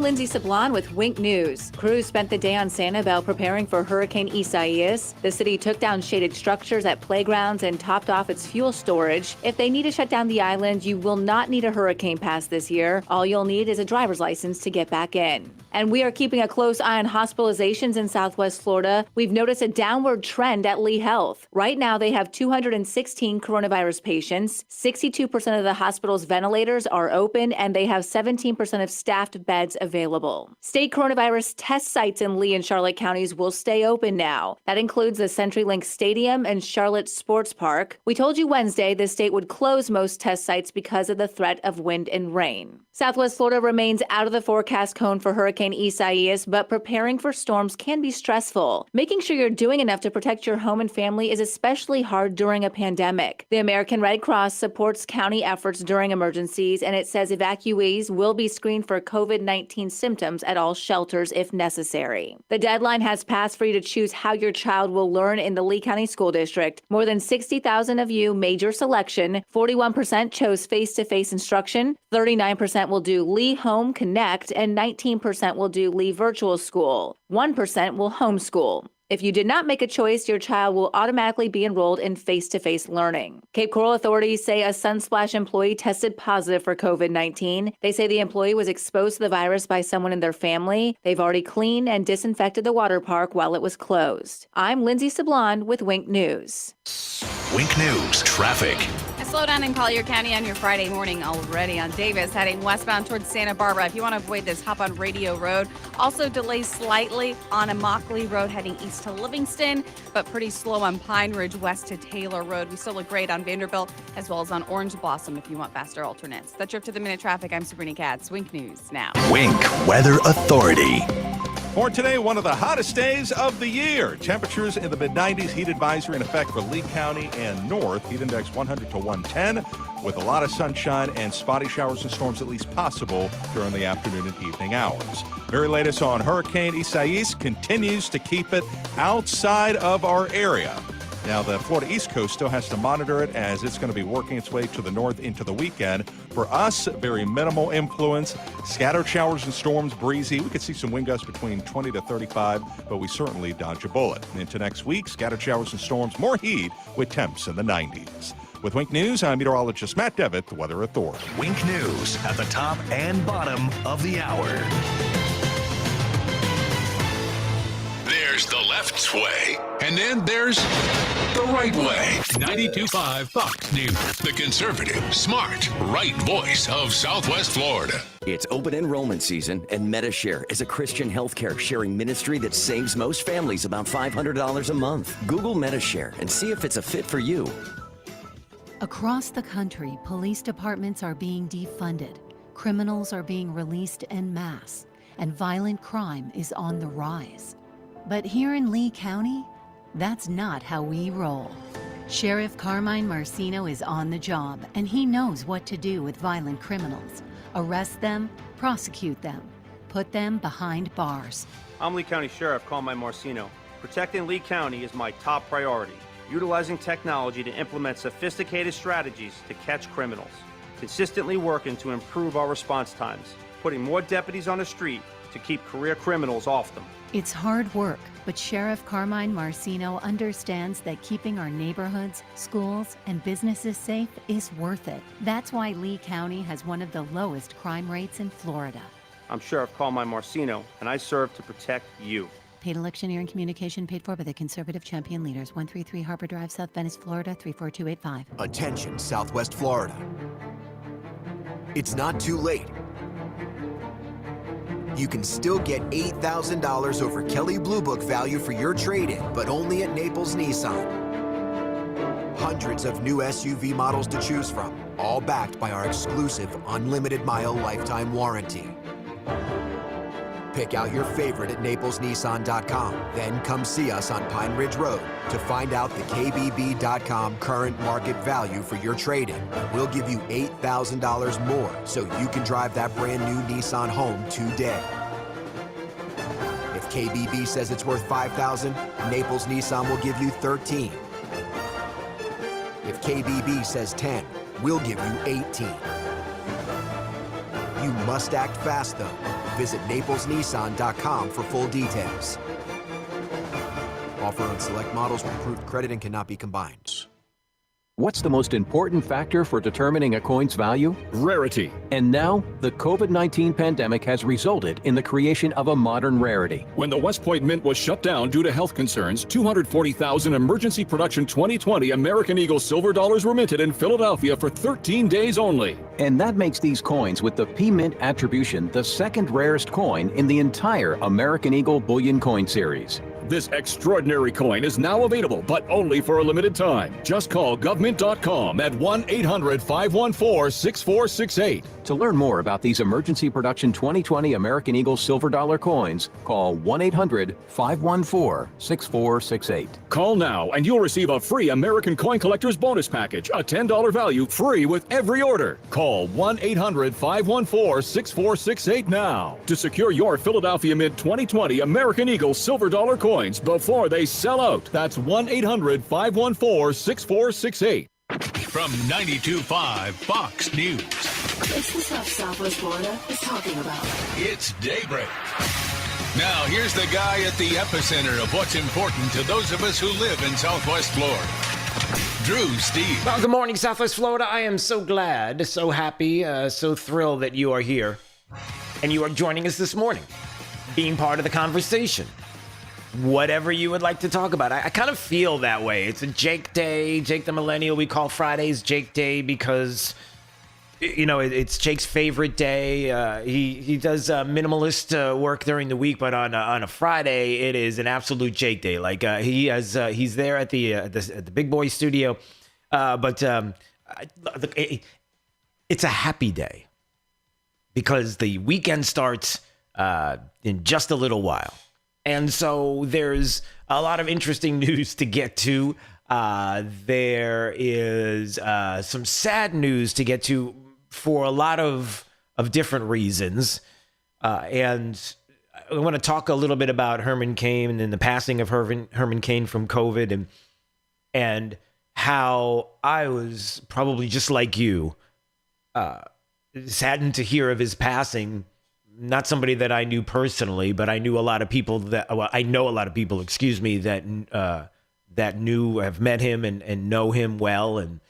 Lindsay Sablon with Wink News. Crews spent the day on Sanibel preparing for Hurricane Isaias. The city took down shaded structures at playgrounds and topped off its fuel storage. If they need to shut down the island, you will not need a hurricane pass this year. All you'll need is a driver's license to get back in. And we are keeping a close eye on hospitalizations in Southwest Florida. We've noticed a downward trend at Lee Health. Right now, they have 216 coronavirus patients. 62% of the hospital's ventilators are open, and they have 17% of staffed beds available. State coronavirus test sites in Lee and Charlotte counties will stay open now. That includes the CenturyLink Stadium and Charlotte Sports Park. We told you Wednesday the state would close most test sites because of the threat of wind and rain. Southwest Florida remains out of the forecast cone for Hurricane Isaias, but preparing for storms can be stressful. Making sure you're doing enough to protect your home and family is especially hard during a pandemic. The American Red Cross supports county efforts during emergencies, and it says evacuees will be screened for COVID-19 symptoms at all shelters if necessary. The deadline has passed for you to choose how your child will learn in the Lee County School District. More than 60,000 of you made your selection. 41% chose face-to-face instruction, 39% will do Lee Home Connect, and 19% will do Lee Virtual School. 1% will homeschool. If you did not make a choice, your child will automatically be enrolled in face-to-face learning. Cape Coral authorities say a Sunsplash employee tested positive for COVID-19. They say the employee was exposed to the virus by someone in their family. They've already cleaned and disinfected the water park while it was closed. I'm Lindsay Sablon with Wink News. Wink News traffic. A slowdown in Collier County on your Friday morning already on Davis, heading westbound towards Santa Barbara. If you want to avoid this, hop on Radio Road. Also delays slightly on Immokalee Road heading east to Livingston, but pretty slow on Pine Ridge west to Taylor Road. We still look great on Vanderbilt as well as on Orange Blossom if you want faster alternates. That's your Up to the Minute traffic. I'm Sabrina Katz. Wink News now. Wink Weather Authority. For today, one of the hottest days of the year. Temperatures in the mid-90s, heat advisory in effect for Lee County and north. Heat index 100 to 110 with a lot of sunshine and spotty showers and storms at least possible during the afternoon and evening hours. Very latest on Hurricane Isaias continues to keep it outside of our area. Now, the Florida East Coast still has to monitor it as it's going to be working its way to the north into the weekend. For us, very minimal influence. Scattered showers and storms, breezy. We could see some wind gusts between 20 to 35, but we certainly dodge a bullet. Into next week, scattered showers and storms, more heat with temps in the 90s. With Wink News, I'm meteorologist Matt Devitt, the Weather Authority. Wink News at the top and bottom of the hour. There's the left's way, and then there's the right way. 92.5 Fox News, the conservative, smart, right voice of Southwest Florida. It's open enrollment season, and MediShare is a Christian healthcare sharing ministry that saves most families about $500 a month. Google MediShare and see if it's a fit for you. Across the country, police departments are being defunded, criminals are being released en masse, and violent crime is on the rise. But here in Lee County, that's not how we roll. Sheriff Carmine Marcino is on the job, and he knows what to do with violent criminals. Arrest them, prosecute them, put them behind bars. I'm Lee County Sheriff Carmine Marcino. Protecting Lee County is my top priority. Utilizing technology to implement sophisticated strategies to catch criminals. Consistently working to improve our response times. Putting more deputies on the street to keep career criminals off them. It's hard work, but Sheriff Carmine Marcino understands that keeping our neighborhoods, schools, and businesses safe is worth it. That's why Lee County has one of the lowest crime rates in Florida. I'm Sheriff Carmine Marcino, and I serve to protect you. Paid electioneering communication paid for by the Conservative Champion Leaders. 133 Harbor Drive, South Venice, Florida, 34285. Attention, Southwest Florida. It's not too late. You can still get $8,000 over Kelley Blue Book value for your trade-in, but only at Naples Nissan. Hundreds of new SUV models to choose from, all backed by our exclusive unlimited mile lifetime warranty. Pick out your favorite at naplesnissan.com. Then come see us on Pine Ridge Road to find out the KBB.com current market value for your trade-in. We'll give you $8,000 more so you can drive that brand new Nissan home today. If KBB says it's worth $5,000, Naples Nissan will give you $13,000. If KBB says $10,000, we'll give you $18,000. You must act fast though. Visit NaplesNissan.com for full details. Offer on select models with approved credit and cannot be combined. What's the most important factor for determining a coin's value? Rarity. And now, the COVID-19 pandemic has resulted in the creation of a modern rarity. When the West Point Mint was shut down due to health concerns, 240,000 emergency production 2020 American Eagle silver dollars were minted in Philadelphia for 13 days only. And that makes these coins with the P-Mint attribution the second rarest coin in the entire American Eagle bullion coin series. This extraordinary coin is now available, but only for a limited time. Just call government.com at 1-800-514-6468. To learn more about these emergency production 2020 American Eagle silver dollar coins, call 1-800-514-6468. Call now and you'll receive a free American Coin Collector's Bonus Package, a $10 value, free with every order. Call 1-800-514-6468 now to secure your Philadelphia Mint 2020 American Eagle silver dollar coins before they sell out. That's 1-800-514-6468. From 92.5 Fox News, It's the stuff Southwest Florida is talking about. it's Daybreak. Now, here's the guy at the epicenter of what's important to those of us who live in Southwest Florida. Drew Steve. Well, good morning, Southwest Florida. I am so glad, so happy, so thrilled that you are here. And you are joining us this morning, being part of the conversation. Whatever you would like to talk about. I kind of feel that way. It's a Jake Day, Jake the Millennial. We call Fridays Jake Day because, you know, it's Jake's favorite day. He does minimalist work during the week, but on a Friday, it is an absolute Jake Day. Like he's there at the Big Boy studio, but it's a happy day because the weekend starts in just a little while. And so there's a lot of interesting news to get to. There is some sad news to get to for a lot of different reasons. And I want to talk a little bit about Herman Cain and the passing of Herman Cain from COVID and how I was probably just like you, saddened to hear of his passing. Not somebody that I knew personally, but I knew a lot of people that know a lot of people, that have met him and know him well. And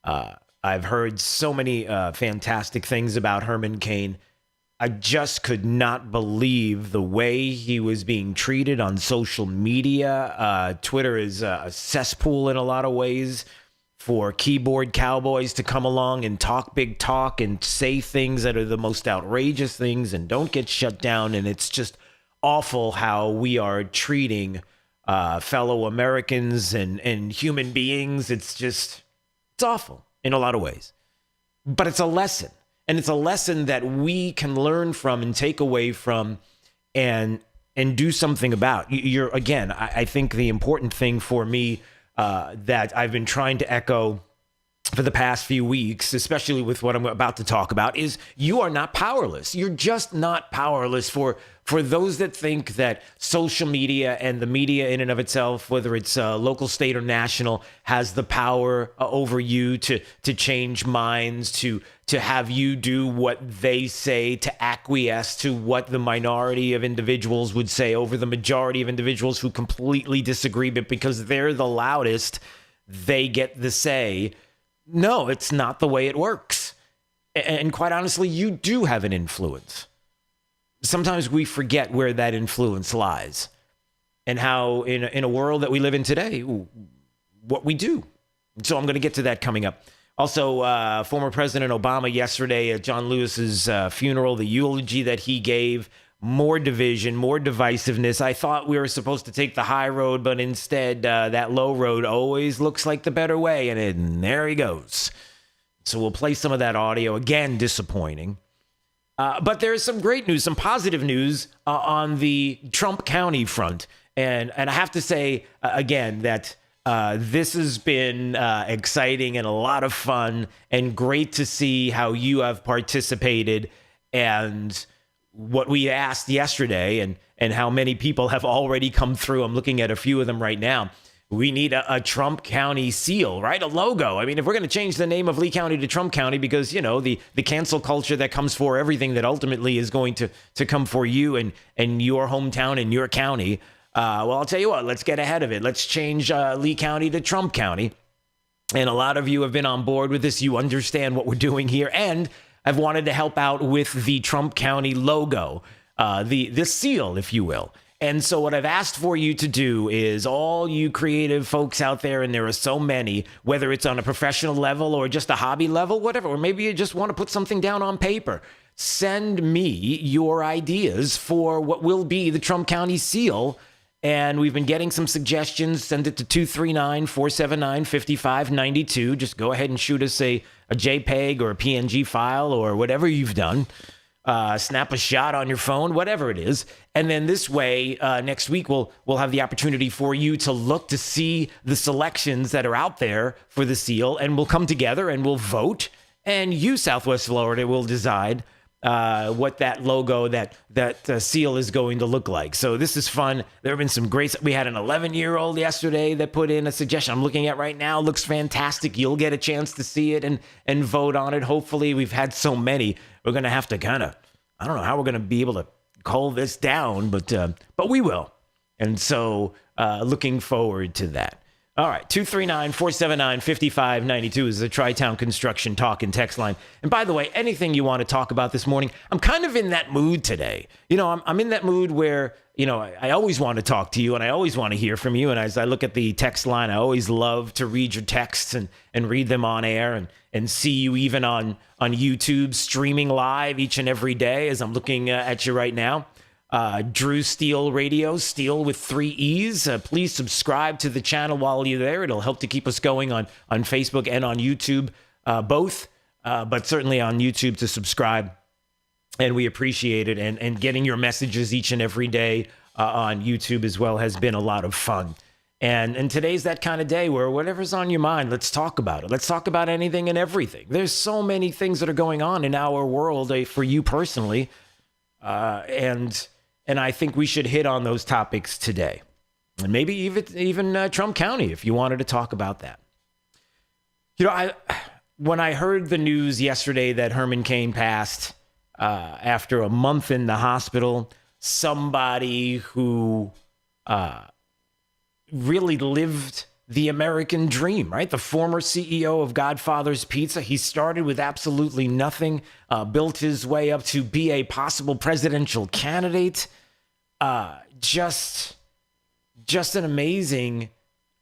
I've heard so many fantastic things about Herman Cain. I just could not believe the way he was being treated on social media. Twitter is a cesspool in a lot of ways for keyboard cowboys to come along and talk big talk and say things that are the most outrageous things and don't get shut down. And it's just awful how we are treating fellow Americans and human beings. It's awful in a lot of ways. But it's a lesson. And it's a lesson that we can learn from and take away from and do something about. I think the important thing for me that I've been trying to echo for the past few weeks, especially with what I'm about to talk about, is you are not powerless. You're just not powerless. For those that think that social media and the media in and of itself, whether it's local, state, or national, has the power over you to change minds, to have you do what they say, to acquiesce to what the minority of individuals would say over the majority of individuals who completely disagree, but because they're the loudest, they get the say. No, it's not the way it works. And quite honestly, you do have an influence. Sometimes we forget where that influence lies and how in a world that we live in today, what we do. So I'm going to get to that coming up. Also, former President Obama yesterday at John Lewis's funeral, the eulogy that he gave, more division, more divisiveness. I thought we were supposed to take the high road, but instead that low road always looks like the better way, and there he goes. So we'll play some of that audio. Again, disappointing. But there's some great news, some positive news on the Trump County front. And I have to say, again, that this has been exciting and a lot of fun and great to see how you have participated and what we asked yesterday and how many people have already come through. I'm looking at a few of them right now. we need a Trump County seal, right? A logo. I mean, if we're going to change the name of Lee County to Trump County because, you know, the cancel culture that comes for everything that ultimately is going to come for you and your hometown and your county, well, I'll tell you what, let's get ahead of it. Let's change Lee County to Trump County. And a lot of you have been on board with this. You understand what we're doing here and have wanted to help out with the Trump County logo, the seal, if you will. And so what I've asked for you to do is all you creative folks out there, and there are so many, whether it's on a professional level or just a hobby level, whatever, or maybe you just want to put something down on paper, send me your ideas for what will be the Trump County seal. And we've been getting some suggestions. Send it to 239-479-5592. Just go ahead and shoot us a JPEG or a PNG file or whatever you've done. Snap a shot on your phone, whatever it is. And then this way, next week, we'll have the opportunity for you to look to see the selections that are out there for the seal. And we'll come together and we'll vote. And you, Southwest Florida, will decide what that logo, that seal is going to look like. So this is fun. There have been some great. We had an 11-year-old yesterday that put in a suggestion I'm looking at right now. Looks fantastic. You'll get a chance to see it and vote on it. Hopefully, we've had so many. We're going to have to kind of, I don't know how we're going to be able to cull this down, but we will. And so looking forward to that. All right, 239-479-5592 is the Tri-Town Construction Talk and Text line. And by the way, anything you want to talk about this morning, I'm kind of in that mood today. You know, I'm in that mood where, you know, I always want to talk to you and I always want to hear from you. And as I look at the text line, I always love to read your texts and read them on air and see you even on YouTube streaming live each and every day as I'm looking at you right now. Drew Steele Radio, Steele with 3 E's. Please subscribe to the channel while you're there. It'll help to keep us going on Facebook and on YouTube, both, but certainly on YouTube to subscribe. And we appreciate it. And getting your messages each and every day on YouTube as well has been a lot of fun. And today's that kind of day where whatever's on your mind, let's talk about it. Let's talk about anything and everything. There's so many things that are going on in our world for you personally. And I think we should hit on those topics today. And maybe even Trump County, if you wanted to talk about that. You know, when I heard the news yesterday that Herman Cain passed after a month in the hospital, somebody who really lived the American dream, right? The former CEO of Godfather's Pizza. He started with absolutely nothing, built his way up to be a possible presidential candidate. Just an amazing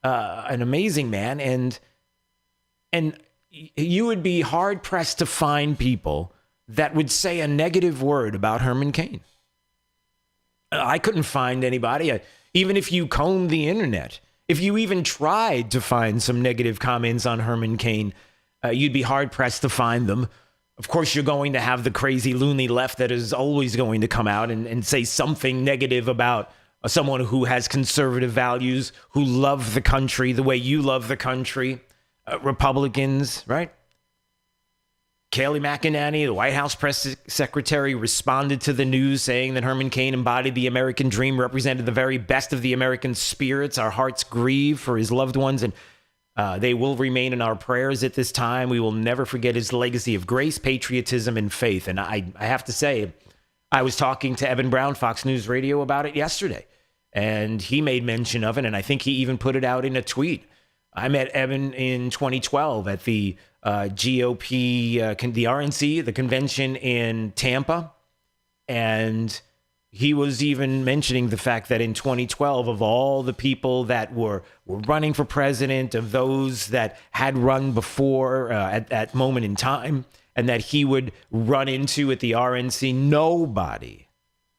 man. And you would be hard pressed to find people that would say a negative word about Herman Cain. I couldn't find anybody. Even if you combed the internet, if you even tried to find some negative comments on Herman Cain, you'd be hard-pressed to find them. Of course, you're going to have the crazy loony left that is always going to come out and say something negative about someone who has conservative values, who love the country the way you love the country. Republicans, right? Kayleigh McEnany, the White House press secretary, responded to the news saying that Herman Cain embodied the American dream, represented the very best of the American spirits. Our hearts grieve for his loved ones, and they will remain in our prayers at this time. We will never forget his legacy of grace, patriotism, and faith. And I have to say, I was talking to Evan Brown, Fox News Radio, about it yesterday, and he made mention of it, and I think he even put it out in a tweet. I met Evan in 2012 at the GOP, the RNC, the convention in Tampa. And he was even mentioning the fact that in 2012, of all the people that were running for president, of those that had run before at that moment in time, and that he would run into at the RNC, nobody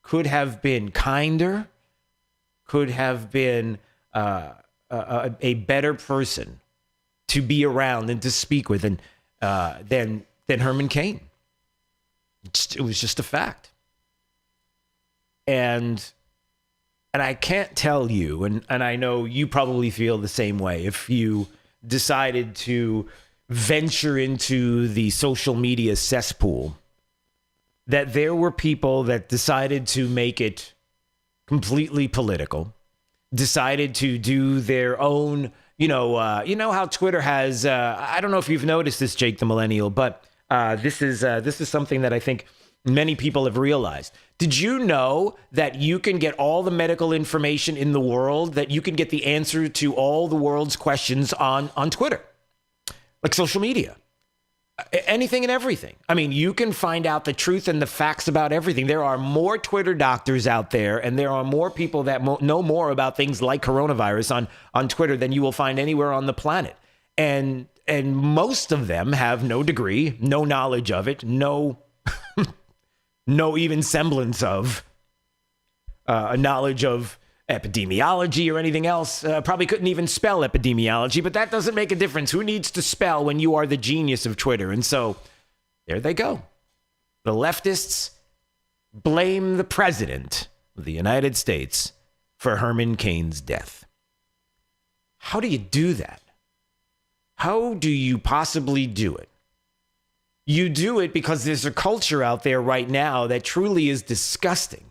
could have been kinder, could have been a better person to be around and to speak with than Herman Cain. It was just a fact. And I can't tell you, and I know you probably feel the same way, if you decided to venture into the social media cesspool, that there were people that decided to make it completely political, decided to do their own, you know how Twitter has, I don't know if you've noticed this, Jake the Millennial, but this is something that I think many people have realized. Did you know that you can get all the medical information in the world, that you can get the answer to all the world's questions on Twitter, like social media? Anything and everything. I mean, you can find out the truth and the facts about everything. There are more Twitter doctors out there, and there are more people that know more about things like coronavirus on Twitter than you will find anywhere on the planet. And most of them have no degree, no knowledge of it, no even semblance of a knowledge of epidemiology or anything else. Probably couldn't even spell epidemiology, but that doesn't make a difference. Who needs to spell when you are the genius of Twitter? And so there they go. The leftists blame the president of the United States for Herman Cain's death. How do you do that? How do you possibly do it? You do it because there's a culture out there right now that truly is disgusting,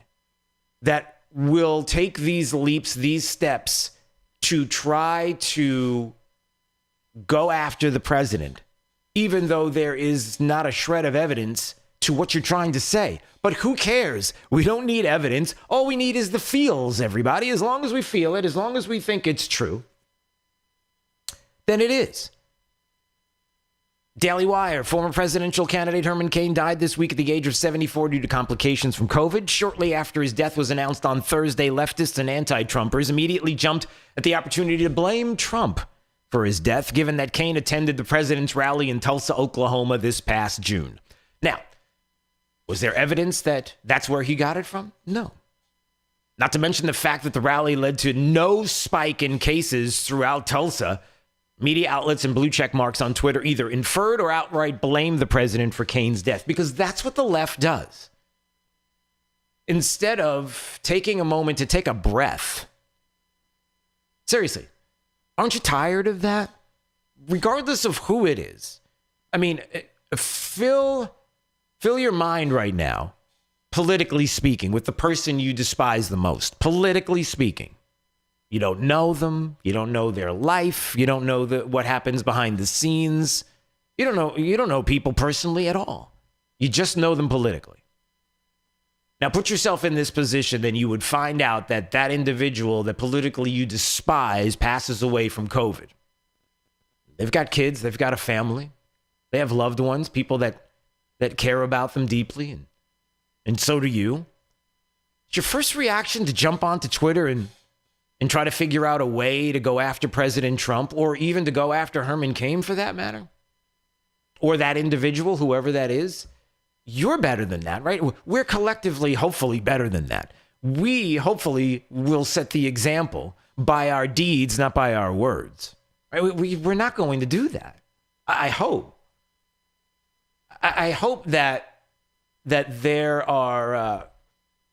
that will take these leaps, these steps to try to go after the president, even though there is not a shred of evidence to what you're trying to say. But who cares? We don't need evidence. All we need is the feels, everybody. As long as we feel it, as long as we think it's true, then it is. Daily Wire, former presidential candidate Herman Cain died this week at the age of 74 due to complications from COVID. Shortly after his death was announced on Thursday, leftists and anti-Trumpers immediately jumped at the opportunity to blame Trump for his death, given that Cain attended the president's rally in Tulsa, Oklahoma this past June. Now, was there evidence that that's where he got it from? No. Not to mention the fact that the rally led to no spike in cases throughout Tulsa. Media outlets and blue check marks on Twitter either inferred or outright blamed the president for Cain's death, because that's what the left does. Instead of taking a moment to take a breath. Seriously, aren't you tired of that? Regardless of who it is. I mean, fill your mind right now, politically speaking, with the person you despise the most, politically speaking. You don't know them. You don't know their life. You don't know what happens behind the scenes. You don't know people personally at all. You just know them politically. Now put yourself in this position, then you would find out that that individual that politically you despise passes away from COVID. They've got kids. They've got a family. They have loved ones, people that care about them deeply, and so do you. Is your first reaction to jump onto Twitter and try to figure out a way to go after President Trump, or even to go after Herman Cain for that matter? Or that individual, whoever that is? You're better than that, right? We're collectively, hopefully, better than that. We, hopefully, will set the example by our deeds, not by our words. Right? We're not going to do that. I hope. I hope that there are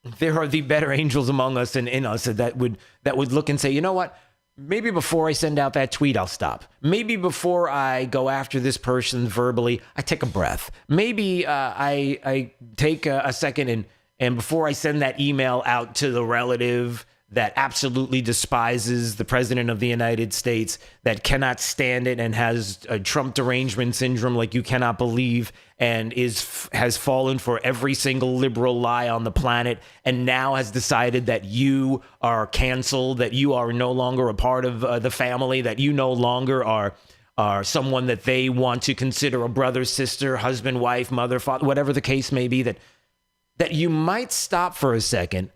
the better angels among us and in us that would look and say, you know what? Maybe before I send out that tweet, I'll stop. Maybe before I go after this person verbally, I take a breath. Maybe I take a second and before I send that email out to the relative that absolutely despises the president of the United States, that cannot stand it and has a Trump derangement syndrome like you cannot believe, and has fallen for every single liberal lie on the planet, and now has decided that you are canceled, that you are no longer a part of the family, that you no longer are someone that they want to consider a brother, sister, husband, wife, mother, father, whatever the case may be, that you might stop for a second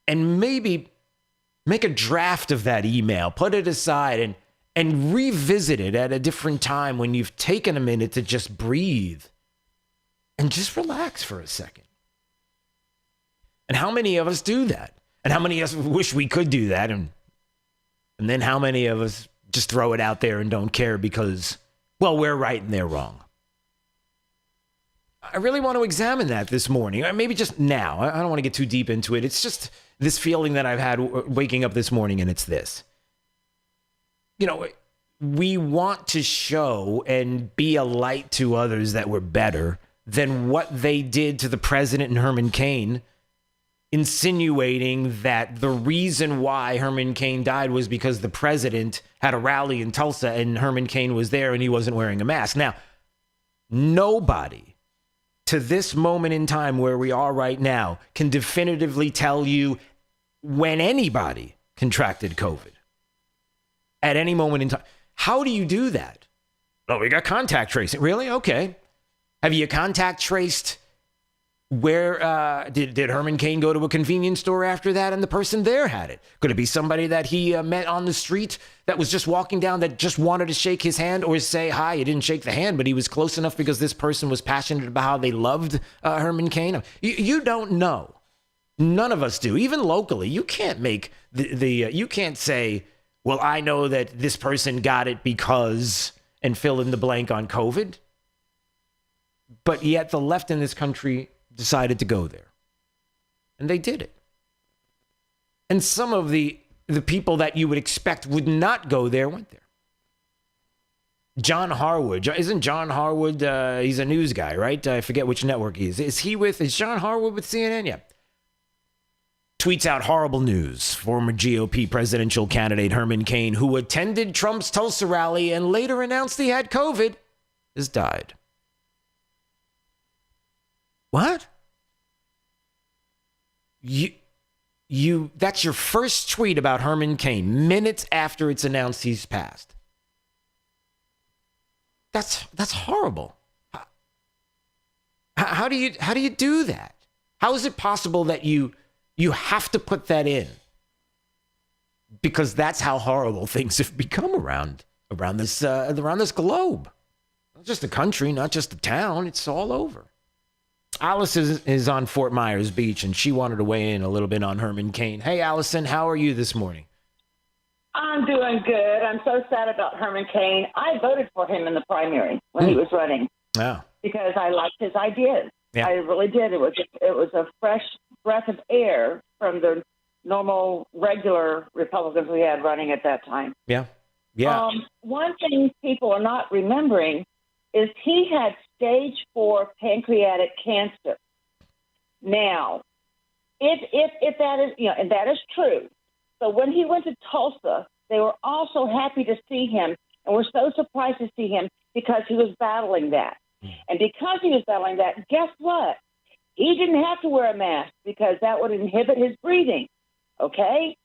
and maybe make a draft of that email, put it aside, and revisit it at a different time when you've taken a minute to just breathe and just relax for a second. And how many of us do that? And how many of us wish we could do that? And then how many of us just throw it out there and don't care because, well, we're right and they're wrong? I really want to examine that this morning, or maybe just now. I don't want to get too deep into it. It's just this feeling that I've had waking up this morning, and it's this. You know, we want to show and be a light to others that we're better than what they did to the president and Herman Cain insinuating that the reason why Herman Cain died was because the president had a rally in Tulsa and Herman Cain was there and he wasn't wearing a mask. Now, nobody to this moment in time where we are right now can definitively tell you when anybody contracted COVID at any moment in time. How do you do that? Oh, we got contact tracing. Really? Okay. Have you contact traced where did Herman Cain go to a convenience store after that and the person there had it? Could it be somebody that he met on the street that was just walking down that just wanted to shake his hand or say hi? He didn't shake the hand, but he was close enough because this person was passionate about how they loved Herman Cain. You don't know. None of us do. Even locally, you can't make you can't say, well, I know that this person got it because, and fill in the blank on COVID. But yet the left in this country decided to go there. And they did it. And some of the people that you would expect would not go there went there. John Harwood. Isn't John Harwood, he's a news guy, right? I forget which network he is. Is John Harwood with CNN? Yeah. Tweets out horrible news. Former GOP presidential candidate Herman Cain, who attended Trump's Tulsa rally and later announced he had COVID, has died. What? You that's your first tweet about Herman Cain minutes after it's announced he's passed. That's horrible. How do you do that? How is it possible that you have to put that in? Because that's how horrible things have become around this globe. Not just the country, not just the town, it's all over. Alice is on Fort Myers Beach, and she wanted to weigh in a little bit on Herman Cain. Hey, Allison, how are you this morning? I'm doing good. I'm so sad about Herman Cain. I voted for him in the primary when he was running because I liked his ideas. Yeah. I really did. It was a fresh breath of air from the normal, regular Republicans we had running at that time. Yeah. One thing people are not remembering is he had stage 4 pancreatic cancer. Now, if that is, and that is true. So when he went to Tulsa, they were also happy to see him and were so surprised to see him because he was battling that. And because he was battling that, guess what? He didn't have to wear a mask because that would inhibit his breathing. Okay?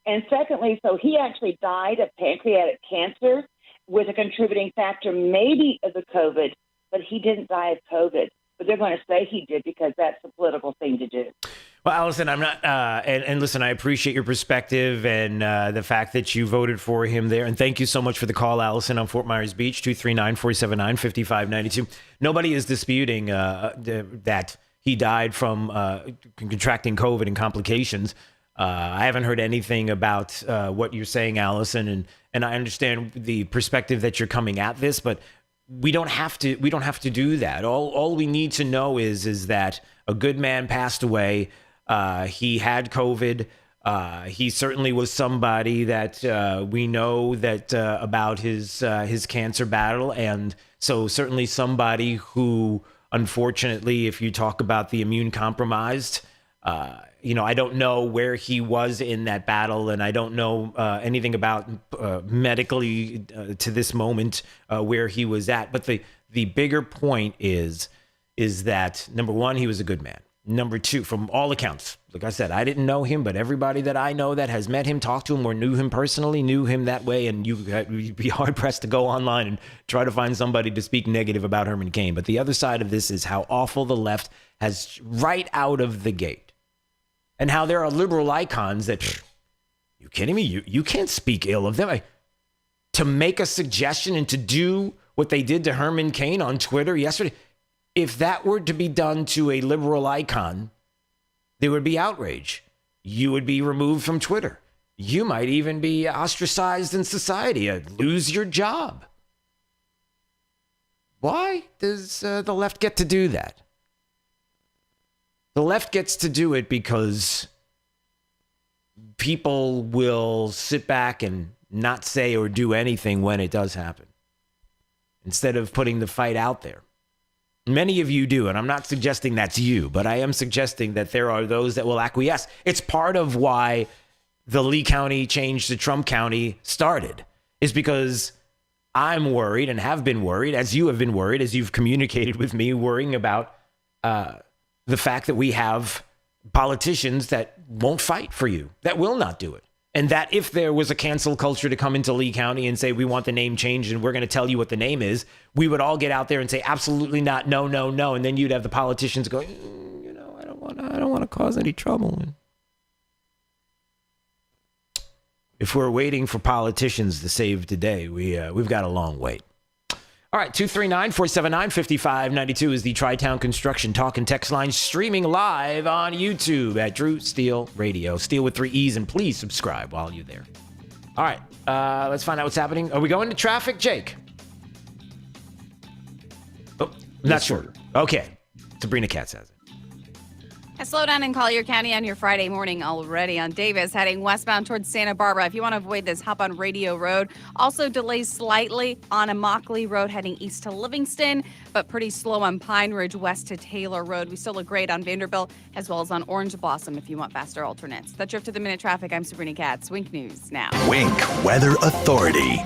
And secondly, so he actually died of pancreatic cancer with a contributing factor maybe of the COVID, but he didn't die of COVID. But they're going to say he did because that's the political thing to do. Well, Allison, I'm not, and listen, I appreciate your perspective and the fact that you voted for him there. And thank you so much for the call, Allison, on Fort Myers Beach, 239-479-5592. Nobody is disputing that he died from contracting COVID and complications. I haven't heard anything about what you're saying, Allison, and I understand the perspective that you're coming at this, but we don't have to do that. All we need to know is that a good man passed away. He had COVID. He certainly was somebody that we know that about his cancer battle, and so certainly somebody who, unfortunately, if you talk about the immune compromised, I don't know where he was in that battle, and I don't know anything about medically to this moment where he was at. But the bigger point is that, number one, he was a good man. Number two, from all accounts, like I said, I didn't know him, but everybody that I know that has met him, talked to him, or knew him personally knew him that way. And you'd be hard-pressed to go online and try to find somebody to speak negative about Herman Cain. But the other side of this is how awful the left has right out of the gate. And how there are liberal icons that, you kidding me? You can't speak ill of them. To make a suggestion and to do what they did to Herman Cain on Twitter yesterday, if that were to be done to a liberal icon, there would be outrage. You would be removed from Twitter. You might even be ostracized in society, lose your job. Why does the left get to do that? The left gets to do it because people will sit back and not say or do anything when it does happen, instead of putting the fight out there. Many of you do, and I'm not suggesting that's you, but I am suggesting that there are those that will acquiesce. It's part of why the Lee County change to Trump County started, is because I'm worried and have been worried, as you have been worried, as you've communicated with me, worrying about the fact that we have politicians that won't fight for you, that will not do it. And that if there was a cancel culture to come into Lee County and say, we want the name changed and we're going to tell you what the name is, we would all get out there and say, absolutely not, no, no, no. And then you'd have the politicians going, I don't want to cause any trouble. If we're waiting for politicians to save today, we've got a long wait. All right, 239-479-5592 is the Tri-Town Construction Talk and Text line, streaming live on YouTube at Drew Steele Radio. Steele with 3 E's, and please subscribe while you're there. All right, let's find out what's happening. Are we going to traffic, Jake? Oh, not sure. Okay, Sabrina Katz has it. A slowdown in Collier County on your Friday morning already on Davis, heading westbound towards Santa Barbara. If you want to avoid this, hop on Radio Road. Also delays slightly on Immokalee Road heading east to Livingston, but pretty slow on Pine Ridge west to Taylor Road. We still look great on Vanderbilt as well as on Orange Blossom if you want faster alternates. That's your up-to-the-minute traffic. I'm Sabrina Katz. Wink News now. Wink Weather Authority.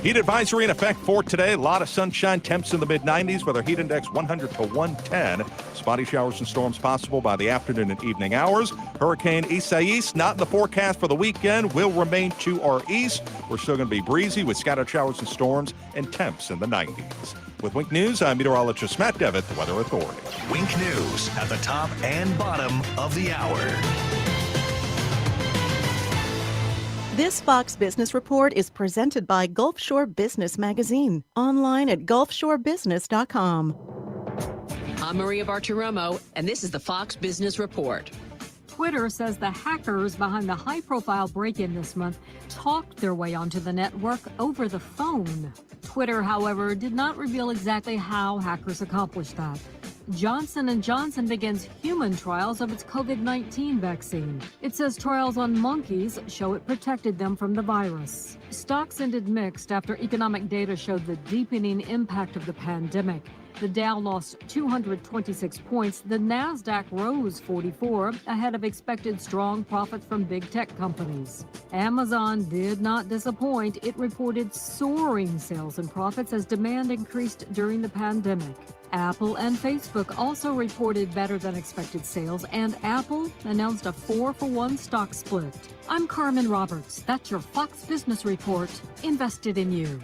Heat advisory in effect for today. A lot of sunshine, temps in the mid-90s with our heat index 100 to 110. Spotty showers and storms possible by the afternoon and evening hours. Hurricane Isaias not in the forecast for the weekend. Will remain to our east. We're still going to be breezy with scattered showers and storms and temps in the 90s. With Wink News, I'm meteorologist Matt Devitt, the Weather Authority. Wink News at the top and bottom of the hour. This Fox Business Report is presented by Gulf Shore Business Magazine, online at gulfshorebusiness.com. I'm Maria Bartiromo, and this is the Fox Business Report. Twitter says the hackers behind the high-profile break-in this month talked their way onto the network over the phone. Twitter, however, did not reveal exactly how hackers accomplished that. Johnson & Johnson begins human trials of its COVID-19 vaccine. It says trials on monkeys show it protected them from the virus. Stocks ended mixed after economic data showed the deepening impact of the pandemic. The Dow lost 226 points. The Nasdaq rose 44, ahead of expected strong profits from big tech companies. Amazon did not disappoint. It reported soaring sales and profits as demand increased during the pandemic. Apple and Facebook also reported better than expected sales, and Apple announced a 4-for-1 stock split. I'm Carmen Roberts. That's your Fox Business Report, invested in you.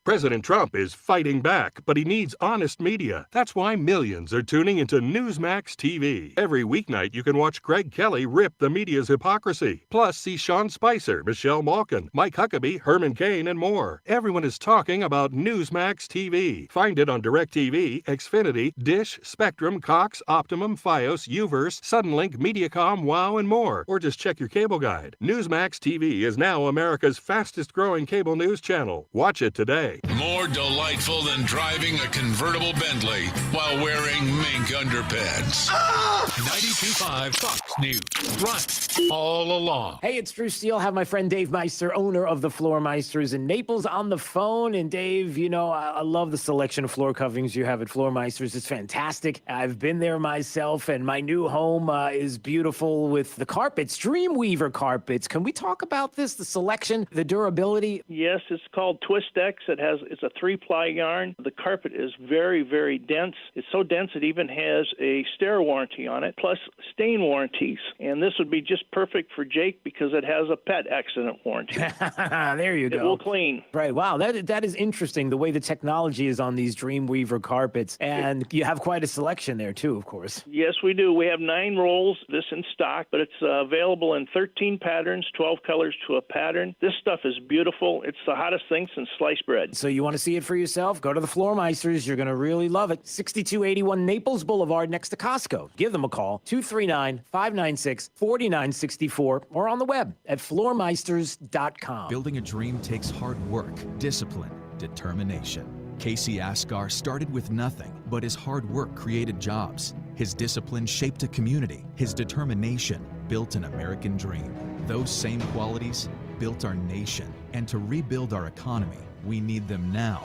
President Trump is fighting back, but he needs honest media. That's why millions are tuning into Newsmax TV. Every weeknight, you can watch Greg Kelly rip the media's hypocrisy. Plus, see Sean Spicer, Michelle Malkin, Mike Huckabee, Herman Cain, and more. Everyone is talking about Newsmax TV. Find it on DirecTV, Xfinity, Dish, Spectrum, Cox, Optimum, Fios, Uverse, Suddenlink, Mediacom, WOW, and more. Or just check your cable guide. Newsmax TV is now America's fastest-growing cable news channel. Watch it today. More delightful than driving a convertible Bentley while wearing mink underpants. 92.5 Fox News. Right all along. Hey, it's Drew Steele. Have my friend Dave Meister, owner of the Floor Meisters in Naples, on the phone. And Dave, you know, I love the selection of floor coverings you have at Floor Meisters. It's fantastic. I've been there myself, and my new home is beautiful with the carpets, Dreamweaver carpets. Can we talk about this, the selection, the durability? Yes, it's called Twistex. It's a 3-ply yarn. The carpet is very, very dense. It's so dense it even has a stair warranty on it, plus stain warranties. And this would be just perfect for Jake because it has a pet accident warranty. There you go. It will clean. Right. Wow. That is interesting, the way the technology is on these Dreamweaver carpets. And you have quite a selection there, too, of course. Yes, we do. We have 9 rolls, this in stock, but it's available in 13 patterns, 12 colors to a pattern. This stuff is beautiful. It's the hottest thing since sliced bread. So you want to see it for yourself? Go to the Floor Meisters. You're going to really love it. 6281 Naples Boulevard next to Costco. Give them a call, 239-596-4964, or on the web at floormeisters.com. Building a dream takes hard work, discipline, determination. Casey Asghar started with nothing, but his hard work created jobs. His discipline shaped a community. His determination built an American dream. Those same qualities built our nation. And to rebuild our economy, we need them now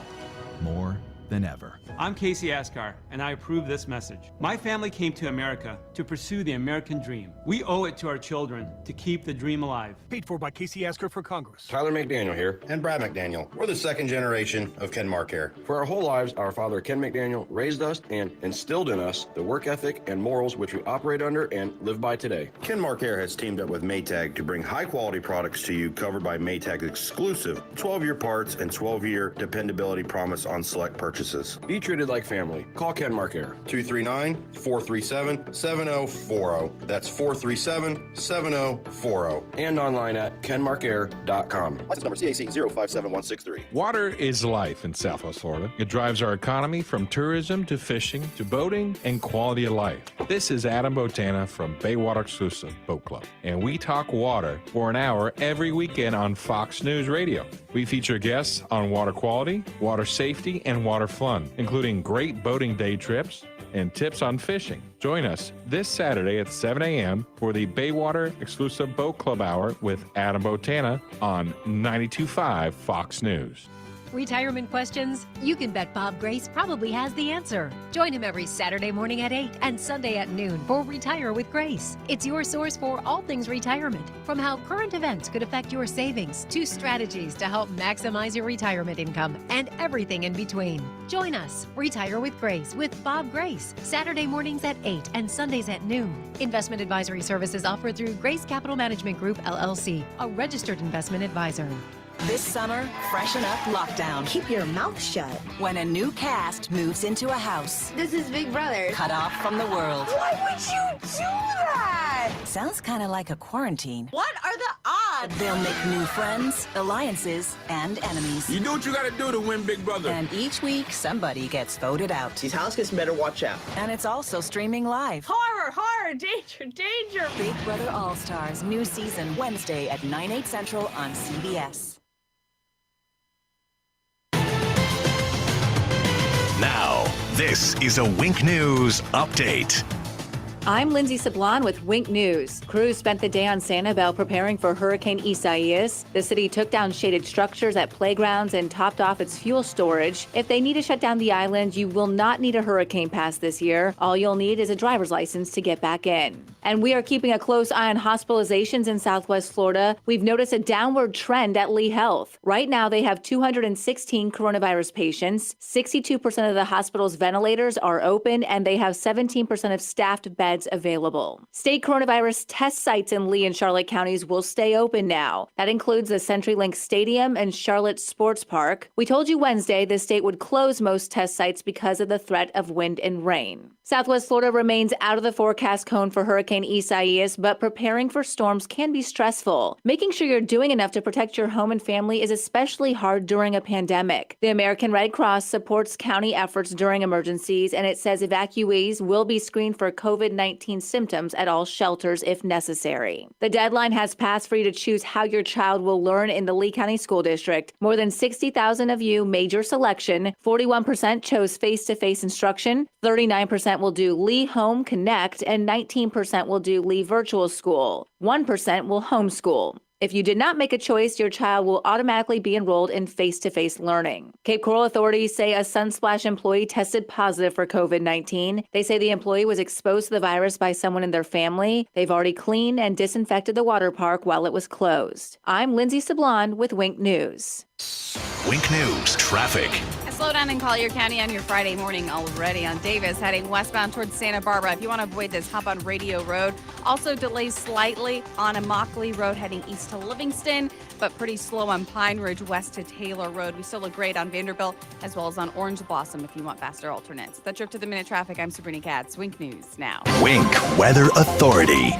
more than ever. I'm Casey Askar, and I approve this message. My family came to America to pursue the American dream. We owe it to our children to keep the dream alive. Paid for by Casey Askar for Congress. Tyler McDaniel here. And Brad McDaniel. We're the second generation of Kenmar Care. For our whole lives, our father, Ken McDaniel, raised us and instilled in us the work ethic and morals which we operate under and live by today. Kenmar Care has teamed up with Maytag to bring high-quality products to you covered by Maytag's exclusive 12-year parts and 12-year dependability promise on select purchases. Be treated like family. Call Kenmar Care. 239-437-7040. That's 437-7040. And online at kenmarcare.com. License number CAC 057163. Water is life in Southwest Florida. It drives our economy from tourism to fishing to boating and quality of life. This is Adam Botana from Baywater Exclusive Boat Club, and we talk water for an hour every weekend on Fox News Radio. We feature guests on water quality, water safety, and water fun, including great boating day trips and tips on fishing. Join us this Saturday at 7 a.m. for the Baywater Exclusive Boat Club Hour with Adam Botana on 92.5 Fox News. Retirement questions? You can bet Bob Grace probably has the answer. Join him every Saturday morning at 8 and Sunday at noon for Retire with Grace. It's your source for all things retirement, from how current events could affect your savings to strategies to help maximize your retirement income and everything in between. Join us, Retire with Grace with Bob Grace, Saturday mornings at 8 and Sundays at noon. Investment advisory services offered through Grace Capital Management Group, LLC, a registered investment advisor. This summer, freshen up lockdown. Keep your mouth shut. When a new cast moves into a house. This is Big Brother. Cut off from the world. Why would you do that? Sounds kind of like a quarantine. What are the odds? They'll make new friends, alliances, and enemies. You do what you gotta do to win Big Brother. And each week, somebody gets voted out. These house gets better watch out. And it's also streaming live. Horror, horror, danger, danger. Big Brother All-Stars, new season, Wednesday at 9/8 Central on CBS. Now, this is a Wink News update. I'm Lindsay Sablon with Wink News. Crews spent the day on Sanibel preparing for Hurricane Isaias. The city took down shaded structures at playgrounds and topped off its fuel storage. If they need to shut down the island, you will not need a hurricane pass this year. All you'll need is a driver's license to get back in. And we are keeping a close eye on hospitalizations in Southwest Florida. We've noticed a downward trend at Lee Health. Right now, they have 216 coronavirus patients. 62% of the hospital's ventilators are open, and they have 17% of staffed beds available. State coronavirus test sites in Lee and Charlotte counties will stay open now. That includes the CenturyLink Stadium and Charlotte Sports Park. We told you Wednesday the state would close most test sites because of the threat of wind and rain. Southwest Florida remains out of the forecast cone for Hurricane Isaias, but preparing for storms can be stressful. Making sure you're doing enough to protect your home and family is especially hard during a pandemic. The American Red Cross supports county efforts during emergencies, and it says evacuees will be screened for COVID-19 symptoms at all shelters if necessary. The deadline has passed for you to choose how your child will learn in the Lee County School District. More than 60,000 of you made your selection. 41% chose face-to-face instruction, 39% will do Lee Home Connect, and 19% will do Lee Virtual School. 1% will homeschool. If you did not make a choice, your child will automatically be enrolled in face-to-face learning. Cape Coral authorities say a Sunsplash employee tested positive for COVID-19. They say the employee was exposed to the virus by someone in their family. They've already cleaned and disinfected the water park while it was closed. I'm Lindsay Sablon with Wink News. Wink News traffic. A slowdown in Collier County on your Friday morning already on Davis, heading westbound towards Santa Barbara. If you want to avoid this, hop on Radio Road. Also delays slightly on Immokalee Road heading east to Livingston, but pretty slow on Pine Ridge west to Taylor Road. We still look great on Vanderbilt as well as on Orange Blossom if you want faster alternates. That's your Trip to the Minute traffic. I'm Sabrina Katz. Wink News now. Wink Weather Authority.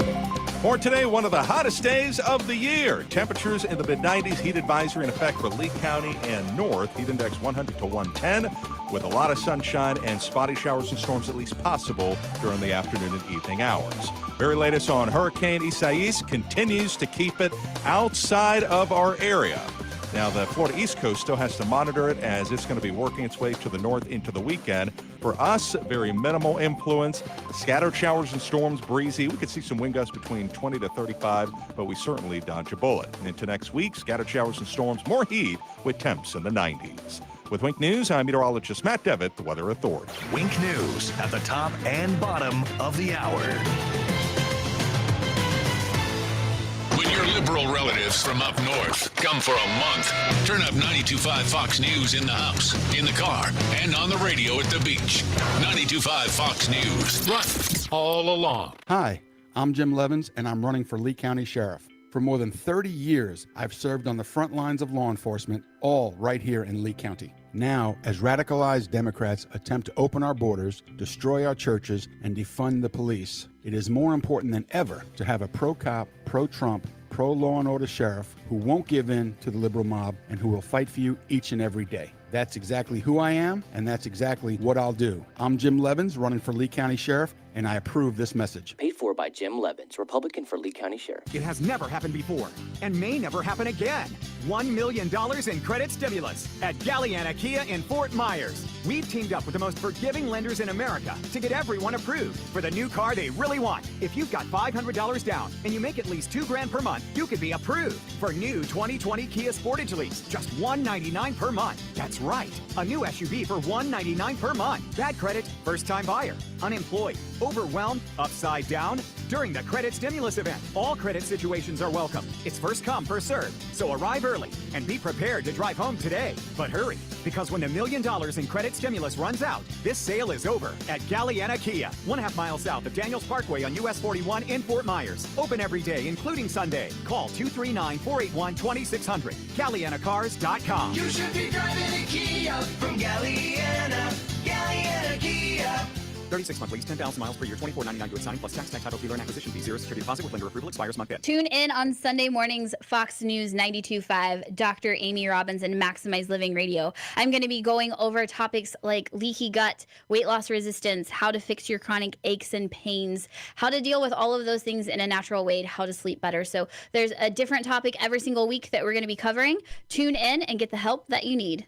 For today, one of the hottest days of the year. Temperatures in the mid-90s, heat advisory in effect for Lee County and north. Heat index 100 to 110, with a lot of sunshine and spotty showers and storms at least possible during the afternoon and evening hours. Very latest on Hurricane Isaias continues to keep it outside of our area. Now, the Florida East Coast still has to monitor it as it's going to be working its way to the north into the weekend. For us, very minimal influence. Scattered showers and storms, breezy. We could see some wind gusts between 20 to 35, but we certainly dodge a bullet. And into next week, scattered showers and storms, more heat with temps in the 90s. With Wink News, I'm meteorologist Matt Devitt, the Weather Authority. Wink News at the top and bottom of the hour. When your liberal relatives from up north come for a month, turn up 92.5 Fox News in the house, in the car, and on the radio at the beach. 92.5 Fox News. Run all along. Hi, I'm Jim Levins, and I'm running for Lee County Sheriff. For more than 30 years, I've served on the front lines of law enforcement, all right here in Lee County. Now, as radicalized Democrats attempt to open our borders, destroy our churches, and defund the police, it is more important than ever to have a pro-cop, pro-Trump, pro-law and order sheriff who won't give in to the liberal mob and who will fight for you each and every day. That's exactly who I am, and that's exactly what I'll do. I'm Jim Levins, running for Lee County Sheriff, and I approve this message. Paid for by Jim Levins, Republican for Lee County Sheriff. It has never happened before and may never happen again. $1 million in credit stimulus at Galliana Kia in Fort Myers. We've teamed up with the most forgiving lenders in America to get everyone approved for the new car they really want. If you've got $500 down and you make at least $2,000 per month, you could be approved for new 2020 Kia Sportage lease, just $199 per month. That's right, a new SUV for $199 per month. Bad credit, first-time buyer, unemployed, overwhelmed, upside down. During the credit stimulus event, all credit situations are welcome. It's first come, first served. So arrive early and be prepared to drive home today. But hurry, because when the $1 million in credit stimulus runs out, this sale is over at Galliana Kia, 1/2 mile south of Daniels Parkway on US 41 in Fort Myers. Open every day, including Sunday. Call 239-481-2600. GallianaCars.com. You should be driving a Kia from Galliana. Galliana Kia. 36-month lease, 10,000 miles per year, $24.99 to sign plus tax title, dealer, and acquisition fee. Zero security deposit with lender approval expires month end. Tune in on Sunday mornings, Fox News 92.5, Dr. Amy Robbins, and Maximize Living Radio. I'm going to be going over topics like leaky gut, weight loss resistance, how to fix your chronic aches and pains, how to deal with all of those things in a natural way, how to sleep better. So there's a different topic every single week that we're going to be covering. Tune in and get the help that you need.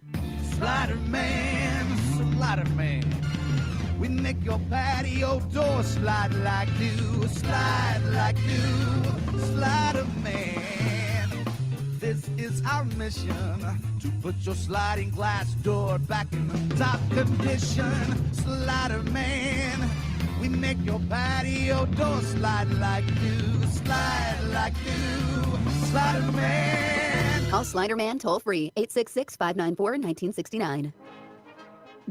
Slider Man, Slider Man. We make your patio door slide like new, slide like new, Slider Man. This is our mission, to put your sliding glass door back in the top condition, Slider Man. We make your patio door slide like new, Slider Man. Call Slider Man toll free, 866-594-1969.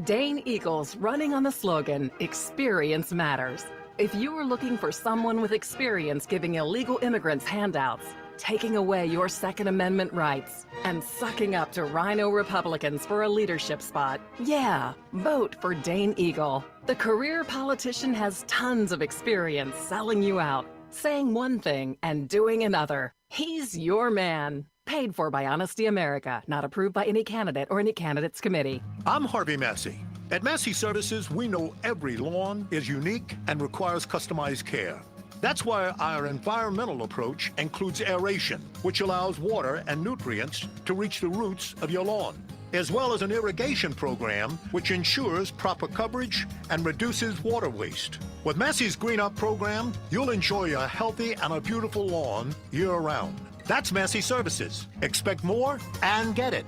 Dane Eagles running on the slogan, Experience Matters. If you are looking for someone with experience giving illegal immigrants handouts, taking away your Second Amendment rights, and sucking up to rhino Republicans for a leadership spot, yeah, vote for Dane Eagle. The career politician has tons of experience selling you out, saying one thing and doing another. He's your man. Paid for by Honesty America, not approved by any candidate or any candidates committee. I'm Harvey Massey. At Massey Services, we know every lawn is unique and requires customized care. That's why our environmental approach includes aeration, which allows water and nutrients to reach the roots of your lawn, as well as an irrigation program which ensures proper coverage and reduces water waste. With Massey's Green Up program, you'll enjoy a healthy and a beautiful lawn year-round. That's Massey Services. Expect more and get it.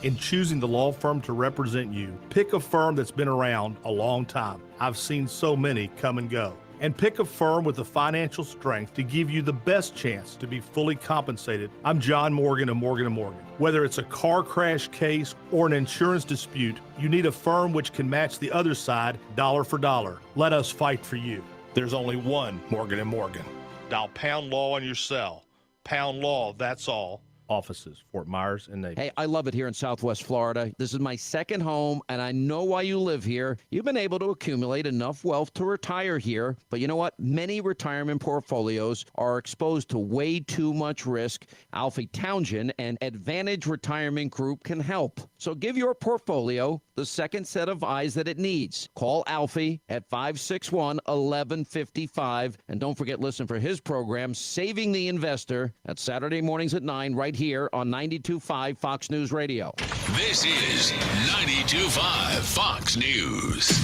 In choosing the law firm to represent you, pick a firm that's been around a long time. I've seen so many come and go. And pick a firm with the financial strength to give you the best chance to be fully compensated. I'm John Morgan of Morgan & Morgan. Whether it's a car crash case or an insurance dispute, you need a firm which can match the other side dollar for dollar. Let us fight for you. There's only one Morgan & Morgan. Dial Pound Law on your cell. Pound Law, that's all. Offices, Fort Myers and Naples. Hey, I love it here in Southwest Florida. This is my second home, and I know why you live here. You've been able to accumulate enough wealth to retire here, but you know what? Many retirement portfolios are exposed to way too much risk. Alfie Townsend and Advantage Retirement Group can help. So give your portfolio the second set of eyes that it needs. Call Alfie at 561-1155, and don't forget, listen for his program, Saving the Investor, at Saturday mornings at 9 right here on 92.5 Fox News Radio. This is 92.5 Fox News.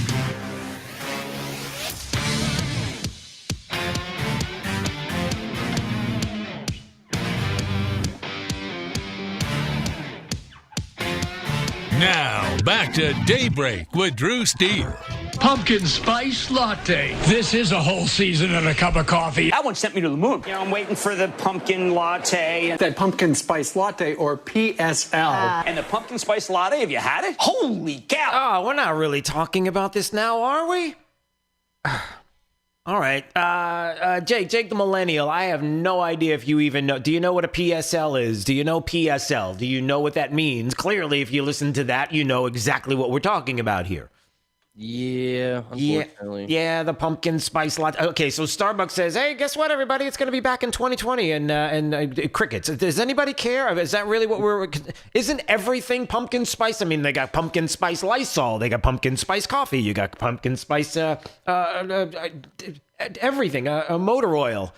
Now, back to Daybreak with Drew Steele. Pumpkin spice latte. This is a whole season and a cup of coffee. That one sent me to the moon. You know, I'm waiting for the pumpkin latte. That pumpkin spice latte, or PSL. And the pumpkin spice latte, have you had it? Holy cow! Oh, we're not really talking about this now, are we? All right. Jake the Millennial, I have no idea if you even know. Do you know what a PSL is? Do you know PSL? Do you know what that means? Clearly, if you listen to that, you know exactly what we're talking about here. Yeah, unfortunately. Yeah, the pumpkin spice latte. Okay, so Starbucks says, hey, guess what, everybody? It's going to be back in 2020 and crickets. Does anybody care? Is that really what we're... Isn't everything pumpkin spice? I mean, they got pumpkin spice Lysol. They got pumpkin spice coffee. You got pumpkin spice... everything. Motor oil.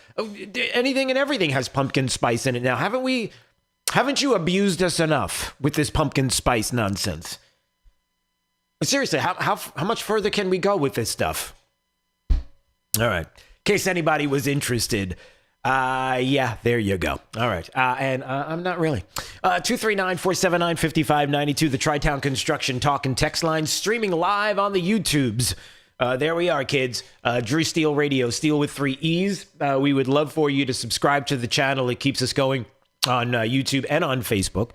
Anything and everything has pumpkin spice in it now. Haven't you abused us enough with this pumpkin spice nonsense? Seriously, how much further can we go with this stuff? All right. In case anybody was interested, yeah, there you go. All right. And I'm not really. 239-479-5592, the Tri-Town Construction Talk and Text line, streaming live on the YouTubes. There we are, kids. Drew Steele Radio, Steele with 3 E's. We would love for you to subscribe to the channel. It keeps us going on YouTube and on Facebook.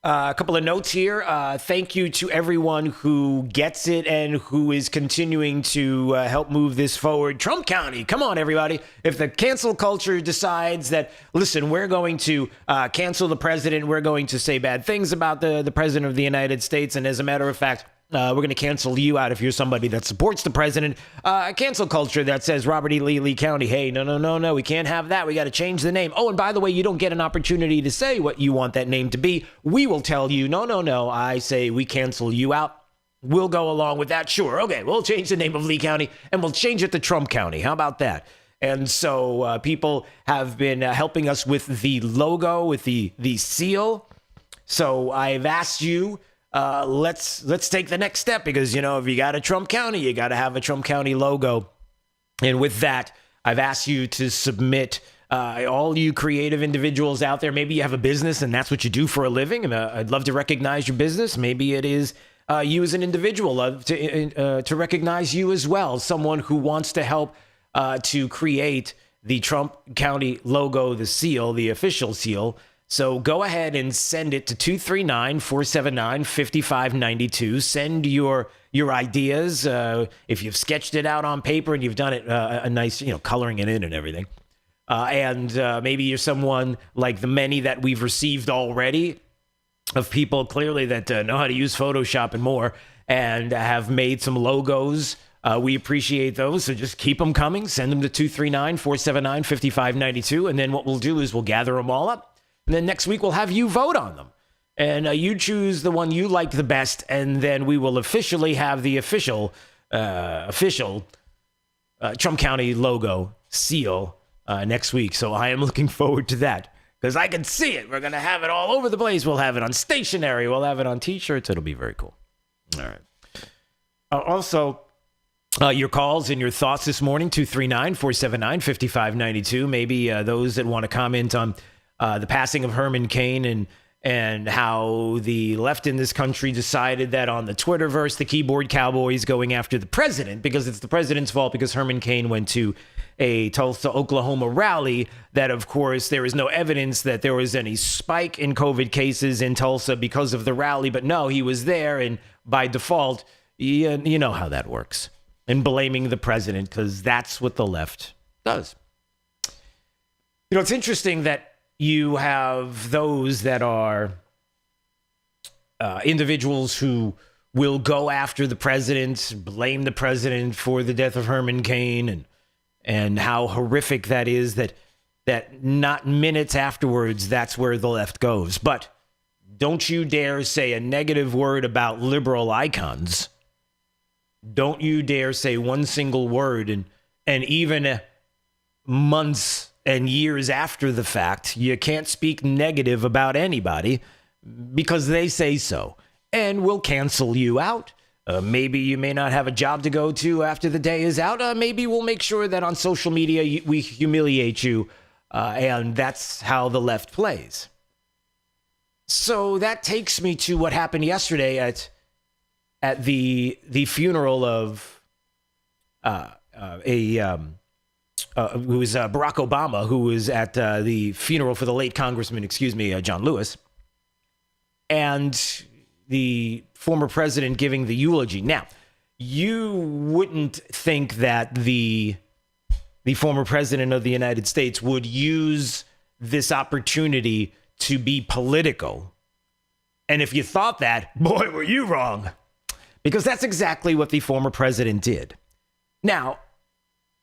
A couple of notes here. Thank you to everyone who gets it and who is continuing to help move this forward. Trump County, come on, everybody. If the cancel culture decides that, listen, we're going to cancel the president, we're going to say bad things about the president of the United States, and as a matter of fact, we're going to cancel you out if you're somebody that supports the president. Cancel culture that says Robert E. Lee County, hey, no, we can't have that. We got to change the name. Oh, and by the way, you don't get an opportunity to say what you want that name to be. We will tell you, no, I say we cancel you out. We'll go along with that. Sure. Okay, we'll change the name of Lee County and we'll change it to Trump County. How about that? And so people have been helping us with the logo, with the seal. So I've asked you, let's take the next step because, you know, if you got a Trump County, you got to have a Trump County logo. And with that, I've asked you to submit all you creative individuals out there. Maybe you have a business and that's what you do for a living. And I'd love to recognize your business. Maybe it is you as an individual. Love to recognize you as well. Someone who wants to help to create the Trump County logo, the seal, the official seal. So go ahead and send it to 239-479-5592. Send your ideas. If you've sketched it out on paper and you've done it a nice, coloring it in and everything. And maybe you're someone like the many that we've received already of people clearly that know how to use Photoshop and more and have made some logos. We appreciate those. So just keep them coming. Send them to 239-479-5592. And then what we'll do is we'll gather them all up. And then next week, we'll have you vote on them. And you choose the one you like the best. And then we will officially have the official Trump County logo seal next week. So I am looking forward to that because I can see it. We're going to have it all over the place. We'll have it on stationery. We'll have it on T-shirts. It'll be very cool. All right. Also, your calls and your thoughts this morning, 239-479-5592. Maybe those that want to comment on the passing of Herman Cain and how the left in this country decided that on the Twitterverse, the keyboard cowboys going after the president because it's the president's fault because Herman Cain went to a Tulsa, Oklahoma rally that, of course, there is no evidence that there was any spike in COVID cases in Tulsa because of the rally. But no, he was there. And by default, you know how that works. And blaming the president because that's what the left does. It's interesting that you have those that are individuals who will go after the president, blame the president for the death of Herman Cain and how horrific that is that not minutes afterwards, that's where the left goes. But don't you dare say a negative word about liberal icons. Don't you dare say one single word and even months and years after the fact, you can't speak negative about anybody because they say so. And we'll cancel you out. Maybe you may not have a job to go to after the day is out. Maybe we'll make sure that on social media we humiliate you. And that's how the left plays. So that takes me to what happened yesterday at the funeral of who was Barack Obama, who was at the funeral for the late Congressman, John Lewis, and the former president giving the eulogy. Now, you wouldn't think that the former president of the United States would use this opportunity to be political. And if you thought that, boy, were you wrong. Because that's exactly what the former president did. Now,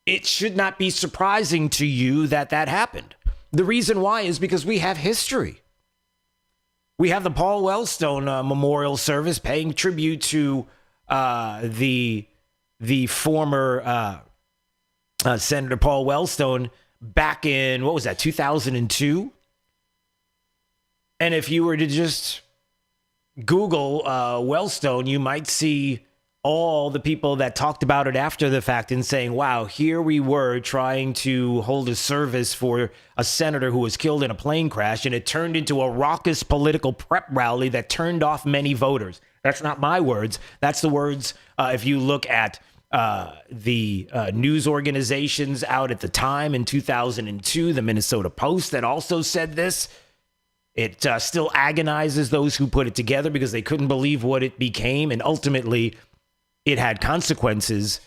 it should not be surprising to you that that happened. The reason why is because we have history. We have the Paul Wellstone memorial service paying tribute to the former Senator Paul Wellstone back in, 2002? And if you were to just Google Wellstone, you might see all the people that talked about it after the fact and saying, wow, here we were trying to hold a service for a senator who was killed in a plane crash, and it turned into a raucous political prep rally that turned off many voters. That's not my words. That's the words, if you look at the news organizations out at the time in 2002, the Minnesota Post that also said this. It still agonizes those who put it together because they couldn't believe what it became. And ultimately, it had consequences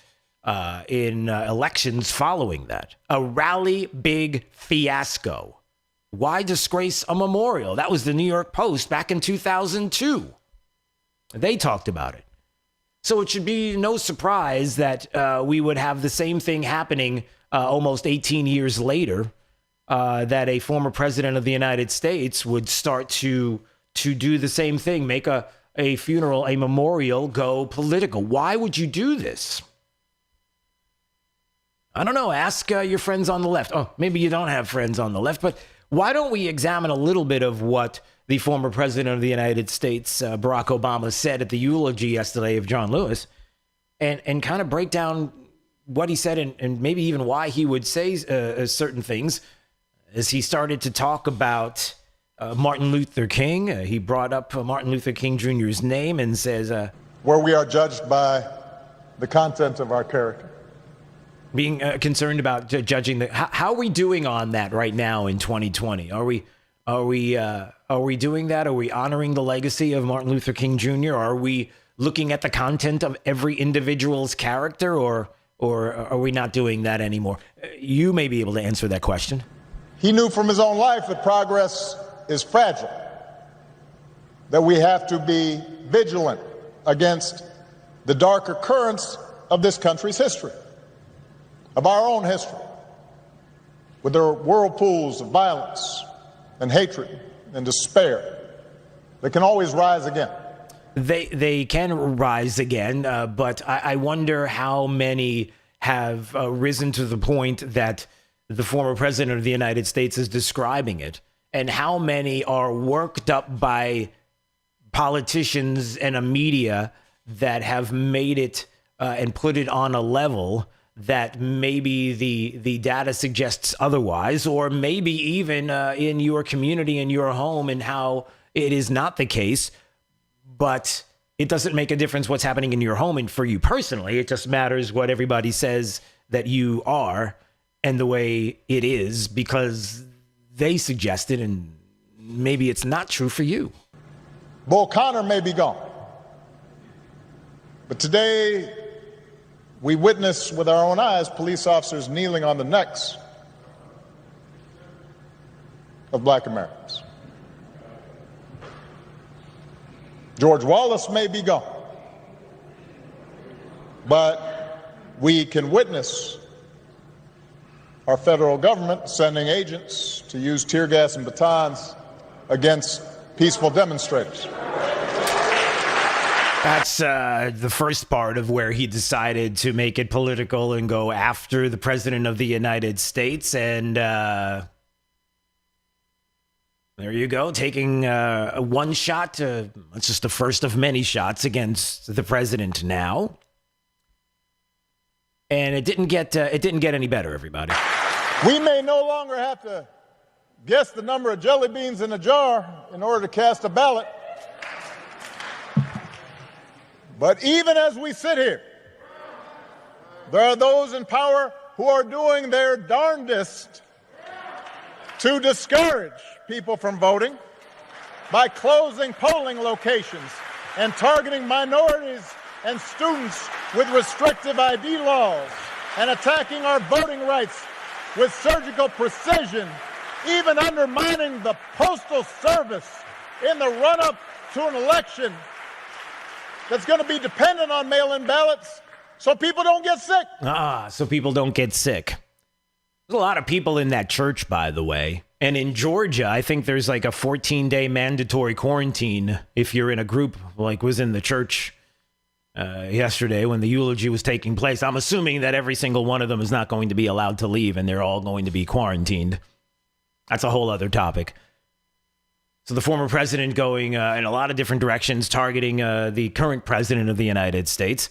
in elections following that. A rally big fiasco. Why disgrace a memorial? That was the New York Post back in 2002. They talked about it. So it should be no surprise that we would have the same thing happening almost 18 years later, that a former president of the United States would start to do the same thing, make a funeral, a memorial, go political. Why would you do this? I don't know. Ask your friends on the left. Oh, maybe you don't have friends on the left, but why don't we examine a little bit of what the former president of the United States, Barack Obama, said at the eulogy yesterday of John Lewis, and kind of break down what he said and maybe even why he would say certain things. As he started to talk about Martin Luther King, he brought up Martin Luther King Jr.'s name and says, where we are judged by the content of our character. Being concerned about judging how are we doing on that right now in 2020? Are we doing that? Are we honoring the legacy of Martin Luther King Jr.? Are we looking at the content of every individual's character, or are we not doing that anymore? You may be able to answer that question. He knew from his own life that progress is fragile, that we have to be vigilant against the darker currents of this country's history, of our own history, with their whirlpools of violence and hatred and despair that can always rise again. They can rise again, but I wonder how many have risen to the point that the former president of the United States is describing it, and how many are worked up by politicians and a media that have made it and put it on a level that maybe the data suggests otherwise, or maybe even in your community, in your home, and how it is not the case. But it doesn't make a difference what's happening in your home and for you personally. It just matters what everybody says that you are and the way it is, because they suggest it, and maybe it's not true for you. Bull Connor may be gone, but today we witness with our own eyes police officers kneeling on the necks of black Americans. George Wallace may be gone, but we can witness our federal government sending agents to use tear gas and batons against peaceful demonstrators. That's the first part of where he decided to make it political and go after the president of the United States. And there you go, taking one shot. It's just the first of many shots against the president now. And it didn't get any better, everybody. We may no longer have to guess the number of jelly beans in a jar in order to cast a ballot. But even as we sit here, there are those in power who are doing their darndest to discourage people from voting by closing polling locations and targeting minorities and students with restrictive ID laws and attacking our voting rights with surgical precision, even undermining the Postal Service in the run-up to an election that's going to be dependent on mail-in ballots so people don't get sick. So people don't get sick. There's a lot of people in that church, by the way. And in Georgia, I think there's like a 14-day mandatory quarantine if you're in a group like was in the church yesterday when the eulogy was taking place. I'm assuming that every single one of them is not going to be allowed to leave and they're all going to be quarantined. That's a whole other topic. So the former president going in a lot of different directions, targeting the current president of the United States.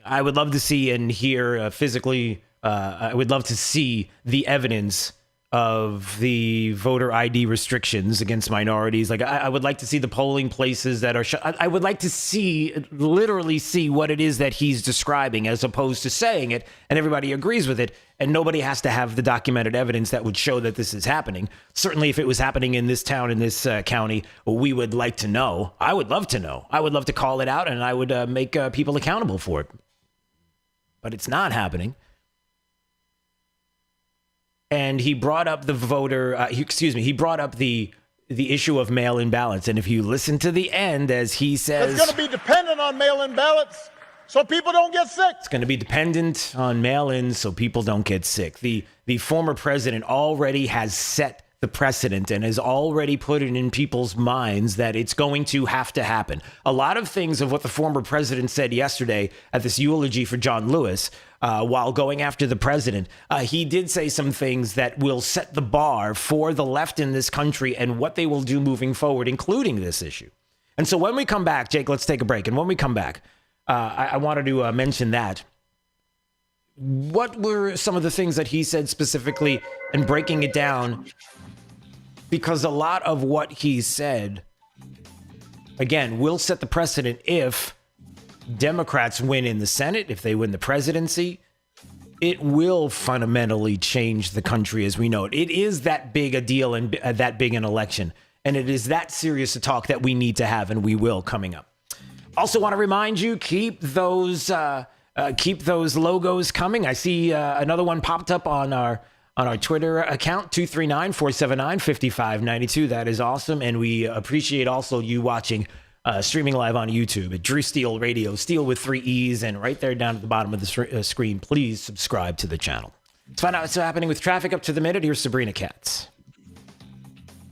I would love to see and hear physically, I would love to see the evidence of the voter ID restrictions against minorities. Like, I would like to see the polling places that are I would like to literally see what it is that he's describing, as opposed to saying it and everybody agrees with it and nobody has to have the documented evidence that would show that this is happening. Certainly if it was happening in this town, in this county, we would like to know. I would love to know. I would love to call it out and I would make people accountable for it. But it's not happening. And he brought up the he brought up the issue of mail-in ballots. And if you listen to the end, as he says, it's going to be dependent on mail-in ballots so people don't get sick. It's going to be dependent on mail-in so people don't get sick. The former president already has set the precedent and has already put it in people's minds that it's going to have to happen. A lot of things of what the former president said yesterday at this eulogy for John Lewis, while going after the president, he did say some things that will set the bar for the left in this country and what they will do moving forward, including this issue. And so when we come back, Jake, let's take a break. And when we come back, I wanted to mention that. What were some of the things that he said specifically, and breaking it down? Because a lot of what he said, again, will set the precedent if Democrats win in the Senate, if they win the presidency. It will fundamentally change the country as we know it. It is that big a deal and that big an election. And it is that serious a talk that we need to have, and we will coming up. Also want to remind you, keep those logos coming. I see another one popped up on our Twitter account, 239-479-5592. That is awesome. And we appreciate also you watching, streaming live on YouTube at Drew Steele Radio, Steele with 3 E's. And right there down at the bottom of the screen, please subscribe to the channel. Let's find out what's happening with traffic up to the minute. Here's Sabrina Katz.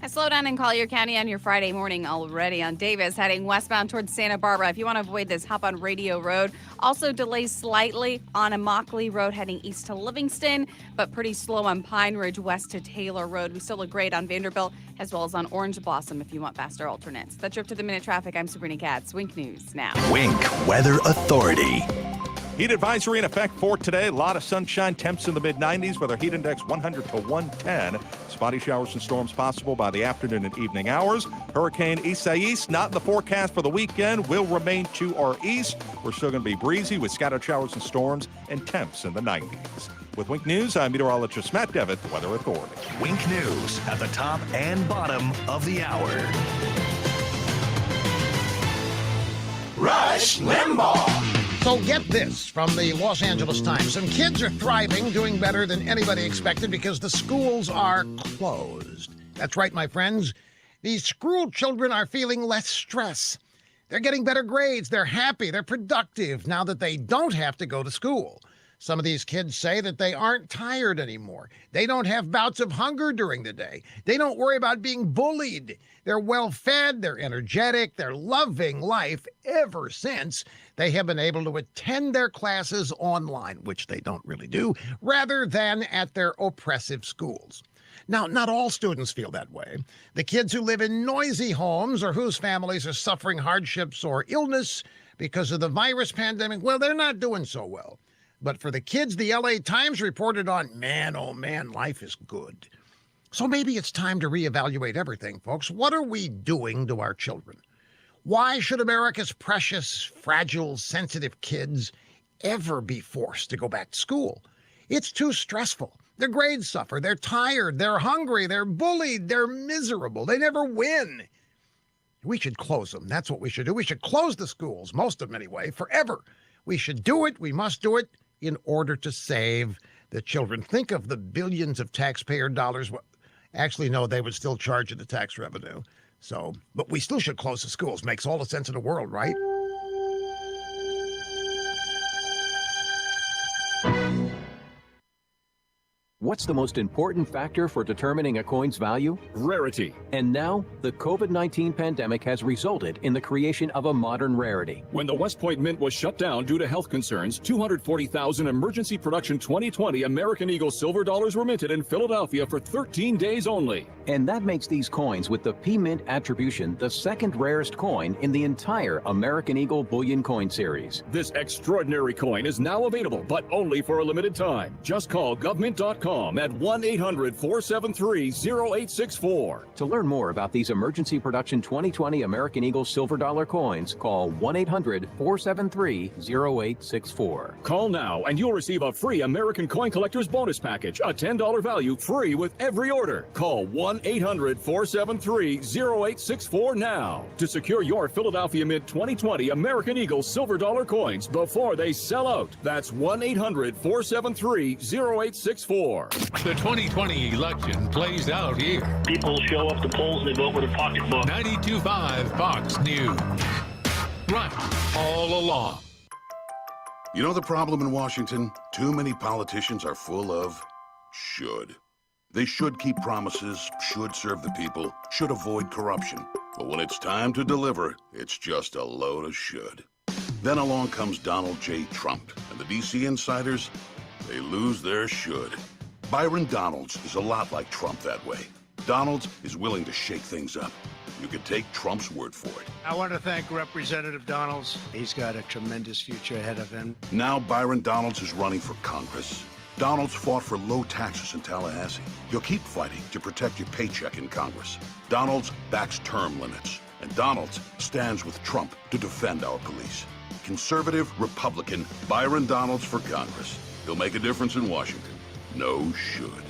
A slowdown in Collier County on your Friday morning already on Davis, heading westbound towards Santa Barbara. If you want to avoid this, hop on Radio Road. Also delays slightly on Immokalee Road heading east to Livingston, but pretty slow on Pine Ridge west to Taylor Road. We still look great on Vanderbilt as well as on Orange Blossom if you want faster alternates. That's your up to the minute traffic. I'm Sabrina Katz. Wink News now. Wink Weather Authority. Heat advisory in effect for today. A lot of sunshine, temps in the mid-90s with our heat index 100 to 110. Spotty showers and storms possible by the afternoon and evening hours. Hurricane Isaias not in the forecast for the weekend. Will remain to our east. We're still going to be breezy with scattered showers and storms and temps in the 90s. With Wink News, I'm meteorologist Matt Devitt, the Weather Authority. Wink News at the top and bottom of the hour. Rush Limbaugh. So get this from the Los Angeles Times. Some kids are thriving, doing better than anybody expected because the schools are closed. That's right, my friends. These school children are feeling less stress. They're getting better grades. They're happy. They're productive now that they don't have to go to school. Some of these kids say that they aren't tired anymore. They don't have bouts of hunger during the day. They don't worry about being bullied. They're well-fed, they're energetic, they're loving life ever since they have been able to attend their classes online, which they don't really do, rather than at their oppressive schools. Now, not all students feel that way. The kids who live in noisy homes or whose families are suffering hardships or illness because of the virus pandemic, well, they're not doing so well. But for the kids the LA Times reported on, man, oh man, life is good. So maybe it's time to reevaluate everything, folks. What are we doing to our children? Why should America's precious, fragile, sensitive kids ever be forced to go back to school? It's too stressful. Their grades suffer. They're tired. They're hungry. They're bullied. They're miserable. They never win. We should close them. That's what we should do. We should close the schools, most of them anyway, forever. We should do it. We must do it in order to save the children. Think of the billions of taxpayer dollars. Actually, no, they would still charge you the tax revenue. So, but we still should close the schools. Makes all the sense in the world, right? What's the most important factor for determining a coin's value? Rarity. And now, the COVID-19 pandemic has resulted in the creation of a modern rarity. When the West Point Mint was shut down due to health concerns, 240,000 emergency production 2020 American Eagle silver dollars were minted in Philadelphia for 13 days only. And that makes these coins with the P-Mint attribution the second rarest coin in the entire American Eagle bullion coin series. This extraordinary coin is now available, but only for a limited time. Just call govmint.com at 1-800-473-0864. To learn more about these emergency production 2020 American Eagle silver dollar coins, call 1-800-473-0864. Call now and you'll receive a free American Coin Collector's Bonus Package, a $10 value, free with every order. Call 1-800-473-0864 now to secure your Philadelphia Mint 2020 American Eagle silver dollar coins before they sell out. That's 1-800-473-0864. The 2020 election plays out here. People show up to polls and they vote with a pocketbook. 92.5 Fox News. Right all along. You know the problem in Washington? Too many politicians are full of should. They should keep promises, should serve the people, should avoid corruption. But when it's time to deliver, it's just a load of should. Then along comes Donald J. Trump, and the DC insiders, they lose their should. Byron Donalds is a lot like Trump that way. Donalds is willing to shake things up. You can take Trump's word for it. I want to thank Representative Donalds. He's got a tremendous future ahead of him. Now Byron Donalds is running for Congress. Donalds fought for low taxes in Tallahassee. He'll keep fighting to protect your paycheck in Congress. Donalds backs term limits. And Donalds stands with Trump to defend our police. Conservative Republican Byron Donalds for Congress. He'll make a difference in Washington. No should.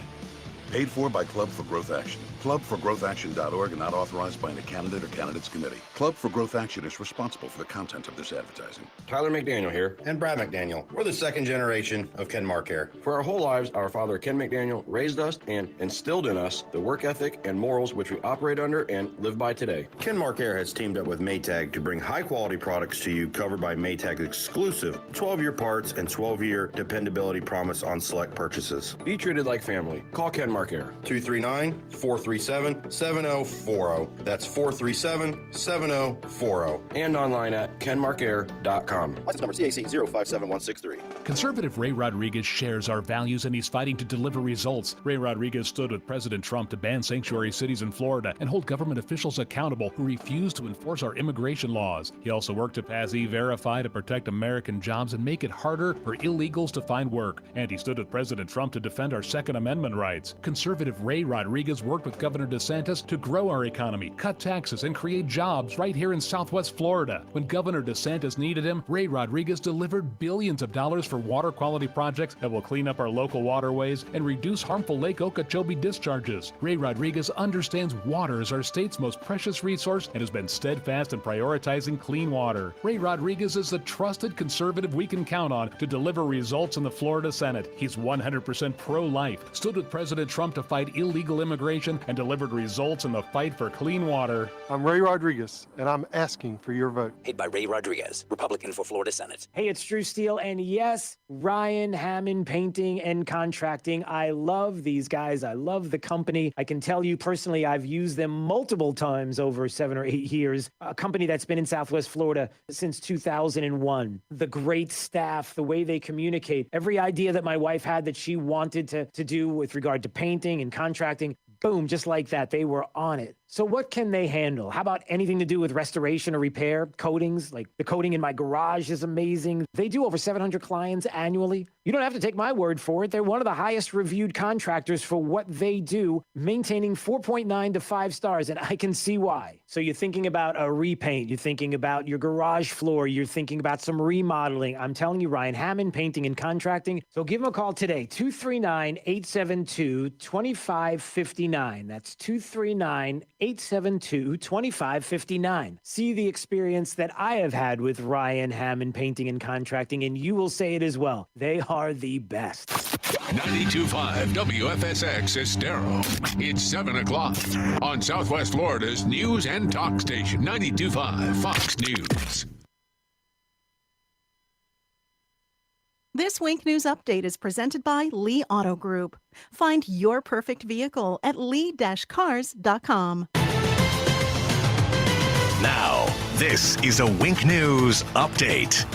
Paid for by Club for Growth Action. Clubforgrowthaction.org and not authorized by any candidate or candidates committee. Club for Growth Action is responsible for the content of this advertising. Tyler McDaniel here, and Brad McDaniel. We're the second generation of Ken Marcare. For our whole lives, our father Ken McDaniel raised us and instilled in us the work ethic and morals which we operate under and live by today. Ken Marcare has teamed up with Maytag to bring high-quality products to you covered by Maytag's exclusive 12-year parts and 12-year dependability promise on select purchases. Be treated like family. Call Ken Marcare. 239-437-7040. That's 437-7040. And online at kenmarcare.com. License number CAC 057163. Conservative Ray Rodriguez shares our values and he's fighting to deliver results. Ray Rodriguez stood with President Trump to ban sanctuary cities in Florida and hold government officials accountable who refuse to enforce our immigration laws. He also worked to pass E-Verify to protect American jobs and make it harder for illegals to find work. And he stood with President Trump to defend our Second Amendment rights. Conservative Ray Rodriguez worked with Governor DeSantis to grow our economy, cut taxes, and create jobs right here in Southwest Florida. When Governor DeSantis needed him, Ray Rodriguez delivered billions of dollars for water quality projects that will clean up our local waterways and reduce harmful Lake Okeechobee discharges. Ray Rodriguez understands water is our state's most precious resource and has been steadfast in prioritizing clean water. Ray Rodriguez is the trusted conservative we can count on to deliver results in the Florida Senate. He's 100% pro-life, stood with President Trump to fight illegal immigration, and delivered results in the fight for clean water. I'm Ray Rodriguez, and I'm asking for your vote. Paid by Ray Rodriguez, Republican for Florida Senate. Hey, it's Drew Steele, and yes, Ryan Hammond Painting and Contracting. I love these guys. I love the company. I can tell you personally, I've used them multiple times over 7 or 8 years. A company that's been in Southwest Florida since 2001. The great staff, the way they communicate, every idea that my wife had that she wanted to do with regard to painting and contracting, boom, just like that. They were on it. So what can they handle? How about anything to do with restoration or repair? Coatings, like the coating in my garage is amazing. They do over 700 clients annually. You don't have to take my word for it. They're one of the highest reviewed contractors for what they do, maintaining 4.9 to 5 stars, and I can see why. So you're thinking about a repaint, you're thinking about your garage floor, you're thinking about some remodeling. I'm telling you, Ryan Hammond, Painting and Contracting. So give them a call today, 239-872-2559. That's 239-872-2559. See the experience that I have had with Ryan Hammond Painting and Contracting, and you will say it as well. They are the best. 92.5 WFSX Estero. It's 7 o'clock on Southwest Florida's news and talk station, 92.5 Fox News. This Wink News Update is presented by Lee Auto Group. Find your perfect vehicle at lee-cars.com. Now, this is a Wink News Update.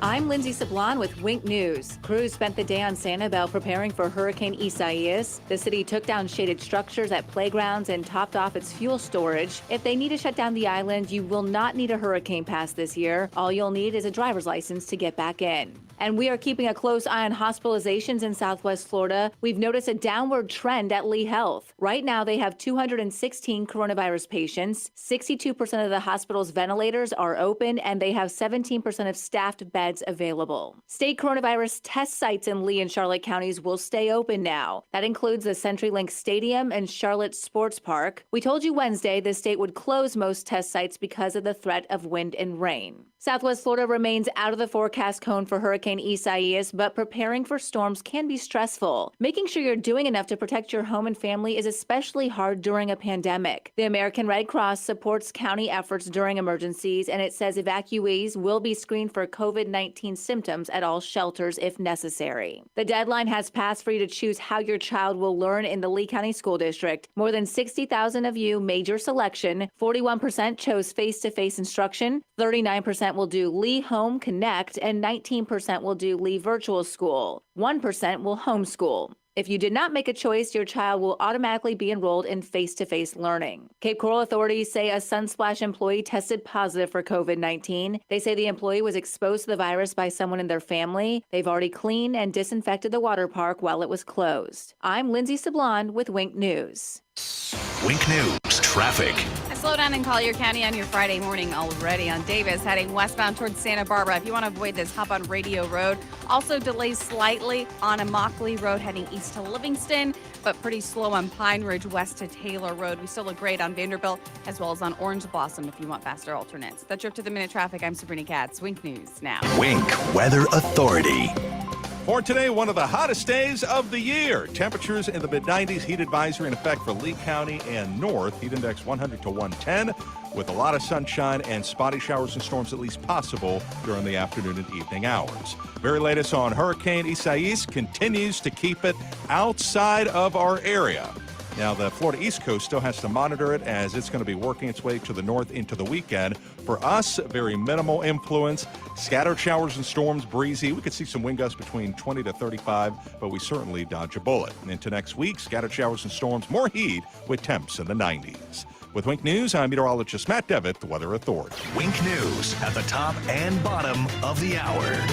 I'm Lindsay Sablon with Wink News. Crews spent the day on Sanibel preparing for Hurricane Isaias. The city took down shaded structures at playgrounds and topped off its fuel storage. If they need to shut down the island, you will not need a hurricane pass this year. All you'll need is a driver's license to get back in. And we are keeping a close eye on hospitalizations in Southwest Florida. We've noticed a downward trend at Lee Health. Right now, they have 216 coronavirus patients. 62% of the hospital's ventilators are open, and they have 17% of staffed beds available. State coronavirus test sites in Lee and Charlotte counties will stay open now. That includes the CenturyLink Stadium and Charlotte Sports Park. We told you Wednesday the state would close most test sites because of the threat of wind and rain. Southwest Florida remains out of the forecast cone for Hurricane Isaias, but preparing for storms can be stressful. Making sure you're doing enough to protect your home and family is especially hard during a pandemic. The American Red Cross supports county efforts during emergencies, and it says evacuees will be screened for COVID-19 symptoms at all shelters if necessary. The deadline has passed for you to choose how your child will learn in the Lee County School District. More than 60,000 of you made your selection. 41% chose face-to-face instruction, 39% will do Lee Home Connect, and 19% will do Lee Virtual School. 1% will homeschool. If you did not make a choice, your child will automatically be enrolled in face-to-face learning. Cape Coral authorities say a Sunsplash employee tested positive for COVID-19. They say the employee was exposed to the virus by someone in their family. They've already cleaned and disinfected the water park while it was closed. I'm Lindsay Sablon with Wink News. Wink News Traffic. Slow down in Collier County on your Friday morning already on Davis, heading westbound towards Santa Barbara. If you want to avoid this, hop on Radio Road. Also delays slightly on Immokalee Road heading east to Livingston, but pretty slow on Pine Ridge west to Taylor Road. We still look great on Vanderbilt as well as on Orange Blossom if you want faster alternates. That's your Up to the Minute Traffic. I'm Sabrina Katz. Wink News now. Wink Weather Authority. For today, one of the hottest days of the year. Temperatures in the mid-90s. Heat advisory in effect for Lee County and north. Heat index 100 to 110 with a lot of sunshine and spotty showers and storms at least possible during the afternoon and evening hours. Very latest on Hurricane Isaias continues to keep it outside of our area. Now, the Florida East Coast still has to monitor it as it's going to be working its way to the north into the weekend. For us, very minimal influence. Scattered showers and storms, breezy. We could see some wind gusts between 20 to 35, but we certainly dodge a bullet. Into next week, scattered showers and storms, more heat with temps in the 90s. With Wink News, I'm meteorologist Matt Devitt, the Weather Authority. Wink News at the top and bottom of the hour.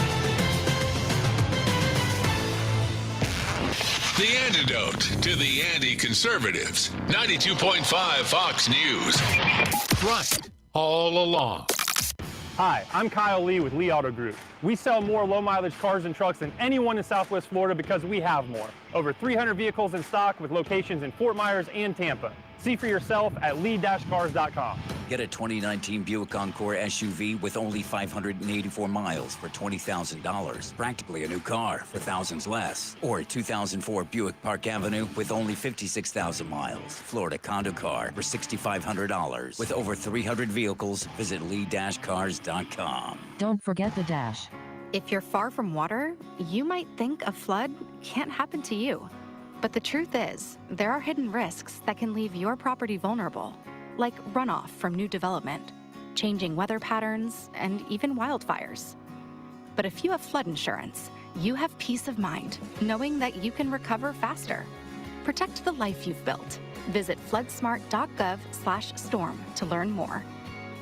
The antidote to the anti-conservatives. 92.5 Fox News. Right all along. Hi, I'm Kyle Lee with Lee Auto Group. We sell more low-mileage cars and trucks than anyone in Southwest Florida because we have more. Over 300 vehicles in stock with locations in Fort Myers and Tampa. See for yourself at lee-cars.com. Get a 2019 Buick Encore SUV with only 584 miles for $20,000. Practically a new car for thousands less. Or a 2004 Buick Park Avenue with only 56,000 miles. Florida condo car for $6,500. With over 300 vehicles, visit lee-cars.com. Don't forget the dash. If you're far from water, you might think a flood can't happen to you. But the truth is, there are hidden risks that can leave your property vulnerable, like runoff from new development, changing weather patterns, and even wildfires. But if you have flood insurance, you have peace of mind, knowing that you can recover faster. Protect the life you've built. Visit floodsmart.gov/storm to learn more.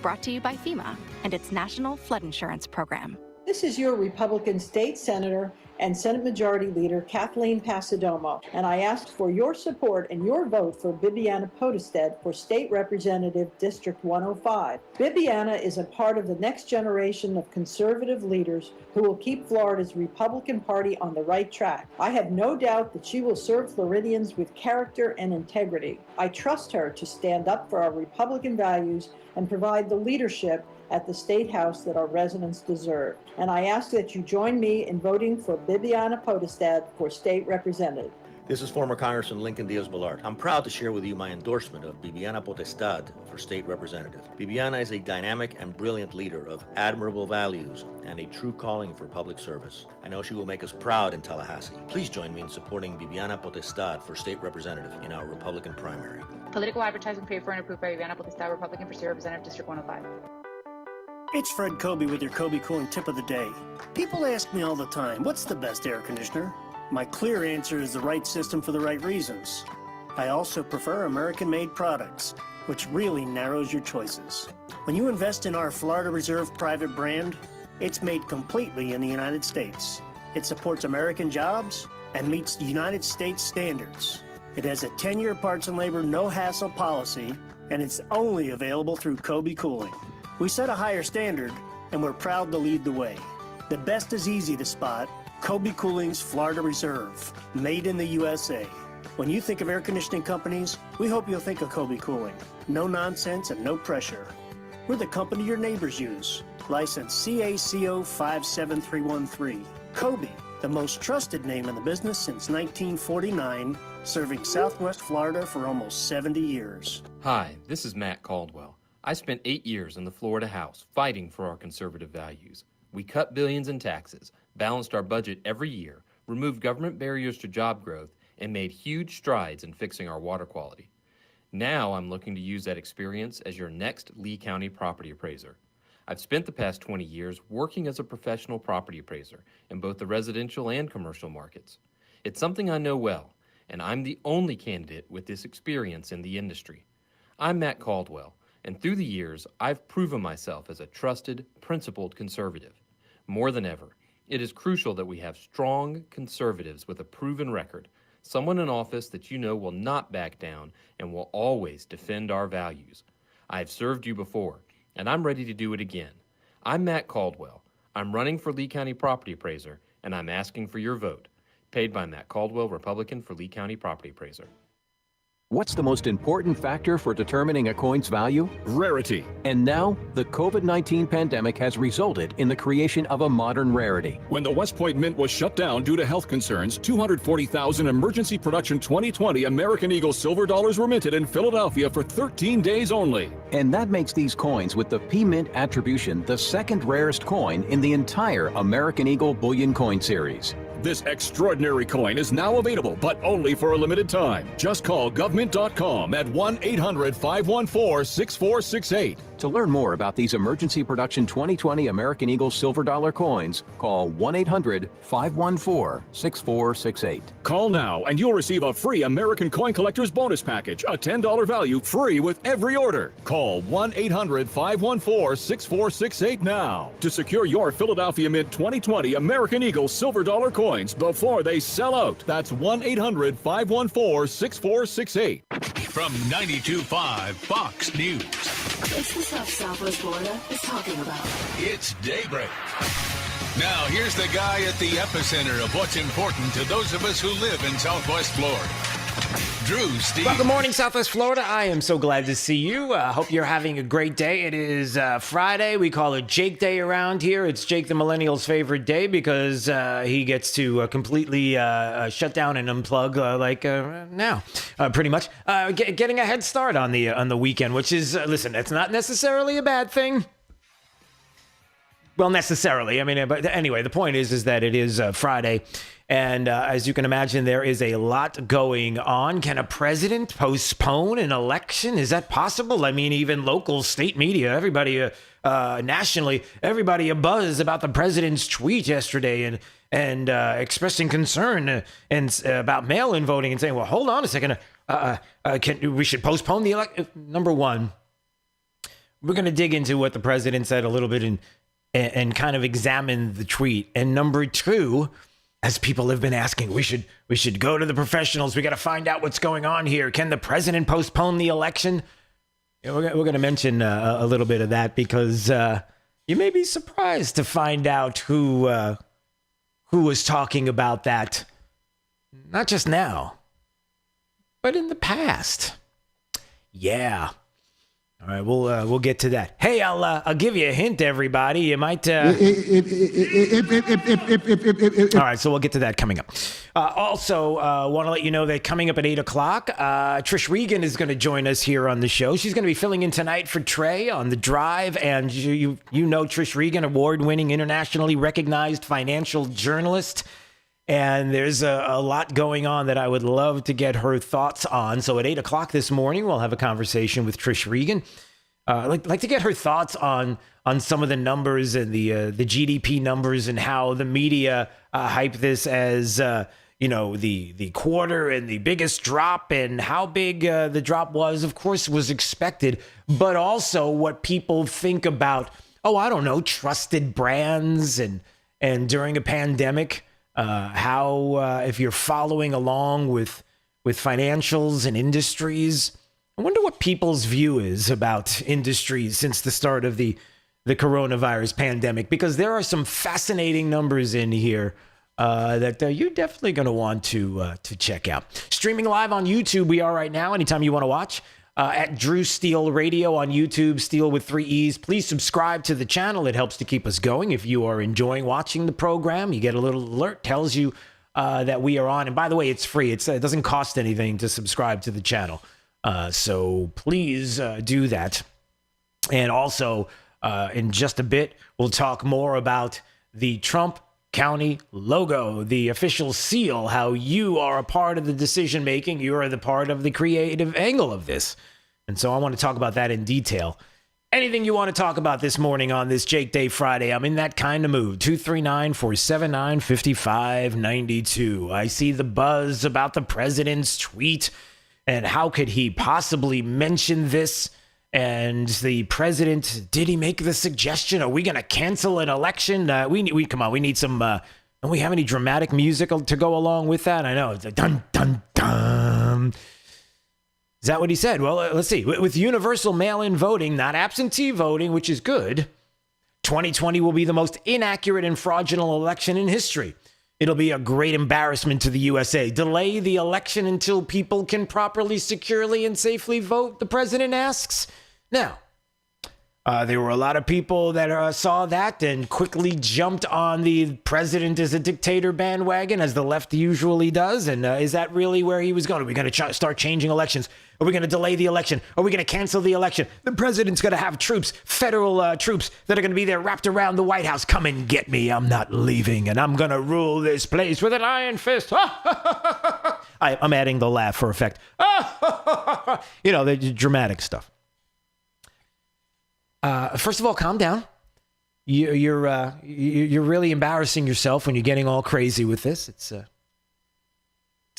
Brought to you by FEMA and its National Flood Insurance Program. This is your Republican State Senator and Senate Majority Leader Kathleen Passidomo, and I asked for your support and your vote for Bibiana Podestad for State Representative District 105. Bibiana is a part of the next generation of conservative leaders who will keep Florida's Republican Party on the right track. I have no doubt that she will serve Floridians with character and integrity. I trust her to stand up for our Republican values and provide the leadership at the State House that our residents deserve. And I ask that you join me in voting for Bibiana Podestad for State Representative. This is former Congressman Lincoln Diaz-Balart. I'm proud to share with you my endorsement of Bibiana Podestad for State Representative. Bibiana is a dynamic and brilliant leader of admirable values and a true calling for public service. I know she will make us proud in Tallahassee. Please join me in supporting Bibiana Podestad for State Representative in our Republican primary. Political advertising paid for and approved by Bibiana Podestad, Republican for State Representative, District 105. It's Fred Kobe with your Kobe Cooling Tip of the Day. People ask me all the time, what's the best air conditioner? My clear answer is the right system for the right reasons. I also prefer American-made products, which really narrows your choices. When you invest in our Florida Reserve private brand, it's made completely in the United States. It supports American jobs and meets the United States standards. It has a 10-year parts and labor no-hassle policy, and it's only available through Kobe Cooling. We set a higher standard, and we're proud to lead the way. The best is easy to spot. Kobe Cooling's Florida Reserve, made in the USA. When you think of air conditioning companies, we hope you'll think of Kobe Cooling. No nonsense and no pressure. We're the company your neighbors use. License CACO 57313. Kobe, the most trusted name in the business since 1949, serving Southwest Florida for almost 70 years. Hi, this is Matt Caldwell. I spent 8 years in the Florida House fighting for our conservative values. We cut billions in taxes, balanced our budget every year, removed government barriers to job growth, and made huge strides in fixing our water quality. Now I'm looking to use that experience as your next Lee County property appraiser. I've spent the past 20 years working as a professional property appraiser in both the residential and commercial markets. It's something I know well, and I'm the only candidate with this experience in the industry. I'm Matt Caldwell, and through the years, I've proven myself as a trusted, principled conservative. More than ever, it is crucial that we have strong conservatives with a proven record, someone in office that you know will not back down and will always defend our values. I have served you before, and I'm ready to do it again. I'm Matt Caldwell. I'm running for Lee County Property Appraiser, and I'm asking for your vote. Paid by Matt Caldwell, Republican for Lee County Property Appraiser. What's the most important factor for determining a coin's value? Rarity. And now, the COVID-19 pandemic has resulted in the creation of a modern rarity. When the West Point Mint was shut down due to health concerns, 240,000 emergency production 2020 American Eagle silver dollars were minted in Philadelphia for 13 days only. And that makes these coins with the P-Mint attribution the second rarest coin in the entire American Eagle bullion coin series. This extraordinary coin is now available, but only for a limited time. Just call government.com at 1-800-514-6468. To learn more about these emergency production 2020 American Eagle silver dollar coins, call 1-800-514-6468. Call now and you'll receive a free American Coin Collector's Bonus Package, a $10 value, free with every order. Call 1-800-514-6468 now to secure your Philadelphia Mint 2020 American Eagle silver dollar coins before they sell out. That's 1-800-514-6468. From 92.5 Fox News. It's the stuff Southwest Florida is talking about. It's Daybreak. Now, here's the guy at the epicenter of what's important to those of us who live in Southwest Florida. Drew Steve. Well, good morning, Southwest Florida. I am so glad to see you. Hope you're having a great day. It is Friday. We call it Jake Day around here. It's Jake the Millennial's favorite day because he gets to completely shut down and unplug now, pretty much. Getting a head start on the weekend, which is, listen, it's not necessarily a bad thing. Well, necessarily. I mean, but anyway, the point is that it is Friday. And as you can imagine, there is a lot going on. Can a president postpone an election? Is that possible? I mean, even local state media, everybody nationally, everybody abuzz about the president's tweet yesterday. and expressing concern about mail-in voting and saying, well, hold on a second, we should postpone the election. Number one, we're going to dig into what the president said a little bit and kind of examine the tweet. And number two, as people have been asking, we should go to the professionals. We got to find out what's going on here. Can the president postpone the election? We're going to mention a little bit of that because you may be surprised to find out who was talking about that, not just now, but in the past. Yeah. All right, we'll get to that. Hey, I'll give you a hint, everybody. You might. All right, so we'll get to that coming up. Also, want to let you know that coming up at 8 o'clock, Trish Regan is going to join us here on the show. She's going to be filling in tonight for Trey on The Drive, and you know Trish Regan, award-winning, internationally recognized financial journalist. And there's a lot going on that I would love to get her thoughts on. So at 8 o'clock this morning, we'll have a conversation with Trish Regan. Like to get her thoughts on some of the numbers and the GDP numbers and how the media hype this as the quarter and the biggest drop, and how big the drop was, of course, was expected, but also what people think about, trusted brands and during a pandemic. How if you're following along with financials and industries, I wonder what people's view is about industries since the start of the coronavirus pandemic, because there are some fascinating numbers in here that you're definitely going to want to check out. Streaming live on YouTube, we are right now. Anytime you want to watch. At Drew Steele Radio on YouTube, Steele with 3 E's. Please subscribe to the channel. It helps to keep us going. If you are enjoying watching the program, you get a little alert, tells you that we are on. And by the way, it's free. It doesn't cost anything to subscribe to the channel. So please do that. And also, in just a bit, we'll talk more about the Trump County logo, the official seal, how you are a part of the decision making. You are the part of the creative angle of this. And so I want to talk about that in detail. Anything you want to talk about this morning on this Jake Day Friday, I'm in that kind of mood. 239-479-5592. I see the buzz about the president's tweet and how could he possibly mention this? And the president, did he make the suggestion? Are we going to cancel an election? We come on. We need some. Don't we have any dramatic music to go along with that? I know it's like dun dun dun. Is that what he said? Well, let's see. With universal mail-in voting, not absentee voting, which is good, 2020 will be the most inaccurate and fraudulent election in history. It'll be a great embarrassment to the USA. Delay the election until people can properly, securely, and safely vote, the president asks. Now, there were a lot of people that saw that and quickly jumped on the president is a dictator bandwagon, as the left usually does. And is that really where he was going? Are we going to start changing elections? Are we going to delay the election? Are we going to cancel the election? The president's going to have troops, federal troops that are going to be there wrapped around the White House. Come and get me. I'm not leaving, and I'm going to rule this place with an iron fist. I'm adding the laugh for effect. The dramatic stuff. First of all, calm down. You're really embarrassing yourself when you're getting all crazy with this. It's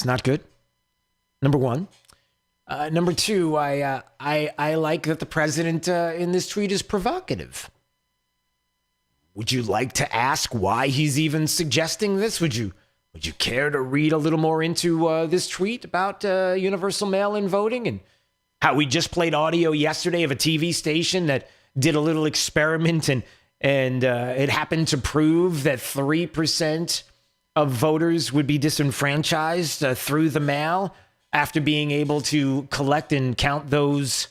not good. Number one. Number two, I like that the president in this tweet is provocative. Would you like to ask why he's even suggesting this? Would you care to read a little more into this tweet about universal mail-in voting, and how we just played audio yesterday of a TV station that did a little experiment, and it happened to prove that 3% of voters would be disenfranchised through the mail after being able to collect and count those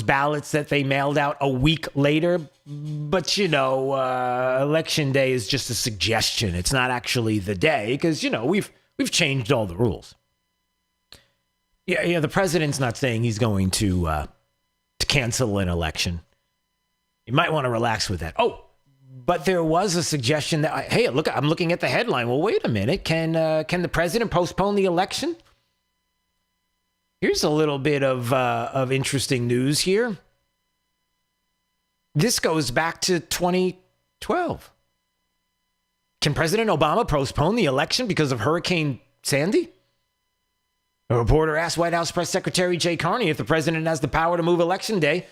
ballots that they mailed out a week later. But, election day is just a suggestion. It's not actually the day, because, we've changed all the rules. Yeah, the president's not saying he's going to cancel an election. You might want to relax with that. Oh, but there was a suggestion that, hey, look, I'm looking at the headline. Well, wait a minute. Can the president postpone the election? Here's a little bit of interesting news here. This goes back to 2012. Can President Obama postpone the election because of Hurricane Sandy? A reporter asked White House Press Secretary Jay Carney if the president has the power to move Election Day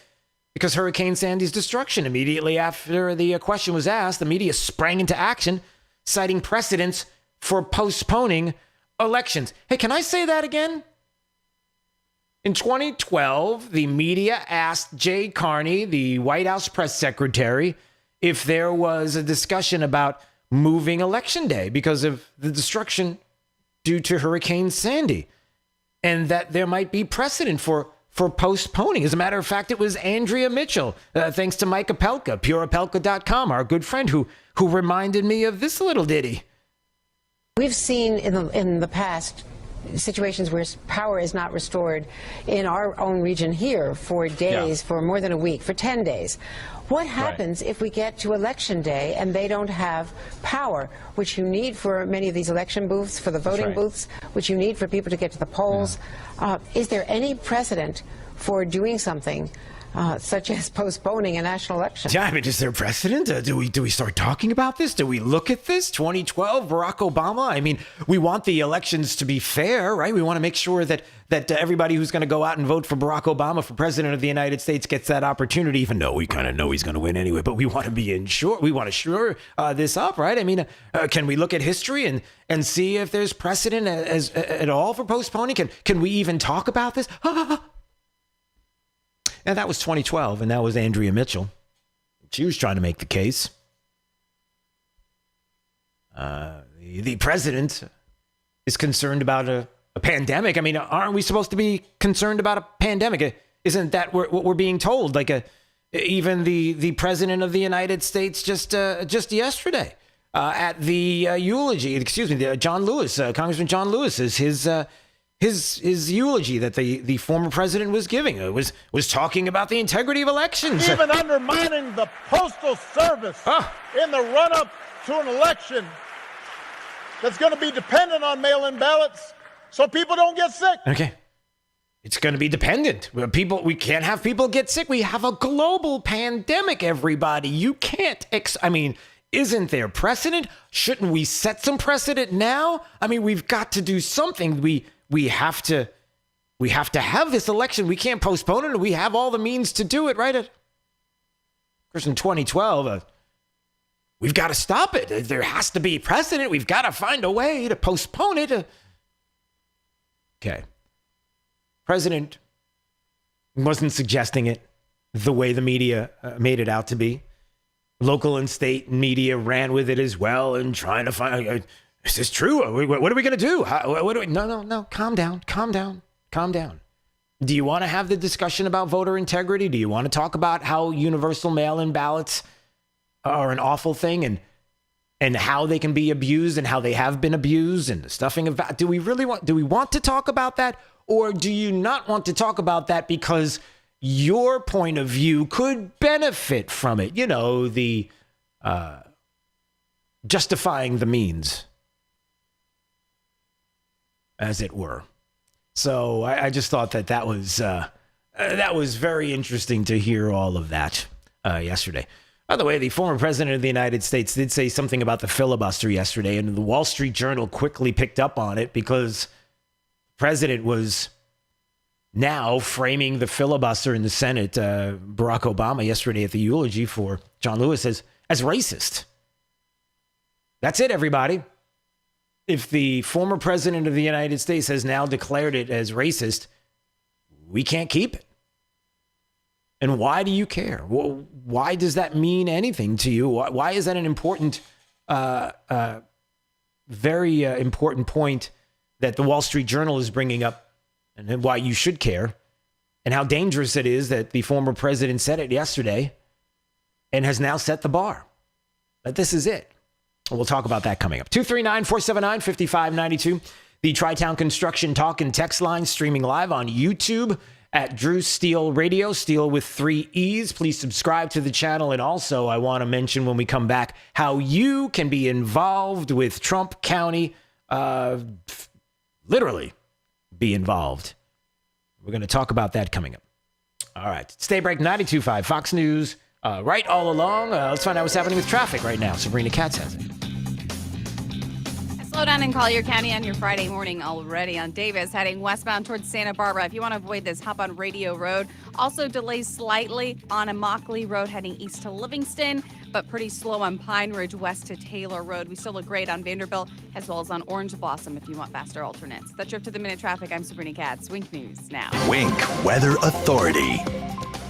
because Hurricane Sandy's destruction. Immediately after the question was asked, the media sprang into action, citing precedents for postponing elections. Hey, can I say that again? In 2012, the media asked Jay Carney, the White House press secretary, if there was a discussion about moving Election Day because of the destruction due to Hurricane Sandy, and that there might be precedent for postponing. As a matter of fact, it was Andrea Mitchell, thanks to Mike Apelka, pureapelka.com, our good friend, who reminded me of this little ditty. We've seen in the past situations where power is not restored in our own region here for days, for more than a week, for 10 days. What happens if we get to Election Day and they don't have power, which you need for many of these election booths, for the voting booths, which you need for people to get to the polls? Is there any precedent for doing something such as postponing a national election? Yeah, I mean, is there precedent? Do we start talking about this? Do we look at this? 2012, Barack Obama. I mean, we want the elections to be fair, right? We want to make sure that everybody who's going to go out and vote for Barack Obama for president of the United States gets that opportunity, even though we kind of know he's going to win anyway. But we want to be we want to shore this up, right? I mean, can we look at history and see if there's precedent at all for postponing? Can we even talk about this? And that was 2012, and that was Andrea Mitchell. She was trying to make the case. The president is concerned about a pandemic. I mean, aren't we supposed to be concerned about a pandemic? Isn't that what we're being told? Like even the president of the United States just yesterday at the eulogy, John Lewis, Congressman John Lewis, is his eulogy that the former president was giving was talking about the integrity of elections. Even undermining the Postal Service in the run-up to an election that's going to be dependent on mail-in ballots so people don't get sick. Okay. It's going to be dependent. We can't have people get sick. We have a global pandemic, everybody. You can't... isn't there precedent? Shouldn't we set some precedent now? I mean, we've got to do something. We have to have this election. We can't postpone it. We have all the means to do it, right? Of course, in 2012, we've got to stop it. There has to be precedent. We've got to find a way to postpone it. Okay. President wasn't suggesting it the way the media made it out to be. Local and state media ran with it as well and trying to find... Is this true? What are we going to do? No. Calm down. Do you want to have the discussion about voter integrity? Do you want to talk about how universal mail-in ballots are an awful thing and how they can be abused and how they have been abused and the stuffing of... Do we want to talk about that? Or do you not want to talk about that because your point of view could benefit from it? You know, the justifying the means, as it were. So I just thought that was very interesting to hear all of that yesterday. By the way, the former president of the United States did say something about the filibuster yesterday, and the Wall Street Journal quickly picked up on it because the president was now framing the filibuster in the Senate, Barack Obama, yesterday at the eulogy for John Lewis, as racist. That's it, everybody. If the former president of the United States has now declared it as racist, we can't keep it. And why do you care? Why does that mean anything to you? Why is that an important, very important point that the Wall Street Journal is bringing up, and why you should care, and how dangerous it is that the former president said it yesterday and has now set the bar? That this is it. We'll talk about that coming up. 239-479-5592. The Tri-Town Construction Talk and Text line streaming live on YouTube at Drew Steele Radio, Steele with 3 E's. Please subscribe to the channel. And also, I want to mention when we come back how you can be involved with Trump County, literally be involved. We're going to talk about that coming up. All right. Stay break 92.5 Fox News. Right all along. Let's find out what's happening with traffic right now. Sabrina Katz has it. Slow down in Collier County on your Friday morning already on Davis, heading westbound towards Santa Barbara. If you want to avoid this, hop on Radio Road. Also delays slightly on Immokalee Road heading east to Livingston, but pretty slow on Pine Ridge west to Taylor Road. We still look great on Vanderbilt as well as on Orange Blossom if you want faster alternates. That's your up to the minute traffic. I'm Sabrina Katz. Wink News now. Wink Weather Authority.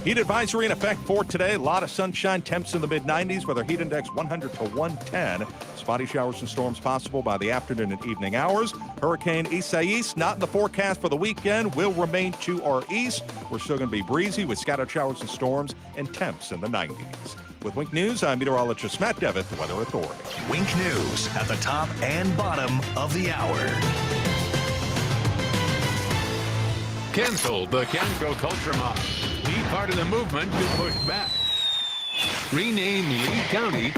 Heat advisory in effect for today. A lot of sunshine, temps in the mid-90s with our heat index 100 to 110. Spotty showers and storms possible by the afternoon and evening hours. Hurricane Isaias not in the forecast for the weekend. Will remain to our east. We're still going to be breezy with scattered showers and storms and temps in the 90s. With Wink News, I'm meteorologist Matt Devitt, the Weather Authority. Wink News at the top and bottom of the hour. Cancel the cancel culture mob. Be part of the movement to push back. Rename Lee County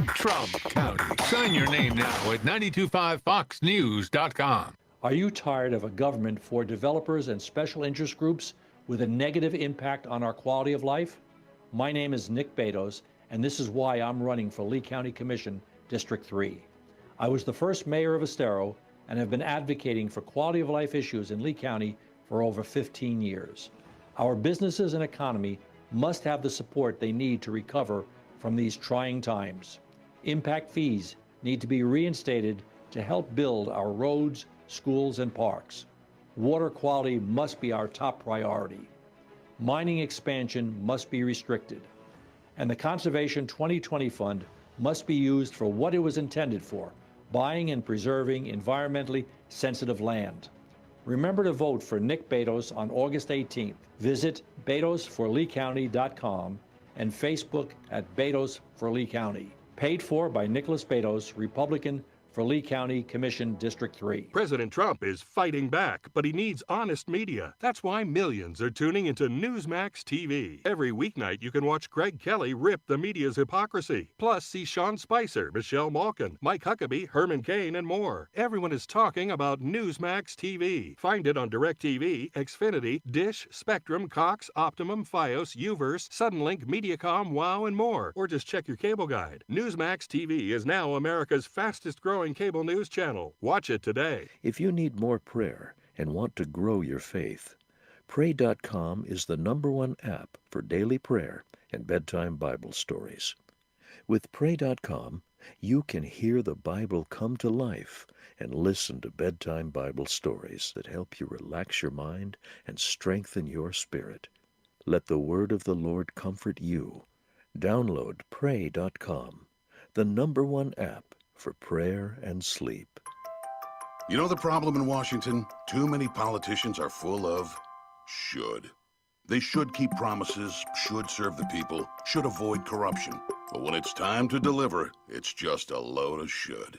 Trump County. Sign your name now at 925foxnews.com. Are you tired of a government for developers and special interest groups with a negative impact on our quality of life? My name is Nick Batos, and this is why I'm running for Lee County Commission District 3. I was the first mayor of Estero and have been advocating for quality of life issues in Lee County for over 15 years. Our businesses and economy must have the support they need to recover from these trying times. Impact fees need to be reinstated to help build our roads, schools, and parks. Water quality must be our top priority. Mining expansion must be restricted. And the Conservation 2020 Fund must be used for what it was intended for, buying and preserving environmentally sensitive land. Remember to vote for Nick Batos on August 18th. Visit BatosForLeeCounty.com and Facebook at Batos for Lee County. Paid for by Nicholas Batos, Republican for Lee County Commission District 3. President Trump is fighting back, but he needs honest media. That's why millions are tuning into Newsmax TV. Every weeknight, you can watch Greg Kelly rip the media's hypocrisy. Plus, see Sean Spicer, Michelle Malkin, Mike Huckabee, Herman Cain, and more. Everyone is talking about Newsmax TV. Find it on DirecTV, Xfinity, Dish, Spectrum, Cox, Optimum, Fios, Uverse, Suddenlink, Mediacom, WOW, and more. Or just check your cable guide. Newsmax TV is now America's fastest growing cable news channel. Watch it today. If you need more prayer and want to grow your faith, Pray.com is the #1 app for daily prayer and bedtime Bible stories. With Pray.com, you can hear the Bible come to life and listen to bedtime Bible stories that help you relax your mind and strengthen your spirit. Let the word of the Lord comfort you. Download Pray.com, the #1 app for prayer and sleep. You know the problem in Washington? Too many politicians are full of should. They should keep promises, should serve the people, should avoid corruption. But when it's time to deliver, it's just a load of should.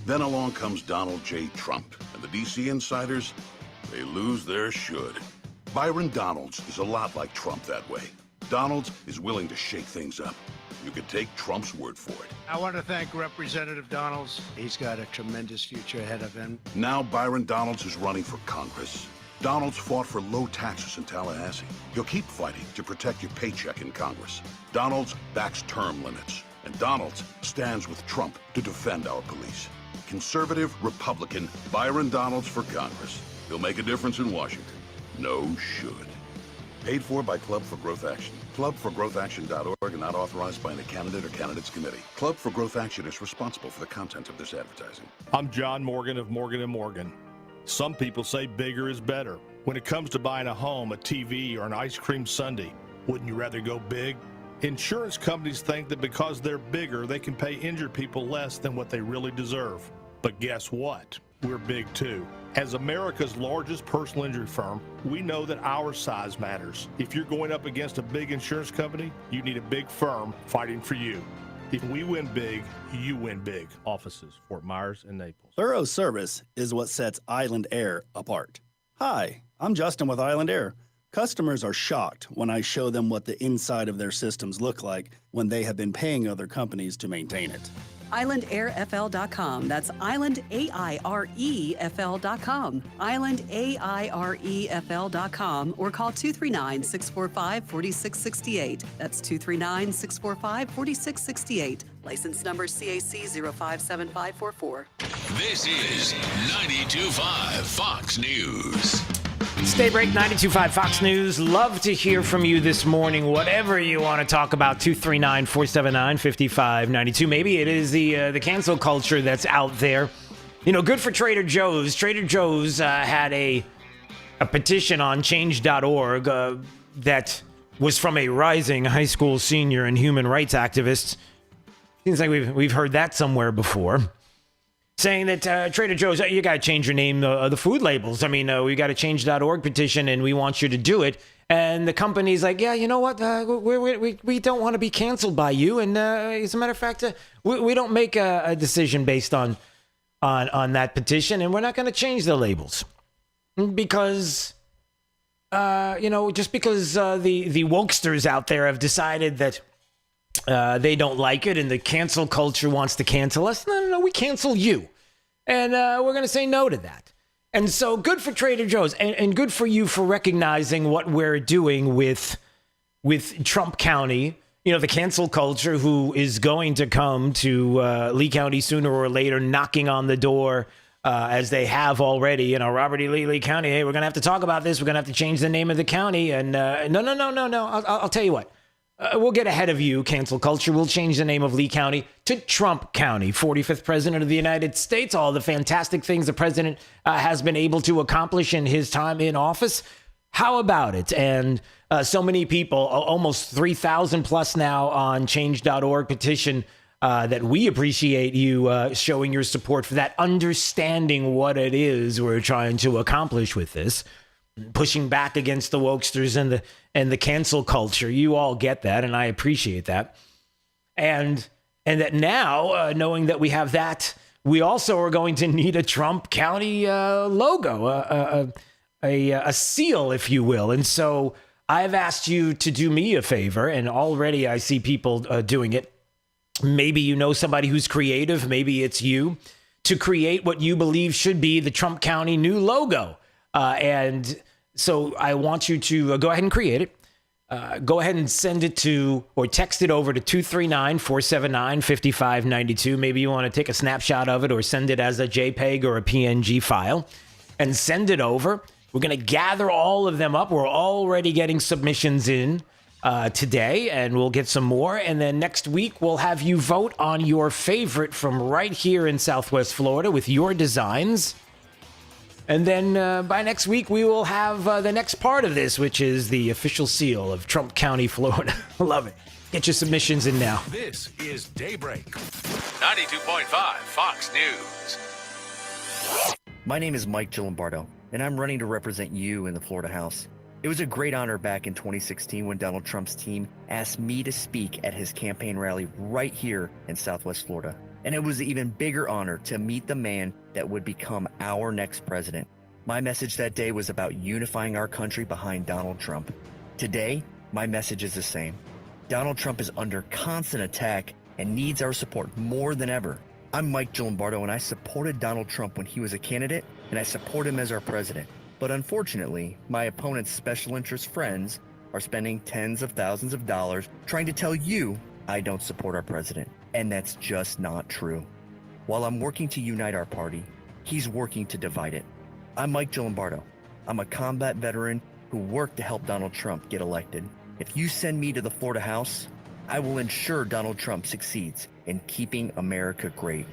Then along comes Donald J. Trump, and the DC insiders, they lose their should. Byron Donalds is a lot like Trump that way. Donalds is willing to shake things up. You could take Trump's word for it. I want to thank Representative Donalds. He's got a tremendous future ahead of him. Now Byron Donalds is running for Congress. Donalds fought for low taxes in Tallahassee. He'll keep fighting to protect your paycheck in Congress. Donalds backs term limits. And Donalds stands with Trump to defend our police. Conservative Republican Byron Donalds for Congress. He'll make a difference in Washington. No should. Paid for by Club for Growth Action. Clubforgrowthaction.org and not authorized by any candidate or candidates committee. Club for Growth Action is responsible for the content of this advertising. I'm John Morgan of Morgan & Morgan. Some people say bigger is better. When it comes to buying a home, a TV, or an ice cream sundae, wouldn't you rather go big? Insurance companies think that because they're bigger, they can pay injured people less than what they really deserve. But guess what? We're big too. As America's largest personal injury firm, we know that our size matters. If you're going up against a big insurance company, you need a big firm fighting for you. If we win big, you win big. Offices, Fort Myers and Naples. Thorough service is what sets Island Air apart. Hi, I'm Justin with Island Air. Customers are shocked when I show them what the inside of their systems look like when they have been paying other companies to maintain it. IslandAirFL.com. That's IslandAirefL.com. IslandAirefL.com or call 239-645-4668. That's 239-645-4668. License number CAC 057544. This is 92.5 Fox News. It's Daybreak 92.5 Fox News. Love to hear from you this morning. Whatever you want to talk about, 239-479-5592. Maybe it is the cancel culture that's out there. You know, good for Trader Joe's. Trader Joe's had a petition on change.org that was from a rising high school senior and human rights activist. Seems like we've heard that somewhere before. Saying that Trader Joe's, you got to change your name, the food labels. I mean, we got a change.org petition and we want you to do it. And the company's like, yeah, you know what? We don't want to be canceled by you. And as a matter of fact, we don't make a decision based on that petition. And we're not going to change the labels because, just because the wokesters out there have decided that they don't like it and the cancel culture wants to cancel us. No, we cancel you. And we're going to say no to that. And so good for Trader Joe's and good for you for recognizing what we're doing with Trump County, the cancel culture who is going to come to Lee County sooner or later, knocking on the door as they have already. Robert E. Lee County, hey, we're going to have to talk about this. We're going to have to change the name of the county. And no. I'll tell you what. We'll get ahead of you, cancel culture. We'll change the name of Lee County to Trump County, 45th president of the United States. All the fantastic things the president has been able to accomplish in his time in office. How about it? And so many people, almost 3,000 plus now on change.org petition, that we appreciate you showing your support for that, understanding what it is we're trying to accomplish with this. Pushing back against the wokesters and the cancel culture. You all get that, and I appreciate that. And that now, knowing that we have that, we also are going to need a Trump County logo, a seal, if you will. And so I've asked you to do me a favor, and already I see people doing it. Maybe you know somebody who's creative. Maybe it's you, to create what you believe should be the Trump County new logo. And so I want you to go ahead and create it. Go ahead and send it to or text it over to 239-479-5592. Maybe you want to take a snapshot of it or send it as a JPEG or a PNG file and send it over. We're going to gather all of them up. We're already getting submissions in today, and we'll get some more. And then next week, we'll have you vote on your favorite from right here in Southwest Florida with your designs. And then by next week, we will have the next part of this, which is the official seal of Trump County, Florida. Love it. Get your submissions in now. This is Daybreak. 92.5 Fox News. My name is Mike Gillimbardo, and I'm running to represent you in the Florida House. It was a great honor back in 2016 when Donald Trump's team asked me to speak at his campaign rally right here in Southwest Florida. And it was an even bigger honor to meet the man that would become our next president. My message that day was about unifying our country behind Donald Trump. Today, my message is the same. Donald Trump is under constant attack and needs our support more than ever. I'm Mike Gillimbardo, and I supported Donald Trump when he was a candidate, and I support him as our president. But unfortunately, my opponent's special interest friends are spending tens of thousands of dollars trying to tell you I don't support our president. And that's just not true. While I'm working to unite our party, he's working to divide it. I'm Mike Gillimbardo. I'm a combat veteran who worked to help Donald Trump get elected. If you send me to the Florida House, I will ensure Donald Trump succeeds in keeping America great.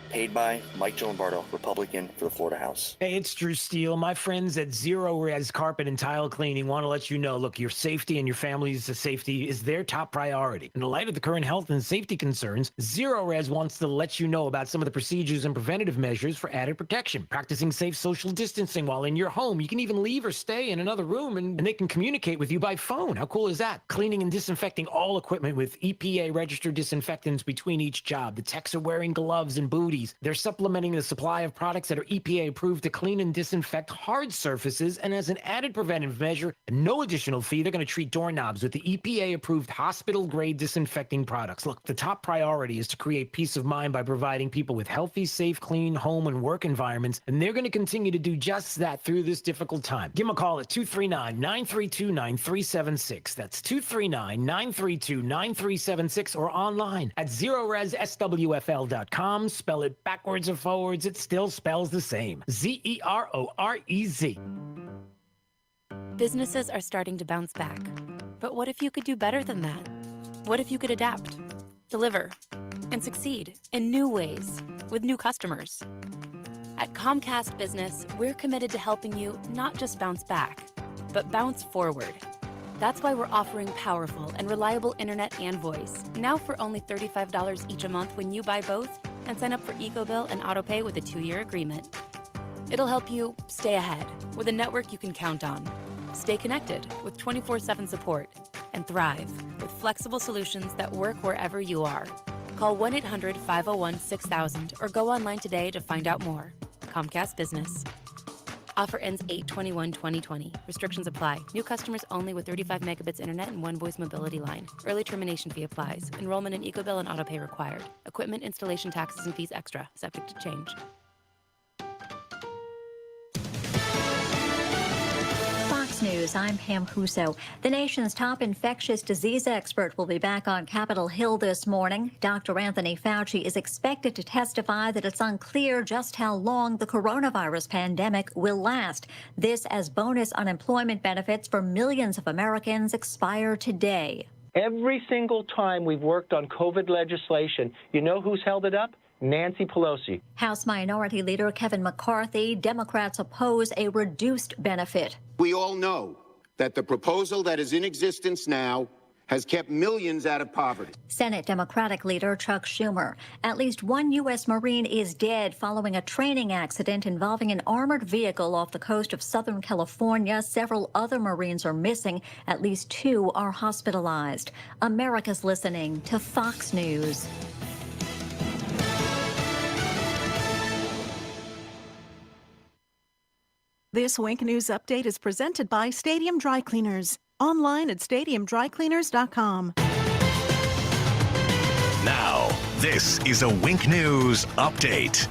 Paid by Mike Gillimbardo, Republican for the Florida House. Hey, it's Drew Steele. My friends at Zero Res Carpet and Tile Cleaning want to let you know, look, your safety and your family's safety is their top priority. In the light of the current health and safety concerns, Zero Res wants to let you know about some of the procedures and preventative measures for added protection. Practicing safe social distancing while in your home. You can even leave or stay in another room and they can communicate with you by phone. How cool is that? Cleaning and disinfecting all equipment with EPA registered disinfectants between each job. The techs are wearing gloves and booties. fees. They're supplementing the supply of products that are EPA approved to clean and disinfect hard surfaces, and as an added preventive measure, no additional fee, they're going to treat doorknobs with the EPA approved hospital-grade disinfecting products. Look, the top priority is to create peace of mind by providing people with healthy, safe, clean home and work environments, and they're going to continue to do just that through this difficult time. Give them a call at 239-932-9376. That's 239-932-9376, or online at ZeroResSWFL.com. Spell it backwards or forwards, it still spells the same. ZEROREZ. Businesses are starting to bounce back. But what if you could do better than that? What if you could adapt, deliver, and succeed in new ways with new customers? At Comcast Business, we're committed to helping you not just bounce back, but bounce forward. That's why we're offering powerful and reliable internet and voice, now for only $35 each a month when you buy both and sign up for EcoBill and AutoPay with a 2-year agreement. It'll help you stay ahead with a network you can count on, stay connected with 24/7 support, and thrive with flexible solutions that work wherever you are. Call 1-800-501-6000 or go online today to find out more. Comcast Business. Offer ends 8/21/2020. Restrictions apply. New customers only with 35 megabits internet and 1 voice mobility line. Early termination fee applies. Enrollment in EcoBill and AutoPay required. Equipment installation taxes and fees extra. Subject to change. Fox News, I'm Pam Huso. The nation's top infectious disease expert will be back on Capitol Hill this morning. Dr. Anthony Fauci is expected to testify that it's unclear just how long the coronavirus pandemic will last. This as bonus unemployment benefits for millions of Americans expire today. Every single time we've worked on COVID legislation, you know who's held it up? Nancy Pelosi. House Minority Leader Kevin McCarthy, Democrats oppose a reduced benefit. We all know that the proposal that is in existence now has kept millions out of poverty. Senate Democratic Leader Chuck Schumer. At least one U.S. Marine is dead following a training accident involving an armored vehicle off the coast of Southern California. Several other Marines are missing. At least 2 are hospitalized. America's listening to Fox News. This Wink News update is presented by Stadium Dry Cleaners. Online at stadiumdrycleaners.com. Now, this is a Wink News update.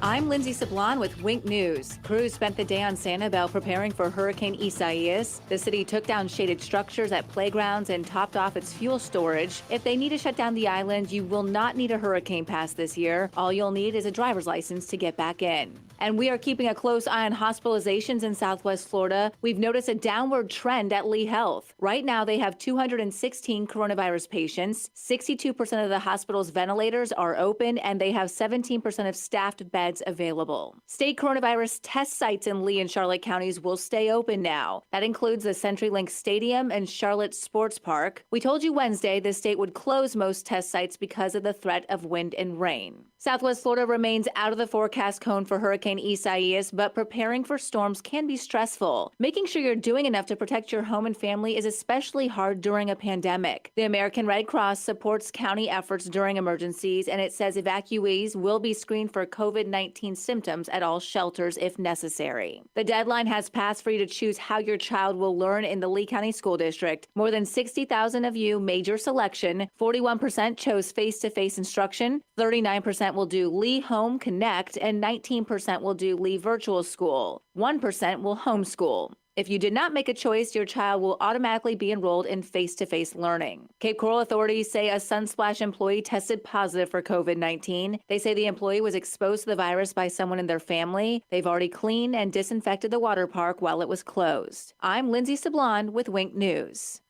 I'm Lindsay Sablon with Wink News. Crews spent the day on Sanibel preparing for Hurricane Isaias. The city took down shaded structures at playgrounds and topped off its fuel storage. If they need to shut down the island, you will not need a hurricane pass this year. All you'll need is a driver's license to get back in. And we are keeping a close eye on hospitalizations in Southwest Florida. We've noticed a downward trend at Lee Health. Right now, they have 216 coronavirus patients. 62% of the hospital's ventilators are open, and they have 17% of staffed beds available. State coronavirus test sites in Lee and Charlotte counties will stay open now. That includes the CenturyLink Stadium and Charlotte Sports Park. We told you Wednesday the state would close most test sites because of the threat of wind and rain. Southwest Florida remains out of the forecast cone for Hurricane Isaias, but preparing for storms can be stressful. Making sure you're doing enough to protect your home and family is especially hard during a pandemic. The American Red Cross supports county efforts during emergencies, and it says evacuees will be screened for COVID-19 symptoms at all shelters if necessary. The deadline has passed for you to choose how your child will learn in the Lee County School District. More than 60,000 of you made your selection. 41% chose face-to-face instruction, 39% will do Lee Home Connect, and 19% will do Lee Virtual School. 1% will homeschool. If you did not make a choice, your child will automatically be enrolled in face-to-face learning. Cape Coral authorities say a Sunsplash employee tested positive for COVID-19. They say the employee was exposed to the virus by someone in their family. They've already cleaned and disinfected the water park while it was closed. I'm Lindsay Sablon with Wink News.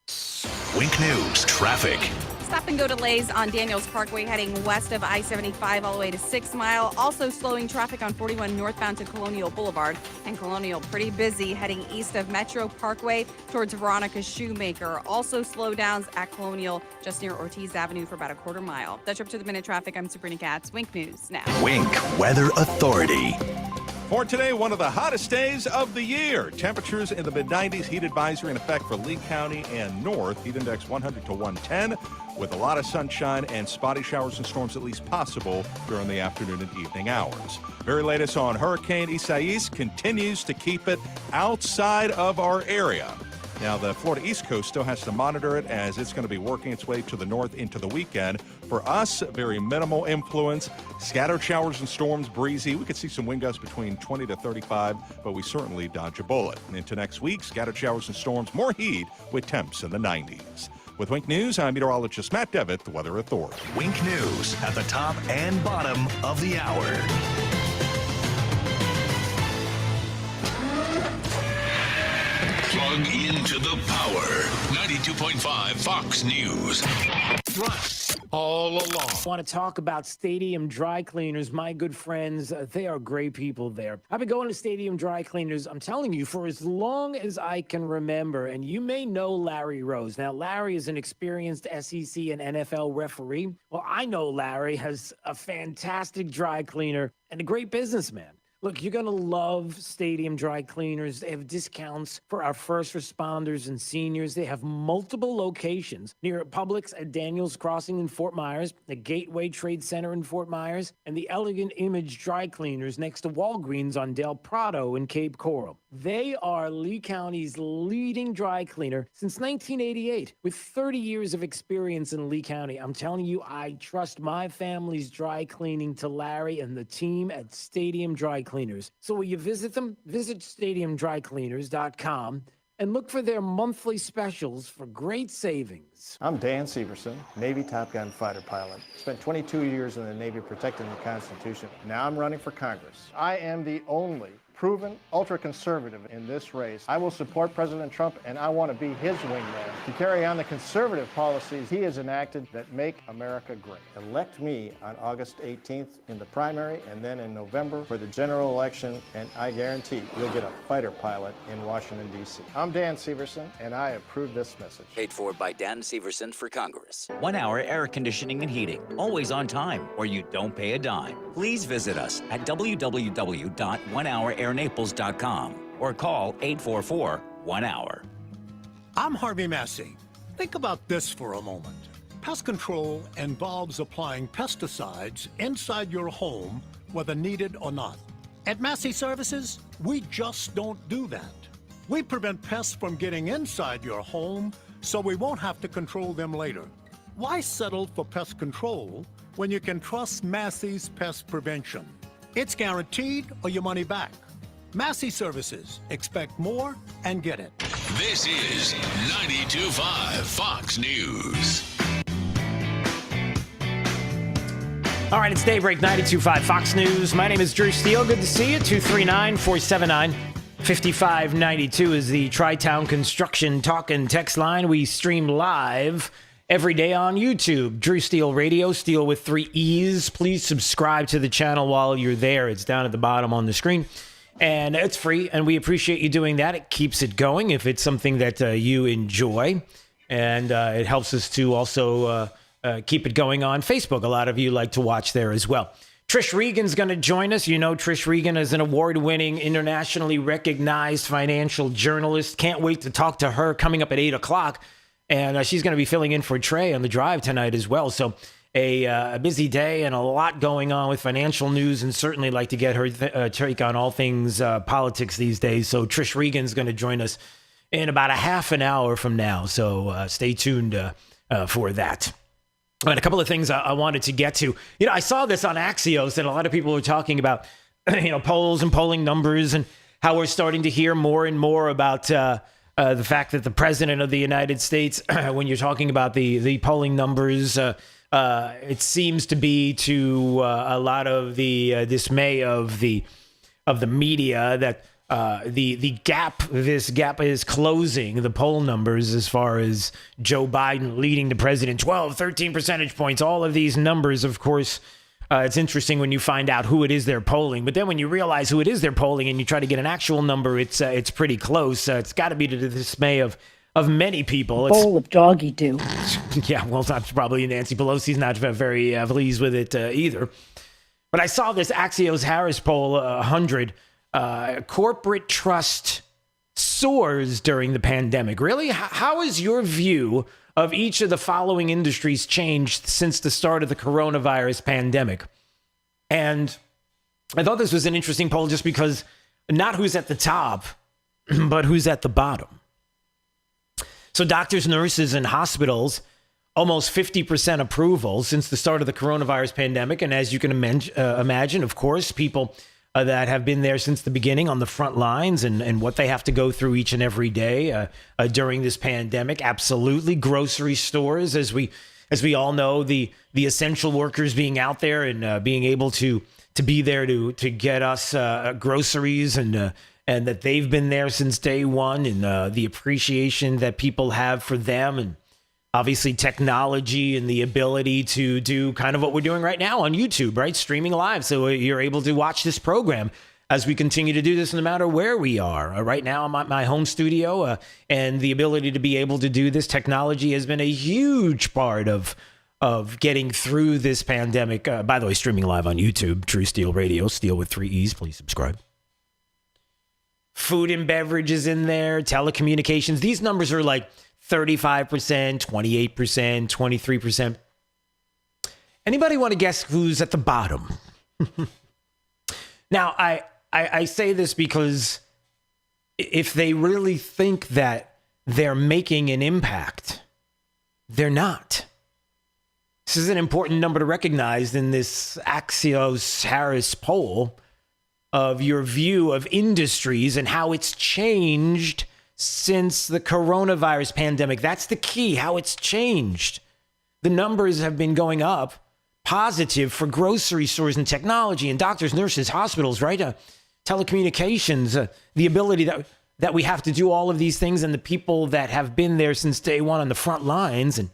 Wink News traffic. Stop and go delays on Daniels Parkway heading west of I-75 all the way to 6 Mile. Also slowing traffic on 41 northbound to Colonial Boulevard. And Colonial pretty busy heading east of Metro Parkway towards Veronica Shoemaker. Also slowdowns at Colonial just near Ortiz Avenue for about a quarter mile. That's your up to the minute traffic. I'm Sabrina Katz. Wink News now. Wink Weather Authority. For today, one of the hottest days of the year. Temperatures in the mid-90s, heat advisory in effect for Lee County and north. Heat index 100 to 110, with a lot of sunshine and spotty showers and storms at least possible during the afternoon and evening hours. Very latest on Hurricane Isaias continues to keep it outside of our area. Now, the Florida East Coast still has to monitor it as it's going to be working its way to the north into the weekend. For us, very minimal influence. Scattered showers and storms, breezy. We could see some wind gusts between 20 to 35, but we certainly dodge a bullet. And into next week, scattered showers and storms, more heat with temps in the 90s. With Wink News, I'm meteorologist Matt Devitt, the Weather Authority. Wink News at the top and bottom of the hour. Plug into the power. 92.5 Fox News. Thrust all along. I want to talk about Stadium Dry Cleaners. My good friends, they are great people there. I've been going to Stadium Dry Cleaners, I'm telling you, for as long as I can remember. And you may know Larry Rose. Now, Larry is an experienced SEC and NFL referee. Well, I know Larry has a fantastic dry cleaner and a great businessman. Look, you're going to love Stadium Dry Cleaners. They have discounts for our first responders and seniors. They have multiple locations near Publix at Daniels Crossing in Fort Myers, the Gateway Trade Center in Fort Myers, and the Elegant Image Dry Cleaners next to Walgreens on Del Prado in Cape Coral. They are Lee County's leading dry cleaner since 1988. With 30 years of experience in Lee County, I'm telling you, I trust my family's dry cleaning to Larry and the team at Stadium Dry Cleaners. So will you visit them? Visit stadiumdrycleaners.com and look for their monthly specials for great savings. I'm Dan Severson, Navy Top Gun fighter pilot. Spent 22 years in the Navy protecting the Constitution. Now I'm running for Congress. I am the only proven ultra-conservative in this race. I will support President Trump, and I want to be his wingman to carry on the conservative policies he has enacted that make America great. Elect me on August 18th in the primary and then in November for the general election, and I guarantee you'll get a fighter pilot in Washington, D.C. I'm Dan Severson, and I approve this message. Paid for by Dan Severson for Congress. 1 hour air conditioning and heating, always on time, or you don't pay a dime. Please visit us at www.onehourairs.com or call 844-1-HOUR. I'm Harvey Massey. Think about this for a moment. Pest control involves applying pesticides inside your home, whether needed or not. At Massey Services, we just don't do that. We prevent pests from getting inside your home, so we won't have to control them later. Why settle for pest control when you can trust Massey's Pest Prevention? It's guaranteed or your money back. Massey Services. Expect more and get it. This is 92.5 Fox News. All right, it's Daybreak 92.5 Fox News. My name is Drew Steele. Good to see you. 239-479-5592 is the Tri-Town Construction Talk and Text line. We stream live every day on YouTube. Drew Steele Radio, Steele with 3 E's. Please subscribe to the channel while you're there. It's down at the bottom on the screen. And it's free, and we appreciate you doing that. It keeps it going if it's something that you enjoy. And it helps us to also keep it going on Facebook. A lot of you like to watch there as well. Trish Regan's going to join us. You know, Trish Regan is an award-winning, internationally recognized financial journalist. Can't wait to talk to her coming up at 8 o'clock. And she's going to be filling in for Trey on the drive tonight as well. So a busy day and a lot going on with financial news, and certainly like to get her take on all things politics these days. So Trish Regan's going to join us in about a half an hour from now. So stay tuned for that. All right, a couple of things I wanted to get to. You know, I saw this on Axios, and a lot of people were talking about, polls and polling numbers and how we're starting to hear more and more about the fact that the president of the United States, when you're talking about the polling numbers, it seems to be to a lot of the dismay of the media that this gap is closing, the poll numbers, as far as Joe Biden leading the president 12, 13 percentage points, all of these numbers. Of course, it's interesting when you find out who it is they're polling, but then when you realize who it is they're polling and you try to get an actual number, it's pretty close. It's got to be to the dismay of many people. Bowl of doggy do. Yeah, well, that's probably Nancy Pelosi's not very pleased with it either. But I saw this Axios Harris poll, 100, corporate trust soars during the pandemic. Really? How has your view of each of the following industries changed since the start of the coronavirus pandemic? And I thought this was an interesting poll just because not who's at the top, but who's at the bottom. So doctors, nurses, and hospitals, almost 50% approval since the start of the coronavirus pandemic. And as you can imagine, of course, people that have been there since the beginning on the front lines and what they have to go through each and every day during this pandemic. Absolutely. Grocery stores, as we all know, the essential workers being out there and being able to be there to get us groceries and that they've been there since day one, and the appreciation that people have for them, and obviously technology and the ability to do kind of what we're doing right now on YouTube, right? Streaming live. So you're able to watch this program as we continue to do this no matter where we are. Right now I'm at my home studio, and the ability to be able to do this technology has been a huge part of getting through this pandemic. By the way, streaming live on YouTube, True Steel Radio, Steel with 3 E's. Please subscribe. Food and beverages in there, telecommunications. These numbers are like 35%, 28%, 23%. Anybody want to guess who's at the bottom? Now, I say this because if they really think that they're making an impact, they're not. This is an important number to recognize in this Axios-Harris poll of your view of industries and how it's changed since the coronavirus pandemic. That's the key, how it's changed. The numbers have been going up, positive for grocery stores and technology and doctors, nurses, hospitals, right? Telecommunications, the ability that we have to do all of these things, and the people that have been there since day one on the front lines. And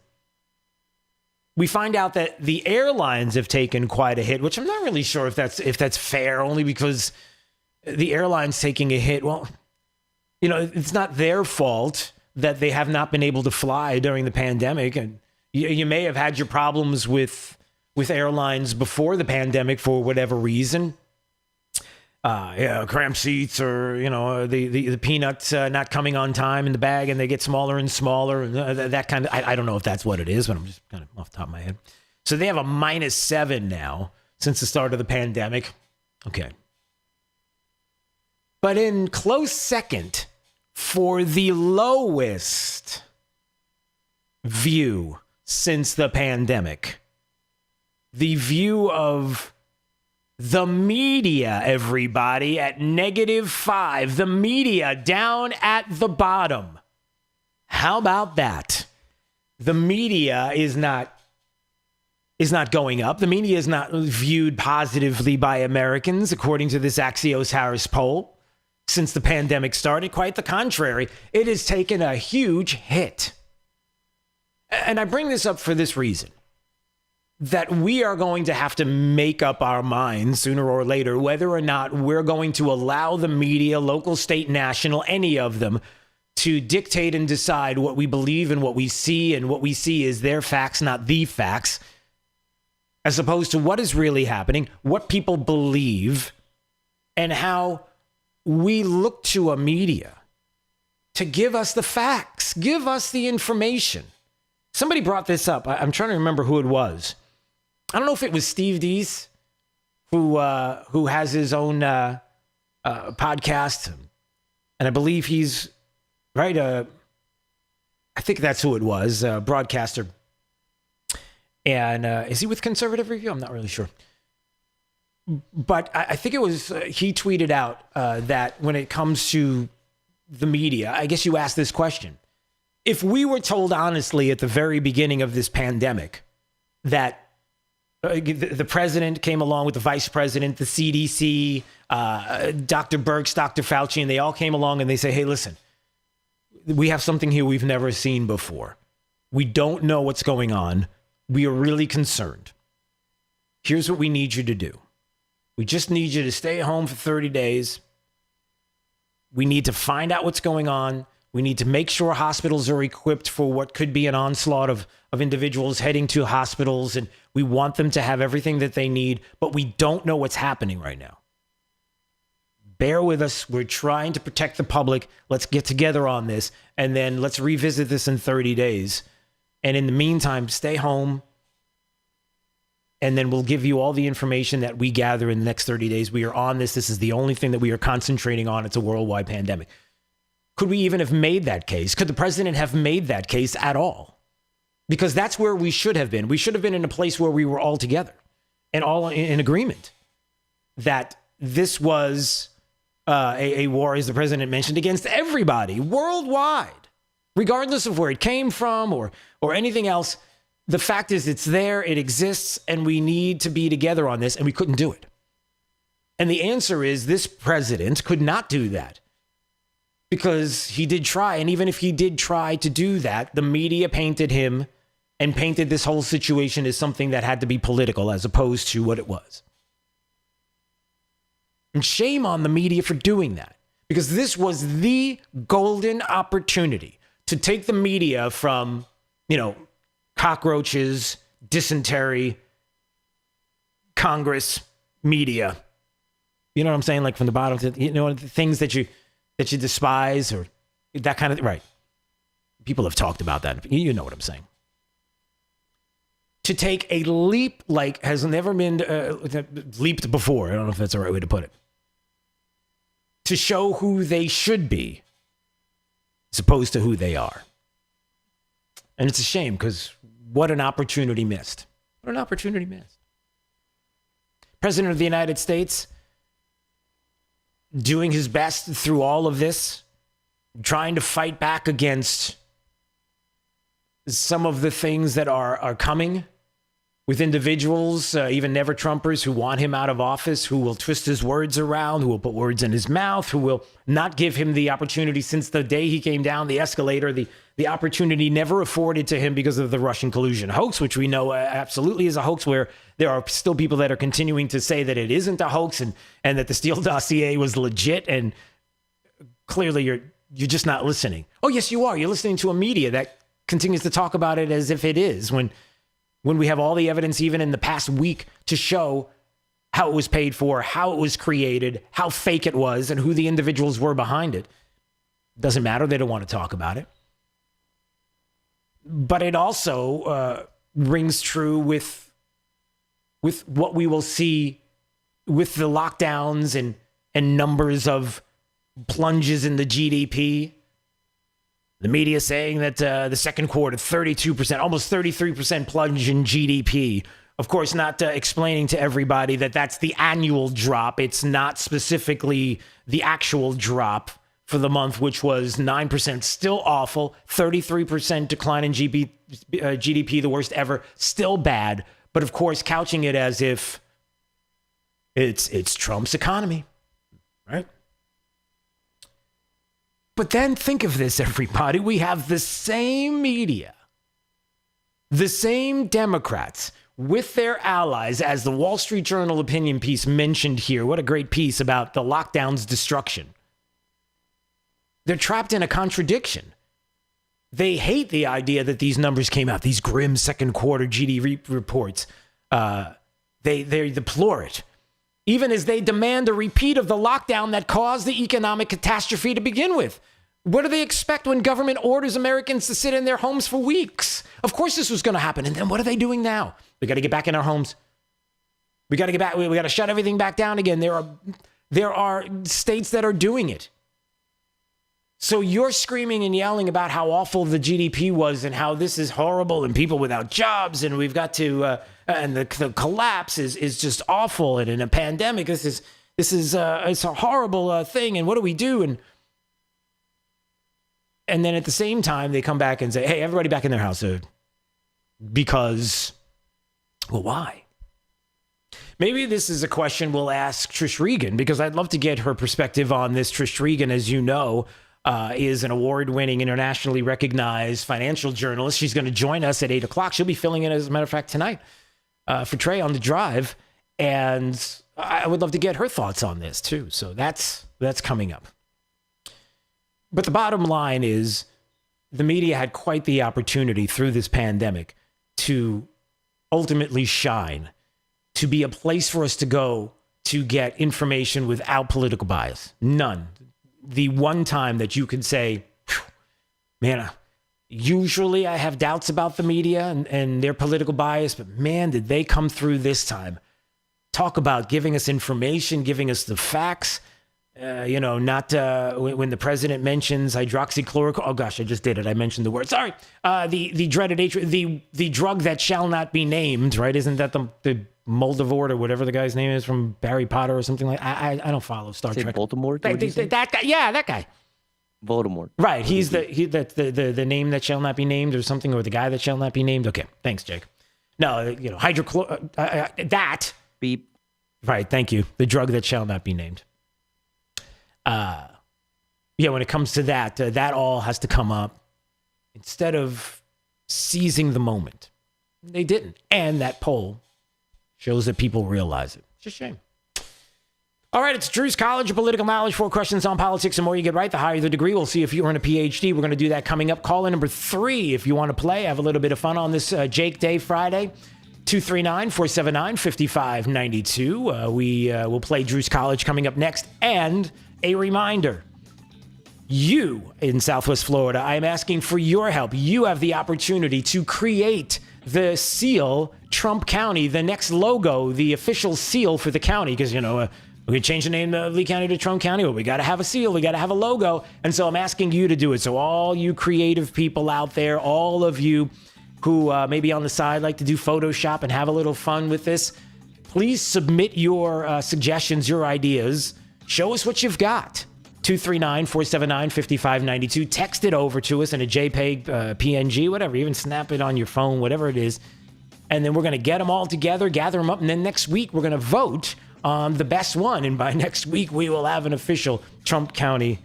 we find out that the airlines have taken quite a hit, which I'm not really sure if that's fair, only because the airlines taking a hit, well, you know, it's not their fault that they have not been able to fly during the pandemic. And you may have had your problems with airlines before the pandemic for whatever reason. Cramped seats, or, you know, the peanuts not coming on time in the bag and they get smaller and smaller. And that kind of, I don't know if that's what it is, but I'm just kind of off the top of my head. So they have a -7 now since the start of the pandemic. Okay. But in close second for the lowest view since the pandemic, the view of the media, everybody, at -5. The media down at the bottom. How about that? The media is not going up. The media is not viewed positively by Americans, according to this Axios-Harris poll. Since the pandemic started, quite the contrary, it has taken a huge hit. And I bring this up for this reason, that we are going to have to make up our minds sooner or later whether or not we're going to allow the media, local, state, national, any of them, to dictate and decide what we believe and what we see, and what we see is their facts, not the facts, as opposed to what is really happening, what people believe, and how we look to a media to give us the facts, give us the information. Somebody brought this up. I'm trying to remember who it was. I don't know if it was Steve Deese, who has his own podcast, and I believe he's right. I think that's who it was, broadcaster. And is he with Conservative Review? I'm not really sure. But I think it was, he tweeted out that when it comes to the media, I guess you asked this question. If we were told honestly at the very beginning of this pandemic that the president came along with the vice president, the CDC, Dr. Birx, Dr. Fauci, and they all came along and they say, hey, listen, we have something here we've never seen before. We don't know what's going on. We are really concerned. Here's what we need you to do. We just need you to stay home for 30 days. We need to find out what's going on. We need to make sure hospitals are equipped for what could be an onslaught of individuals heading to hospitals, and we want them to have everything that they need, but we don't know what's happening right now. Bear with us. We're trying to protect the public. Let's get together on this, and then let's revisit this in 30 days. And in the meantime, stay home, and then we'll give you all the information that we gather in the next 30 days. We are on this. This is the only thing that we are concentrating on. It's a worldwide pandemic. Could we even have made that case? Could the president have made that case at all? Because that's where we should have been. We should have been in a place where we were all together and all in agreement that this was a war, as the president mentioned, against everybody worldwide, regardless of where it came from or anything else. The fact is it's there, it exists, and we need to be together on this, and we couldn't do it. And the answer is this president could not do that because he did try. And even if he did try to do that, the media painted him and painted this whole situation as something that had to be political as opposed to what it was. And shame on the media for doing that, because this was the golden opportunity to take the media from, cockroaches, dysentery, Congress, media. You know what I'm saying? Like from the bottom to, the things that you despise or that kind of, right. People have talked about that. You know what I'm saying. To take a leap like has never been leaped before. I don't know if that's the right way to put it. To show who they should be as opposed to who they are. And it's a shame because what an opportunity missed. What an opportunity missed. President of the United States doing his best through all of this, trying to fight back against some of the things that are coming with individuals, even never-Trumpers who want him out of office, who will twist his words around, who will put words in his mouth, who will not give him the opportunity since the day he came down the escalator, the opportunity never afforded to him because of the Russian collusion hoax, which we know absolutely is a hoax, where there are still people that are continuing to say that it isn't a hoax and that the Steele dossier was legit. And clearly you're just not listening. Oh, yes, you are. You're listening to a media that continues to talk about it as if it is, when we have all the evidence, even in the past week, to show how it was paid for, how it was created, how fake it was, and who the individuals were behind it. Doesn't matter. They don't want to talk about it. But it also rings true with what we will see with the lockdowns and numbers of plunges in the GDP. The media saying that the second quarter, 32%, almost 33% plunge in GDP. Of course, not explaining to everybody that that's the annual drop. It's not specifically the actual drop for the month, which was 9%. Still awful. 33% decline in GDP, the worst ever. Still bad. But of course, couching it as if it's Trump's economy, right? But then think of this, everybody. We have the same media, the same Democrats with their allies, as the Wall Street Journal opinion piece mentioned here. What a great piece about the lockdown's destruction. They're trapped in a contradiction. They hate the idea that these numbers came out, these grim second quarter GDP reports. They deplore it, even as they demand a repeat of the lockdown that caused the economic catastrophe to begin with. What do they expect when government orders Americans to sit in their homes for weeks? Of course this was going to happen. And then what are they doing now? We got to get back in our homes. We got to get back. We got to shut everything back down again. There are states that are doing it. So you're screaming and yelling about how awful the GDP was and how this is horrible and people without jobs and we've got to and the collapse is just awful, and in a pandemic this is it's a horrible thing, and what do we do? And then at the same time they come back and say, hey, everybody back in their house, because, well, why? Maybe this is a question we'll ask Trish Regan, because I'd love to get her perspective on this. Trish Regan, as you know, is an award-winning, internationally recognized financial journalist. She's going to join us at 8 o'clock. She'll be filling in, as a matter of fact, tonight for Trey on the drive. And I would love to get her thoughts on this, too. So that's coming up. But the bottom line is the media had quite the opportunity through this pandemic to ultimately shine, to be a place for us to go to get information without political bias. None. The one time that you can say, man, usually I have doubts about the media and their political bias, but man, did they come through this time. Talk about giving us information, giving us the facts. Not when the president mentions hydroxychloroquine. Oh gosh, I just did it. I mentioned the word. Sorry. The dreaded the drug that shall not be named. Right? Isn't that the Moldavort or whatever the guy's name is from Harry Potter or something like? I don't follow Star Trek. Voldemort. That guy. Yeah, that guy. Voldemort. Right. He's the name that shall not be named or something, or the guy that shall not be named. Okay. Thanks, Jake. No, that beep. Right. Thank you. The drug that shall not be named. When it comes to that, that all has to come up instead of seizing the moment. They didn't. And that poll shows that people realize it. It's a shame. All right, it's Drew's College of Political Knowledge. 4 questions on politics. The more you get right, the higher the degree. We'll see if you earn a PhD. We're going to do that coming up. Call in number 3 if you want to play. Have a little bit of fun on this Jake Day Friday. 239-479-5592. We will play Drew's College coming up next. And a reminder, you in Southwest Florida, I am asking for your help. You have the opportunity to create the seal Trump County, the next logo, the official seal for the county, because, we can change the name of Lee County to Trump County, but we got to have a seal. We got to have a logo. And so I'm asking you to do it. So all you creative people out there, all of you who maybe on the side like to do Photoshop and have a little fun with this, please submit your suggestions, your ideas. Show us what you've got. 239-479-5592. Text it over to us in a JPEG, PNG, whatever. Even snap it on your phone, whatever it is. And then we're going to get them all together, gather them up. And then next week, we're going to vote on the best one. And by next week, we will have an official Trump County,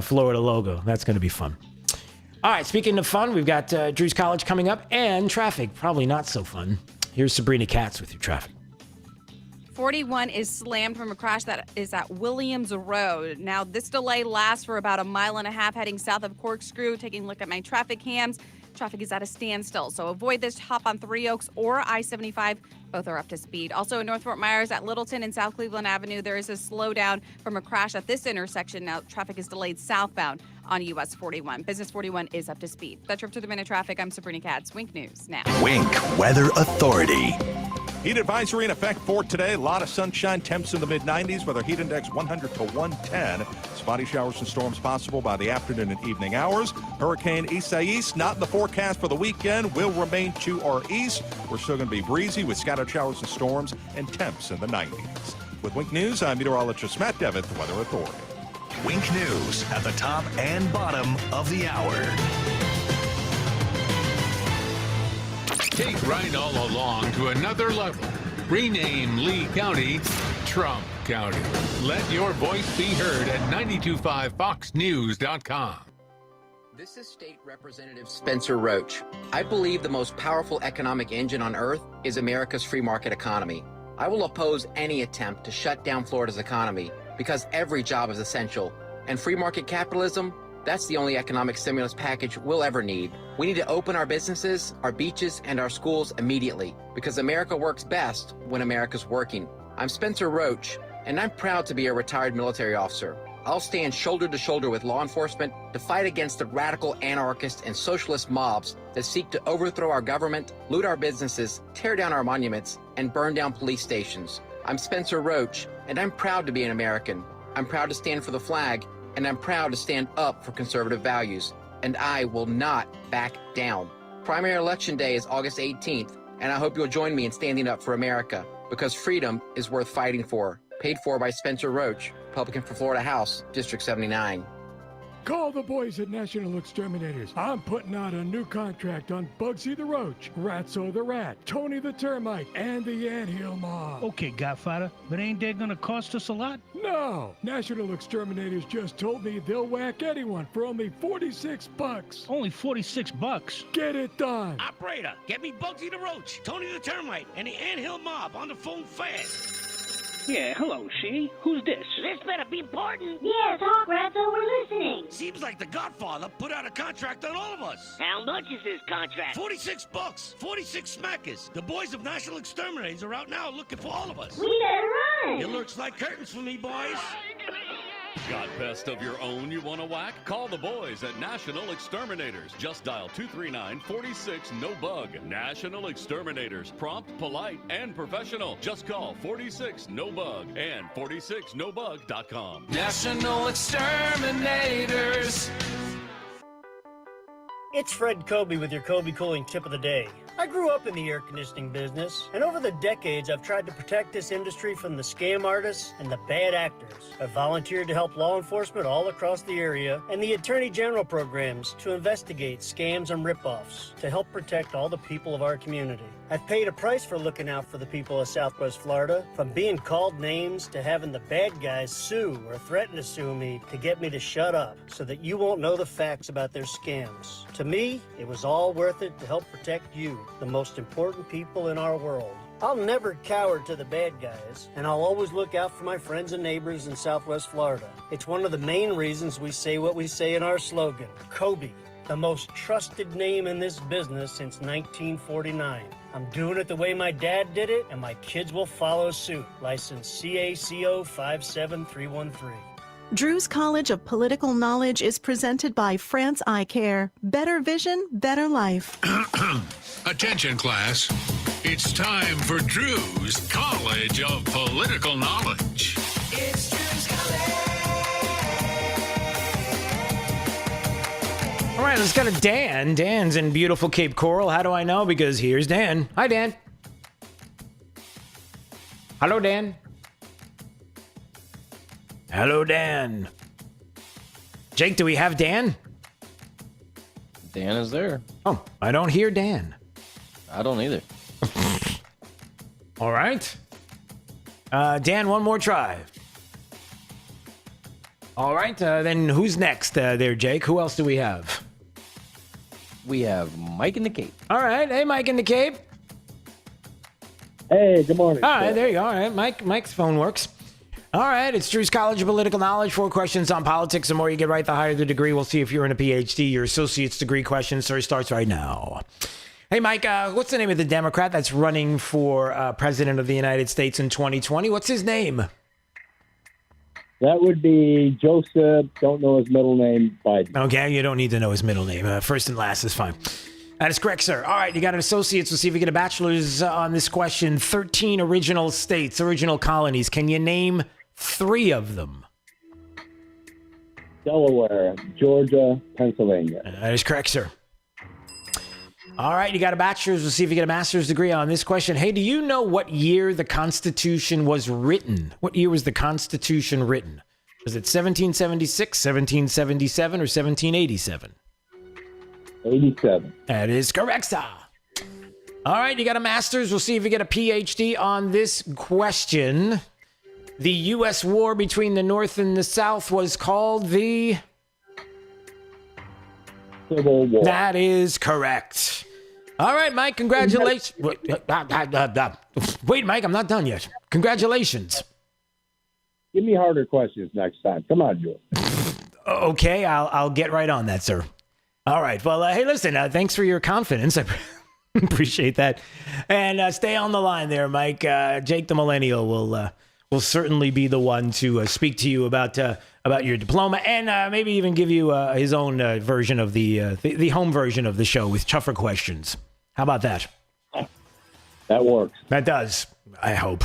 Florida logo. That's going to be fun. All right, speaking of fun, we've got Drew's College coming up and traffic. Probably not so fun. Here's Sabrina Katz with your traffic. 41 is slammed from a crash that is at Williams Road. Now, this delay lasts for about a mile and a half heading south of Corkscrew. Taking a look at my traffic cams, traffic is at a standstill. So avoid this. Hop on 3 Oaks or I-75. Both are up to speed. Also in North Fort Myers at Littleton and South Cleveland Avenue, there is a slowdown from a crash at this intersection. Now, traffic is delayed southbound on US 41. Business 41 is up to speed. That's your up to the minute traffic. I'm Sabrina Katz. Wink News now. Wink Weather Authority. Heat advisory in effect for today. A lot of sunshine, temps in the mid-90s, weather heat index 100 to 110. Spotty showers and storms possible by the afternoon and evening hours. Hurricane Isaias, not in the forecast for the weekend, will remain to our east. We're still going to be breezy with scattered showers and storms and temps in the 90s. With Wink News, I'm meteorologist Matt Devitt, the Weather Authority. Wink News at the top and bottom of the hour. Take right all along to another level. Rename Lee County Trump County. Let your voice be heard at 925foxnews.com. This is State Representative Spencer Roach. I believe the most powerful economic engine on earth is America's free market economy. I will oppose any attempt to shut down Florida's economy because every job is essential. And free market capitalism, that's the only economic stimulus package we'll ever need. We need to open our businesses, our beaches, and our schools immediately because America works best when America's working. I'm Spencer Roach, and I'm proud to be a retired military officer. I'll stand shoulder to shoulder with law enforcement to fight against the radical anarchist and socialist mobs that seek to overthrow our government, loot our businesses, tear down our monuments, and burn down police stations. I'm Spencer Roach, and I'm proud to be an American. I'm proud to stand for the flag, and I'm proud to stand up for conservative values. And I will not back down. Primary election day is August 18th, and I hope you'll join me in standing up for America, because freedom is worth fighting for. Paid for by Spencer Roach, Republican for Florida House, District 79. Call the boys at National Exterminators. I'm putting out a new contract on Bugsy the Roach, Ratso the Rat, Tony the Termite, and the Anthill Mob. Okay, Godfather, but ain't that gonna cost us a lot? No! National Exterminators just told me they'll whack anyone for only $46. Only $46? Get it done! Operator, get me Bugsy the Roach, Tony the Termite, and the Anthill Mob on the phone fast. Yeah, hello, she. Who's this? This better be important. Yeah, talk, Ratso, we're listening. Seems like the Godfather put out a contract on all of us. How much is this contract? $46. 46 smackers. The boys of National Exterminators are out now looking for all of us. We better run. It looks like curtains for me, boys. Got pest of your own you want to whack? Call the boys at National Exterminators. Just dial 239-46-NO-BUG. National Exterminators. Prompt, polite, and professional. Just call 46-NO-BUG and 46nobug.com. National Exterminators. It's Fred Kobe with your Kobe Cooling Tip of the Day. I grew up in the air conditioning business, and over the decades, I've tried to protect this industry from the scam artists and the bad actors. I've volunteered to help law enforcement all across the area and the Attorney General programs to investigate scams and ripoffs to help protect all the people of our community. I've paid a price for looking out for the people of Southwest Florida, from being called names to having the bad guys sue or threaten to sue me to get me to shut up so that you won't know the facts about their scams. To me, it was all worth it to help protect you, the most important people in our world. I'll never cower to the bad guys, and I'll always look out for my friends and neighbors in Southwest Florida. It's one of the main reasons we say what we say in our slogan, Kobe, the most trusted name in this business since 1949. I'm doing it the way my dad did it, and my kids will follow suit. License CACO 57313. Drew's College of Political Knowledge is presented by France Eye Care. Better vision, better life. Attention, class. It's time for Drew's College of Political Knowledge. It's Drew's College. All right, let's go to Dan. Dan's in beautiful Cape Coral. How do I know? Because here's Dan. Hi, Dan. Hello, Dan. Hello, Dan. Jake, do we have Dan? Dan is there. Oh, I don't hear Dan. I don't either. All right. Dan, one more try. All right, then who's next there, Jake? Who else do we have? We have Mike in the Cape. All right. Hey, Mike in the Cape. Hey, good morning. All right, there you go. All right, Mike's phone works. All right, it's Drew's College of Political Knowledge. 4 questions on politics. The more you get right, the higher the degree. We'll see if you're in a PhD. Your associate's degree question starts right now. Hey, Mike, what's the name of the Democrat that's running for president of the United States in 2020? What's his name? That would be Joseph, don't know his middle name, Biden. Okay, you don't need to know his middle name. First and last is fine. That is correct, sir. All right, you got an associate's. We'll see if you get a bachelor's on this question. 13 original states, original colonies. Can you name 3 of them? Delaware, Georgia, Pennsylvania. That is correct, sir. All right, you got a bachelor's. We'll see if you get a master's degree on this question. Hey, do you know what year the Constitution was written? What year was the Constitution written? Was it 1776, 1777, or 1787? 87. That is correct, sir. All right, you got a master's. We'll see if you get a PhD on this question. The U.S. war between the North and the South was called the Civil War. That is correct. All right, Mike, congratulations. Wait, Mike, I'm not done yet. Congratulations. Give me harder questions next time. Come on, Joe. Okay, I'll get right on that, sir. All right. Well, hey, listen, thanks for your confidence. I appreciate that. And stay on the line there, Mike. Jake the Millennial will certainly be the one to speak to you about your diploma and maybe even give you his own version of the home version of the show with tougher questions. How about that? That works. That does. I hope.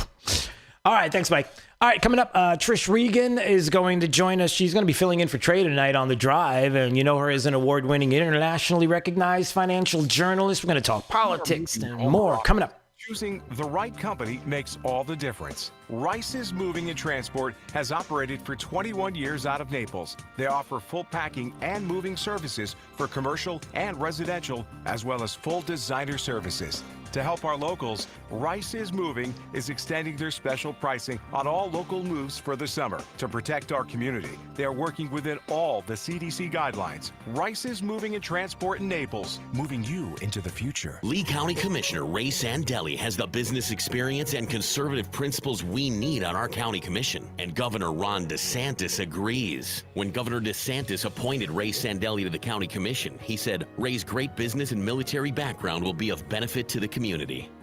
All right. Thanks, Mike. All right, coming up, Trish Regan is going to join us. She's going to be filling in for Trey tonight on The Drive, and you know her as an award-winning, internationally recognized financial journalist. We're going to talk politics and more coming up. Choosing the right company makes all the difference. Rice's Moving and Transport has operated for 21 years out of Naples. They offer full packing and moving services for commercial and residential, as well as full designer services. To help our locals, Rice is Moving is extending their special pricing on all local moves for the summer. To protect our community, they are working within all the CDC guidelines. Rice is Moving and Transport in Naples, moving you into the future. Lee County Commissioner Ray Sandelli has the business experience and conservative principles we need on our county commission. And Governor Ron DeSantis agrees. When Governor DeSantis appointed Ray Sandelli to the county commission, he said Ray's great business and military background will be of benefit to the community.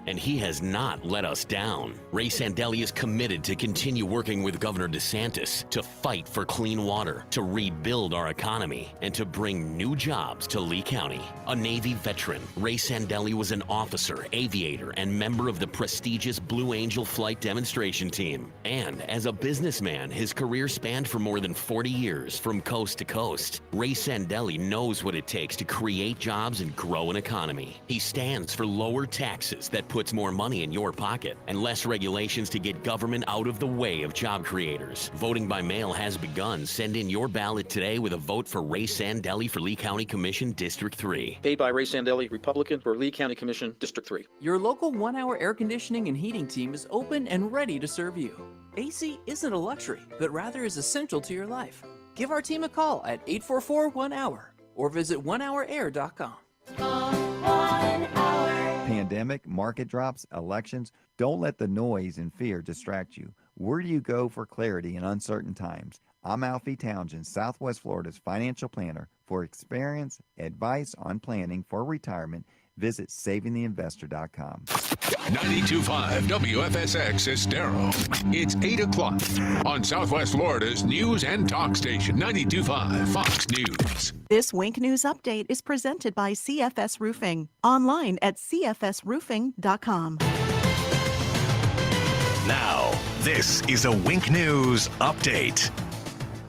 And he has not let us down. Ray Sandelli is committed to continue working with Governor DeSantis to fight for clean water, to rebuild our economy, and to bring new jobs to Lee County. A Navy veteran, Ray Sandelli was an officer, aviator, and member of the prestigious Blue Angel flight demonstration team. And as a businessman, his career spanned for more than 40 years from coast to coast. Ray Sandelli knows what it takes to create jobs and grow an economy. He stands for lower taxes that puts more money in your pocket and less regulations to get government out of the way of job creators. Voting by mail has begun. Send in your ballot today with a vote for Ray Sandelli for Lee County Commission District 3. Paid by Ray Sandelli, Republican, for Lee County Commission District 3. Your local 1-hour air conditioning and heating team is open and ready to serve you. AC isn't a luxury, but rather is essential to your life. Give our team a call at 844-1-HOUR or visit onehourair.com. Pandemic, market drops, elections. Don't let the noise and fear distract you. Where do you go for clarity in uncertain times? I'm Alfie Townsend, Southwest Florida's financial planner. For experience, advice on planning for retirement, visit savingtheinvestor.com. 92.5 WFSX Estero. It's 8 o'clock on Southwest Florida's news and talk station, 92.5 Fox News. This Wink News update is presented by CFS Roofing. Online at cfsroofing.com. Now, this is a Wink News update.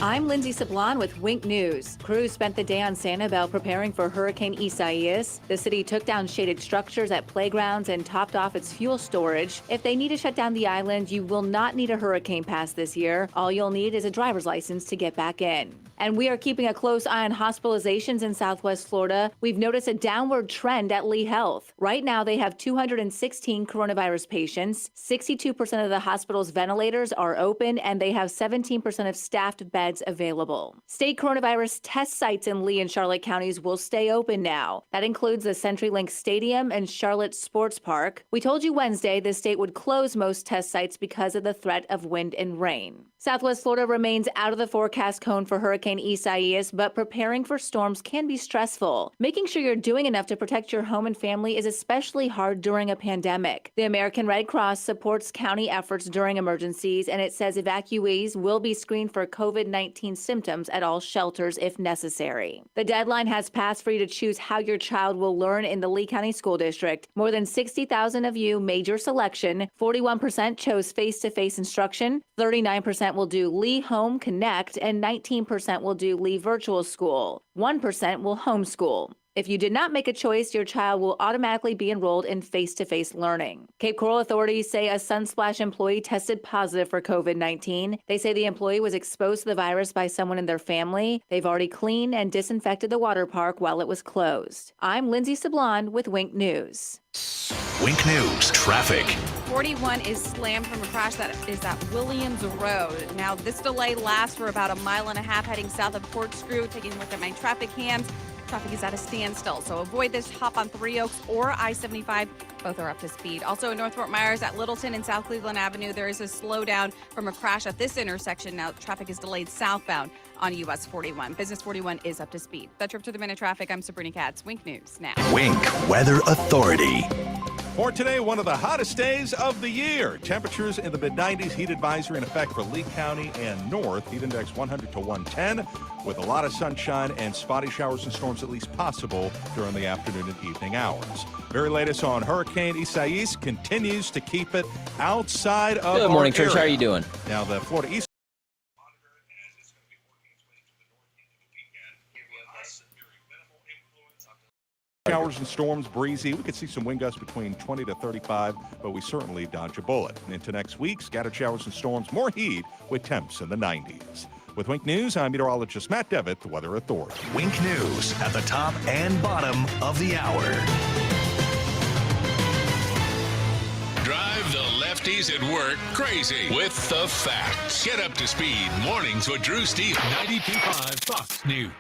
I'm Lindsay Sablon with Wink News. Crews spent the day on Sanibel preparing for Hurricane Isaias. The city took down shaded structures at playgrounds and topped off its fuel storage. If they need to shut down the island, you will not need a hurricane pass this year. All you'll need is a driver's license to get back in. And we are keeping a close eye on hospitalizations in Southwest Florida. We've noticed a downward trend at Lee Health. Right now, they have 216 coronavirus patients. 62% of the hospital's ventilators are open, and they have 17% of staffed beds available. State coronavirus test sites in Lee and Charlotte counties will stay open now. That includes the CenturyLink Stadium and Charlotte Sports Park. We told you Wednesday the state would close most test sites because of the threat of wind and rain. Southwest Florida remains out of the forecast cone for Hurricane Isaias, but preparing for storms can be stressful. Making sure you're doing enough to protect your home and family is especially hard during a pandemic. The American Red Cross supports county efforts during emergencies, and it says evacuees will be screened for COVID-19 symptoms at all shelters if necessary. The deadline has passed for you to choose how your child will learn in the Lee County School District. More than 60,000 of you made your selection. 41% chose face-to-face instruction, 39% will do Lee Home Connect, and 19% will do Lee Virtual School. 1% will homeschool. If you did not make a choice, your child will automatically be enrolled in face-to-face learning. Cape Coral authorities say a Sunsplash employee tested positive for COVID-19. They say the employee was exposed to the virus by someone in their family. They've already cleaned and disinfected the water park while it was closed. I'm Lindsay Sablon with Wink News. Wink News traffic. 41 is slammed from a crash that is at Williams Road. Now, this delay lasts for about a mile and a half heading south of Corkscrew. Taking a look at my traffic cams, traffic is at a standstill, so avoid this. Hop on 3 Oaks or I-75. Both are up to speed. Also in North Fort Myers at Littleton and South Cleveland Avenue, there is a slowdown from a crash at this intersection. Now, traffic is delayed southbound on US 41. Business 41 is up to speed. That's Trip to the Minute traffic. I'm Sabrina Katz. Wink News now. Wink Weather Authority. For today, one of the hottest days of the year. Temperatures in the mid-90s. Heat advisory in effect for Lee County and North. Heat index 100 to 110 with a lot of sunshine and spotty showers and storms at least possible during the afternoon and evening hours. Very latest on Hurricane Isaias continues to keep it outside of Good morning, our Trish. area. How are you doing? Now, the Florida East showers and storms, breezy. We could see some wind gusts between 20 to 35, but we certainly dodge a bullet. And into next week, scattered showers and storms, more heat with temps in the 90s. With Wink News, I'm meteorologist Matt Devitt, the Weather Authority. Wink News at the top and bottom of the hour. lefties at work crazy with the facts. Get up to speed mornings with Drew Steele. 92.5 Fox News.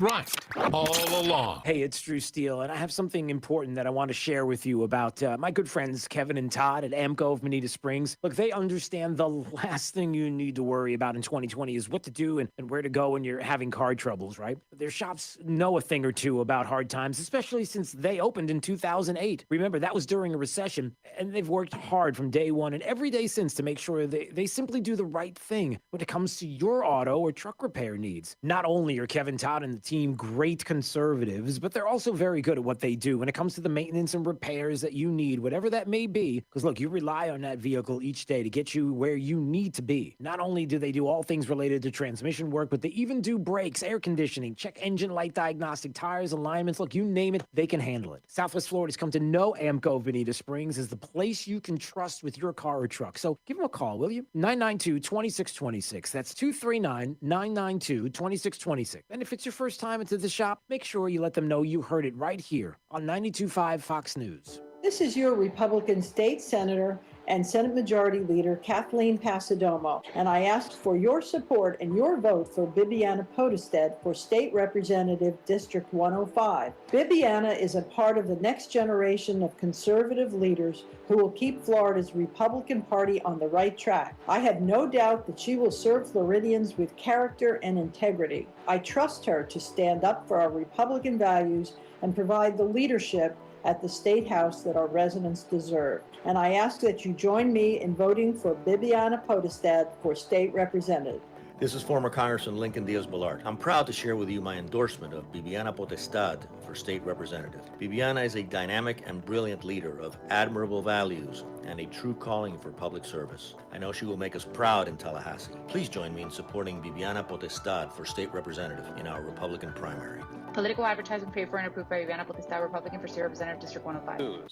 Right, all along. Hey, it's Drew Steele, and I have something important that I want to share with you about my good friends Kevin and Todd at AMCO of Bonita Springs. Look, they understand the last thing you need to worry about in 2020 is what to do and where to go when you're having car troubles, right? Their shops know a thing or two about hard times, especially since they opened in 2008. Remember, that was during a recession, and they've worked hard from day one and every day since to make sure they simply do the right thing when it comes to your auto or truck repair needs. Not only are Kevin, Todd, and the team great conservatives, but they're also very good at what they do when it comes to the maintenance and repairs that you need, whatever that may be. Because look, you rely on that vehicle each day to get you where you need to be. Not only do they do all things related to transmission work, but they even do brakes, air conditioning, check engine light diagnostic, tires, alignments. Look, you name it, they can handle it. Southwest Florida's come to know AMCO of Bonita Springs as the place you can trust with your car or truck. So give them a call, will you? 992-2626. That's 239-992-2626. And if it's your first time into the shop, make sure you let them know you heard it right here on 92.5 Fox News. This is your Republican State Senator and Senate Majority Leader Kathleen Pasadomo, and I ask for your support and your vote for Bibiana Podestad for State Representative District 105. Bibiana is a part of the next generation of conservative leaders who will keep Florida's Republican Party on the right track. I have no doubt that she will serve Floridians with character and integrity. I trust her to stand up for our Republican values and provide the leadership at the State House that our residents deserve. And I ask that you join me in voting for Bibiana Podestad for State Representative. This is former Congressman Lincoln Diaz-Balart. I'm proud to share with you my endorsement of Bibiana Podestad for State Representative. Bibiana is a dynamic and brilliant leader of admirable values and a true calling for public service. I know she will make us proud in Tallahassee. Please join me in supporting Bibiana Podestad for State Representative in our Republican primary. Political advertising paid for and approved by Bibiana Podestad, Republican for State Representative District 105.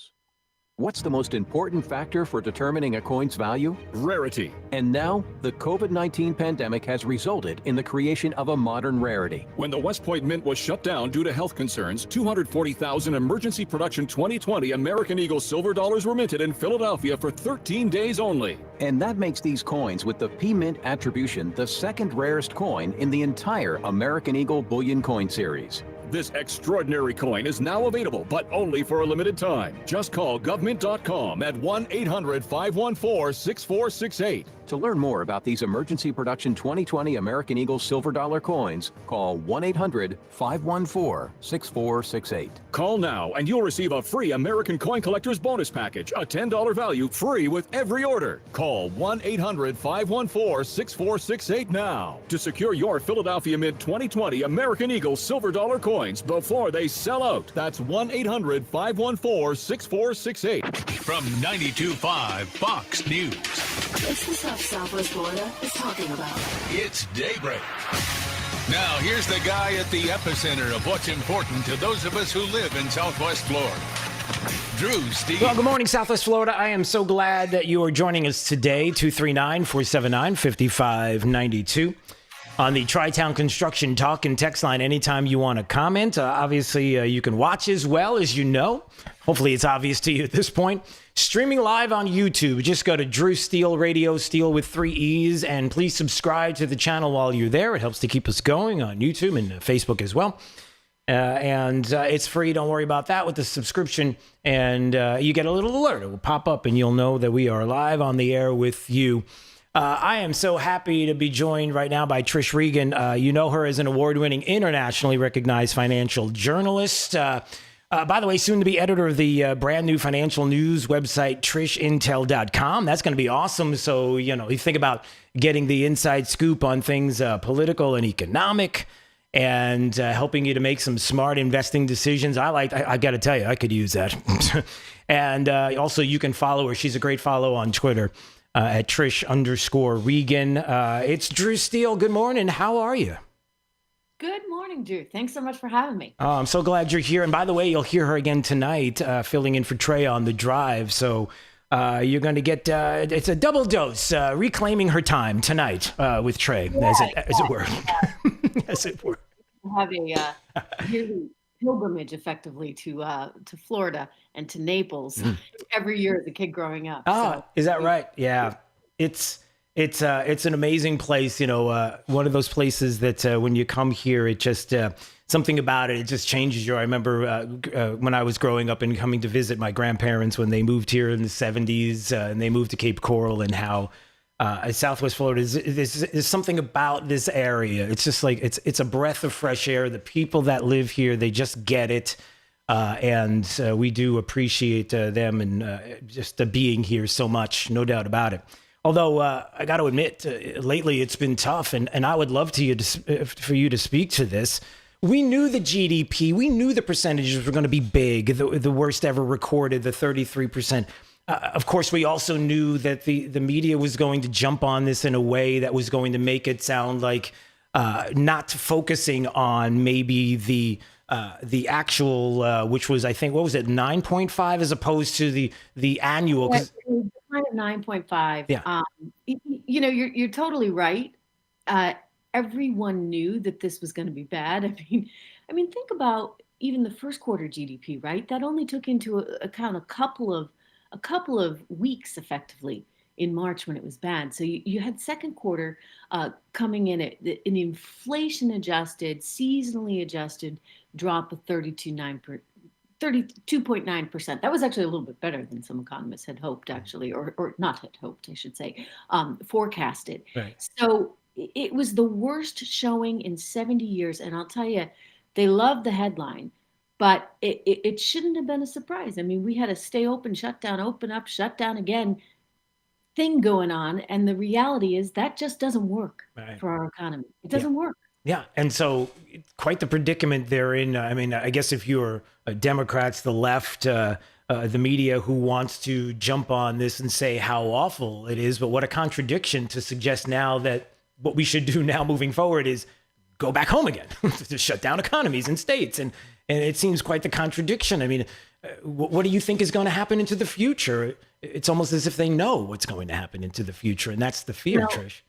What's the most important factor for determining a coin's value? Rarity. And now, the COVID-19 pandemic has resulted in the creation of a modern rarity. When the West Point Mint was shut down due to health concerns, 240,000 emergency production 2020 American Eagle silver dollars were minted in Philadelphia for 13 days only. And that makes these coins with the P-Mint attribution the second rarest coin in the entire American Eagle bullion coin series. This extraordinary coin is now available, but only for a limited time. Just call government.com at 1-800-514-6468. To learn more about these emergency production 2020 American Eagle silver dollar coins, call 1-800-514-6468. Call now and you'll receive a free American Coin Collector's Bonus Package, a $10 value, free with every order. Call 1-800-514-6468 now to secure your Philadelphia Mint 2020 American Eagle silver dollar coins before they sell out. That's 1-800-514-6468. From 92.5 Fox News. It's the stuff Southwest Florida is talking about. It's Daybreak. Now, here's the guy at the epicenter of what's important to those of us who live in Southwest Florida. Drew Steele. Well, good morning, Southwest Florida. I am so glad that you are joining us today. 239-479-5592. On the Tri-Town Construction Talk and Text line anytime you want to comment. Obviously, you can watch as well, as you know. Hopefully, it's obvious to you at this point. Streaming live on YouTube. Just go to Drew Steele Radio, Steele with 3 E's, and please subscribe to the channel while you're there. It helps to keep us going on YouTube and Facebook as well. And it's free. Don't worry about that with the subscription. And you get a little alert. It will pop up, and you'll know that we are live on the air with you. I am so happy to be joined right now by Trish Regan. You know her as an award-winning, internationally recognized financial journalist. By the way, soon to be editor of the brand new financial news website, trishintel.com. That's going to be awesome. So, you know, you think about getting the inside scoop on things political and economic and helping you to make some smart investing decisions. I got to tell you, I could use that. And also you can follow her. She's a great follow on Twitter. At Trish_Regan. It's Drew Steele. Good morning. How are you? Good morning, Drew. Thanks so much for having me. I'm so glad you're here. And by the way, you'll hear her again tonight, filling in for Trey on the drive. So you're going to get, it's a double dose, reclaiming her time tonight with Trey, as it were. As it were. Have a pilgrimage effectively to Florida and to Naples every year as a kid growing up. Ah, is that right? Yeah, it's an amazing place. You know, one of those places that when you come here, it just something about it. It just changes you. I remember when I was growing up and coming to visit my grandparents when they moved here in the 70s and they moved to Cape Coral, and how Southwest Florida there's something about this area. It's just like it's a breath of fresh air. The people that live here, they just get it. And we do appreciate them and just being here so much, no doubt about it. Although I got to admit, lately it's been tough, and I would love for you to speak to this. We knew the GDP, we knew the percentages were going to be big, the worst ever recorded, the 33%. Of course, we also knew that the media was going to jump on this in a way that was going to make it sound like not focusing on maybe the actual, which was, I think, what was it, 9.5 as opposed to the annual? Kind of 9.5. Yeah. You know, you're totally right. Everyone knew that this was going to be bad. I mean, think about even the first quarter GDP, right? That only took into account a couple of weeks effectively in March when it was bad. So you had second quarter coming in at an inflation adjusted, seasonally adjusted drop of 32.9%. That was actually a little bit better than some economists had hoped, actually, or not had hoped, I should say, forecasted. Right. So it was the worst showing in 70 years. And I'll tell you, they loved the headline, but it shouldn't have been a surprise. I mean, we had a stay open, shut down, open up, shut down again thing going on. And the reality is that just doesn't work for our economy. It doesn't work. Yeah. And so quite the predicament they're in. I mean, I guess if you're Democrats, the left, the media who wants to jump on this and say how awful it is, but what a contradiction to suggest now that what we should do now moving forward is go back home again, to shut down economies and states. And it seems quite the contradiction. I mean, what do you think is going to happen into the future? It's almost as if they know what's going to happen into the future. And that's the fear, Trish.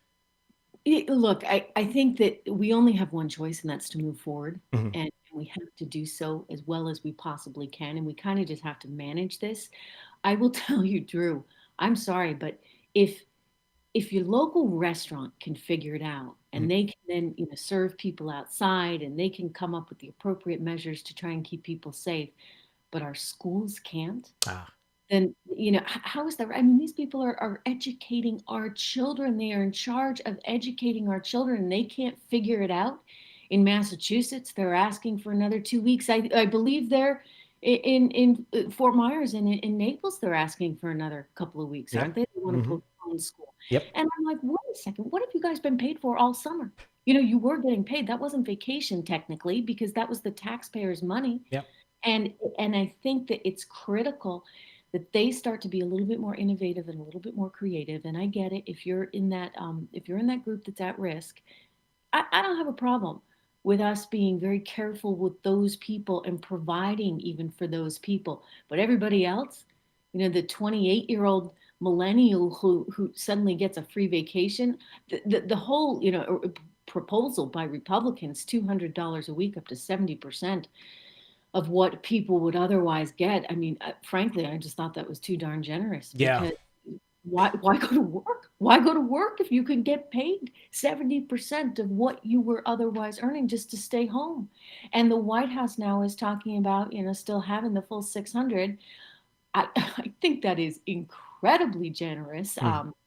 Look, I think that we only have one choice, and that's to move forward. And we have to do so as well as we possibly can. And we kind of just have to manage this. I will tell you, Drew, I'm sorry, but if your local restaurant can figure it out and they can then serve people outside and they can come up with the appropriate measures to try and keep people safe, but our schools can't, then, how is that? I mean, these people are educating our children. They are in charge of educating our children, and they can't figure it out. In Massachusetts, they're asking for another 2 weeks. I believe they're in Fort Myers and in Naples, they're asking for another couple of weeks, aren't they? They want to postpone school. Yep. And I'm like, wait a second, what have you guys been paid for all summer? You were getting paid. That wasn't vacation technically, because that was the taxpayers' money. Yep. And I think that it's critical that they start to be a little bit more innovative and a little bit more creative. And I get it. If you're in that group that's at risk, I don't have a problem with us being very careful with those people and providing even for those people. But everybody else, the 28-year-old millennial who suddenly gets a free vacation, the whole, proposal by Republicans, $200 a week up to 70% of what people would otherwise get. I mean, frankly, I just thought that was too darn generous. Yeah. Why go to work? Why go to work if you can get paid 70% of what you were otherwise earning just to stay home? And the White House now is talking about, still having the full 600. I think that is incredibly generous.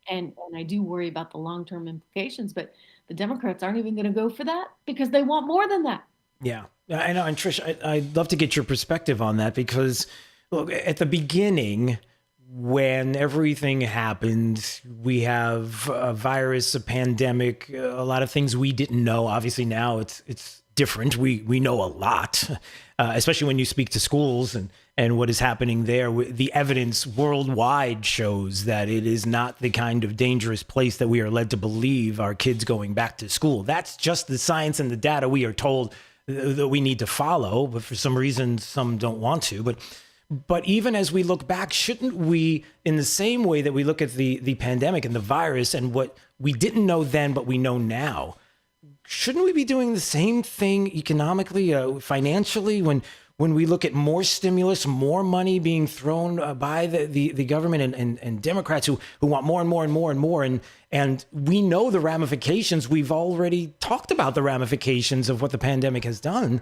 And I do worry about the long-term implications, but the Democrats aren't even going to go for that because they want more than that. Yeah, I know. And Trish, I'd love to get your perspective on that because, look, at the beginning, when everything happened, we have a virus, a pandemic, a lot of things we didn't know. Obviously, now it's different. We know a lot, especially when you speak to schools and what is happening there. The evidence worldwide shows that it is not the kind of dangerous place that we are led to believe our kids going back to school. That's just the science and the data we are told that we need to follow, but for some reason, some don't want to. But even as we look back, shouldn't we, in the same way that we look at the pandemic and the virus and what we didn't know then, but we know now, shouldn't we be doing the same thing economically, financially, when we look at more stimulus, more money being thrown by the government and Democrats who want more and more and more and more, and we know the ramifications. We've already talked about the ramifications of what the pandemic has done.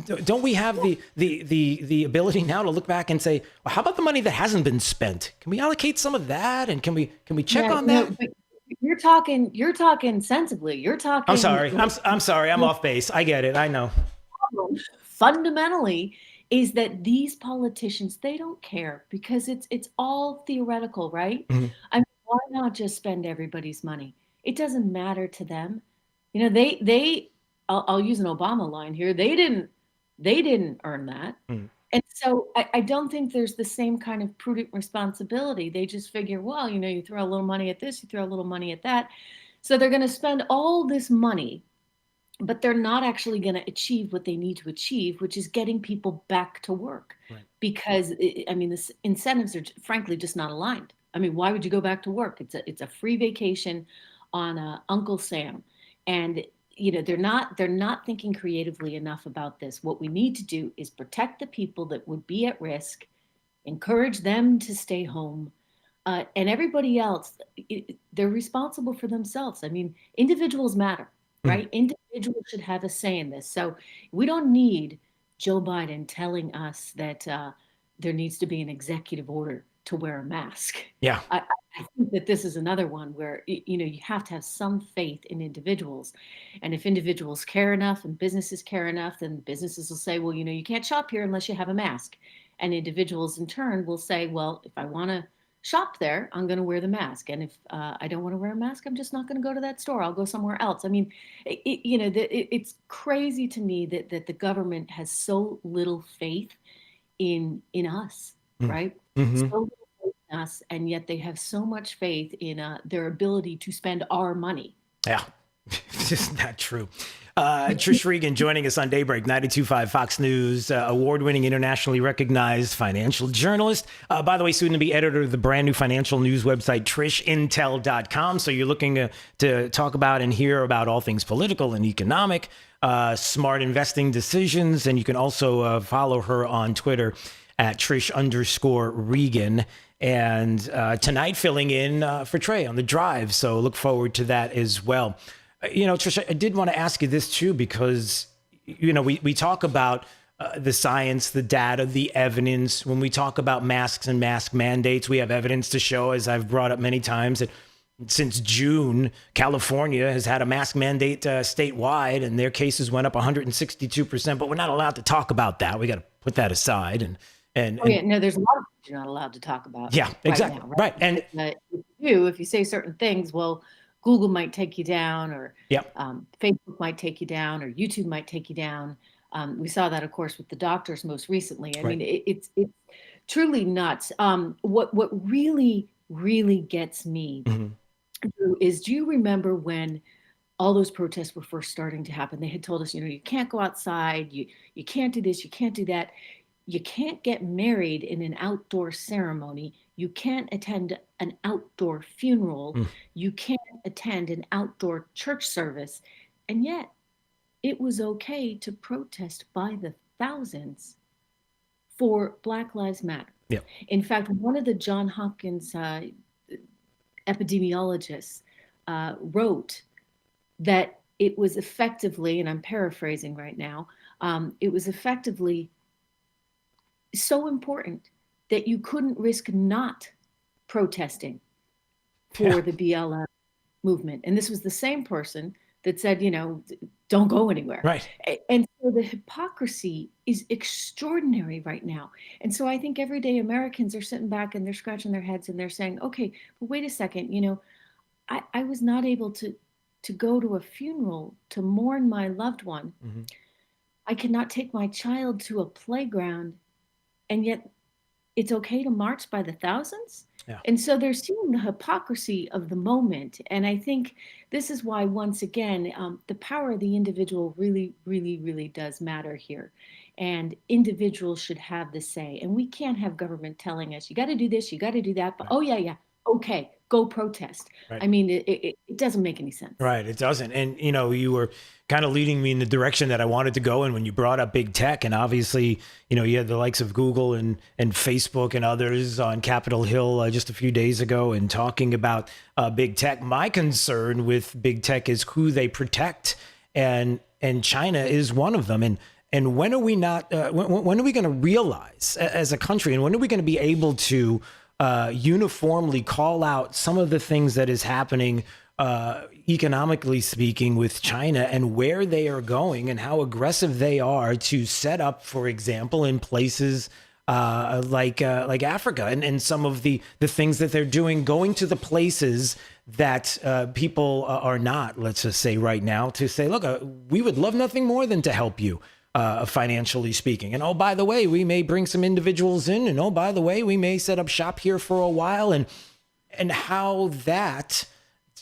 Don't we have the ability now to look back and say, well, how about the money that hasn't been spent? Can we allocate some of that, and can we check on that? But you're talking sensibly. You're talking. I'm sorry. I'm off base. I get it. I know. Fundamentally is that these politicians, they don't care because it's all theoretical, right? Mm-hmm. I mean, why not just spend everybody's money? It doesn't matter to them. You know, I'll use an Obama line here. They didn't earn that. Mm. And so I don't think there's the same kind of prudent responsibility. They just figure, well, you know, you throw a little money at this, you throw a little money at that. So they're going to spend all this money, but they're not actually going to achieve what they need to achieve, which is getting people back to work. Right. Because, I mean, the incentives are frankly just not aligned. I mean, why would you go back to work? It's a free vacation on Uncle Sam. And you know, they're not thinking creatively enough about this. What we need to do is protect the people that would be at risk, encourage them to stay home, and everybody else, they're responsible for themselves. I mean, individuals matter, right? Individuals should have a say in this. So we don't need Joe Biden telling us that there needs to be an executive order to wear a mask. Yeah. I think that this is another one where, you know, you have to have some faith in individuals. And if individuals care enough and businesses care enough, then businesses will say, well, you know, you can't shop here unless you have a mask. And individuals in turn will say, well, if I want to shop there, I'm going to wear the mask. And if I don't want to wear a mask, I'm just not going to go to that store. I'll go somewhere else. I mean, you know, it's crazy to me that the government has so little faith in us, right? Mm-hmm. So little faith in us, and yet they have so much faith in their ability to spend our money. Yeah, isn't that true? Trish Regan joining us on Daybreak 92.5 Fox News, award-winning, internationally recognized financial journalist. By the way, soon to be editor of the brand new financial news website, TrishIntel.com. So you're looking to talk about and hear about all things political and economic, smart investing decisions. And you can also follow her on Twitter at Trish_Regan. And tonight filling in for Trey on the drive. So look forward to that as well. You know, Trish, I did want to ask you this too, because, you know, we talk about the science, the data, the evidence. When we talk about masks and mask mandates, we have evidence to show, as I've brought up many times, that since June, California has had a mask mandate statewide, and their cases went up 162%. But we're not allowed to talk about that. We got to put that aside. No, there's a lot of things you're not allowed to talk about. Yeah, exactly. Now, right. And if you say certain things, well, Google might take you down, or yep. Facebook might take you down, or YouTube might take you down. We saw that, of course, with the doctors most recently. I mean, it's truly nuts. What really, really gets me is, do you remember when all those protests were first starting to happen? They had told us, you know, you can't go outside, you can't do this, you can't do that. You can't get married in an outdoor ceremony. You can't attend an outdoor funeral. You can't attend an outdoor church service. And yet it was okay to protest by the thousands for Black Lives Matter. Yep. In fact, one of the Johns Hopkins epidemiologists wrote that it was effectively, and I'm paraphrasing right now, it was effectively so important that you couldn't risk not protesting for the BLM movement. And this was the same person that said, you know, don't go anywhere. Right. And so the hypocrisy is extraordinary right now. And so I think everyday Americans are sitting back and they're scratching their heads and they're saying, okay, but wait a second, you know, I was not able to go to a funeral to mourn my loved one. I cannot take my child to a playground, and yet it's okay to march by the thousands. Yeah. And so they're seeing the hypocrisy of the moment. And I think this is why, once again, the power of the individual really, really, really does matter here. And individuals should have the say. And we can't have government telling us, you got to do this, you got to do that. But, oh, yeah, okay, go protest. Right. I mean, it doesn't make any sense. Right, it doesn't. And, you were kind of leading me in the direction that I wanted to go. And when you brought up big tech, and obviously, you had the likes of Google and Facebook and others on Capitol Hill just a few days ago and talking about big tech. My concern with big tech is who they protect. And China is one of them. And when are we not, when are we going to realize as a country, and when are we going to be able to uniformly call out some of the things that is happening economically speaking with China and where they are going and how aggressive they are to set up, for example, in places like Africa and some of the things that they're doing, going to the places that people are not, let's just say right now, to say, look, we would love nothing more than to help you. Financially speaking. And oh, by the way, we may bring some individuals in, and oh, by the way, we may set up shop here for a while, and how that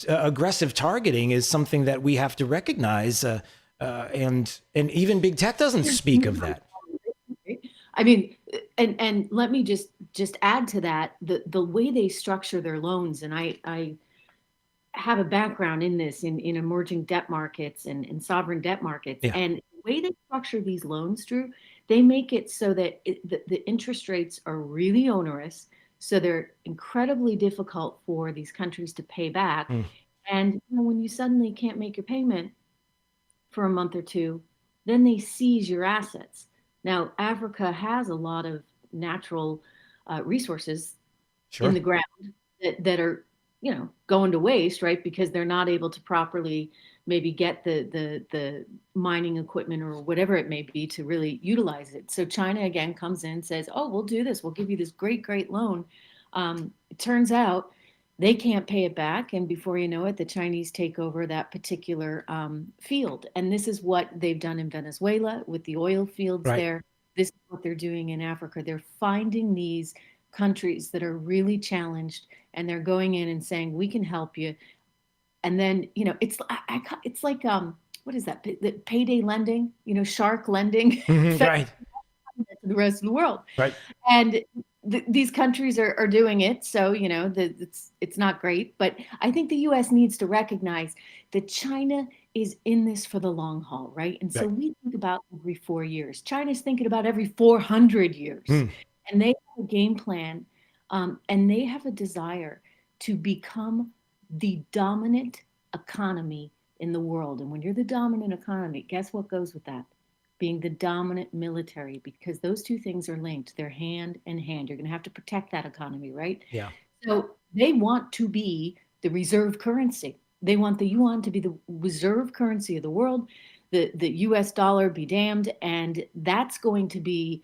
aggressive targeting is something that we have to recognize. And even big tech doesn't speak of that. I mean, and let me just add to that, the way they structure their loans, and I have a background in this, in emerging debt markets and sovereign debt markets. Yeah. And the way they structure these loans, Drew, they make it so that the interest rates are really onerous. So they're incredibly difficult for these countries to pay back. And when you suddenly can't make your payment for a month or two, then they seize your assets. Now, Africa has a lot of natural resources in the ground that are, going to waste, right? Because they're not able to properly maybe get the mining equipment or whatever it may be to really utilize it. So China again comes in and says, oh, we'll do this. We'll give you this great loan. It turns out they can't pay it back. And before you know it, the Chinese take over that particular field. And this is what they've done in Venezuela with the oil fields there. This is what they're doing in Africa. They're finding these countries that are really challenged, and they're going in and saying, we can help you. And then, it's like, what is that? The payday lending, shark lending. Right. To the rest of the world. Right. And these countries are doing it. So, it's not great. But I think the U.S. needs to recognize that China is in this for the long haul, right? And so we think about every 4 years. China's thinking about every 400 years. And they have a game plan, and they have a desire to become the dominant economy in the world. And when you're the dominant economy, guess what goes with that? Being the dominant military, because those two things are linked. They're hand in hand. You're going to have to protect that economy, right? Yeah. So they want to be the reserve currency. They want the yuan to be the reserve currency of the world, the US dollar be damned. And that's going to be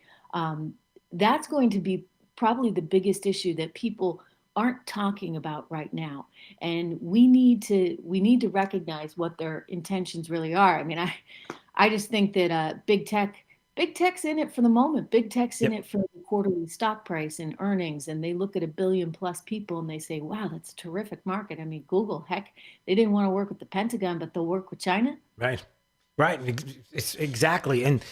probably the biggest issue that people aren't talking about right now. And we need to recognize what their intentions really are. I mean, I just think that big tech's in it for the moment. Big tech's in it for the quarterly stock price and earnings. And they look at 1 billion plus people and they say, wow, that's a terrific market. I mean, Google, heck, they didn't want to work with the Pentagon, but they'll work with China. Right. It's exactly. And,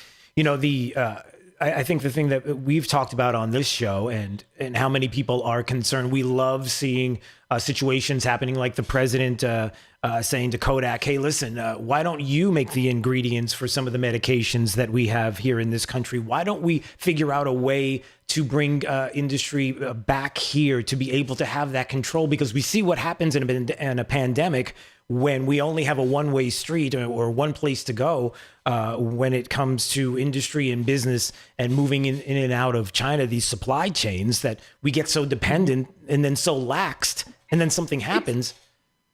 I think the thing that we've talked about on this show and how many people are concerned, we love seeing situations happening like the president saying to Kodak, hey, listen, why don't you make the ingredients for some of the medications that we have here in this country? Why don't we figure out a way to bring industry back here to be able to have that control? Because we see what happens in a pandemic when we only have a one-way street or one place to go when it comes to industry and business and moving in and out of China, these supply chains that we get so dependent and then so laxed, and then something happens.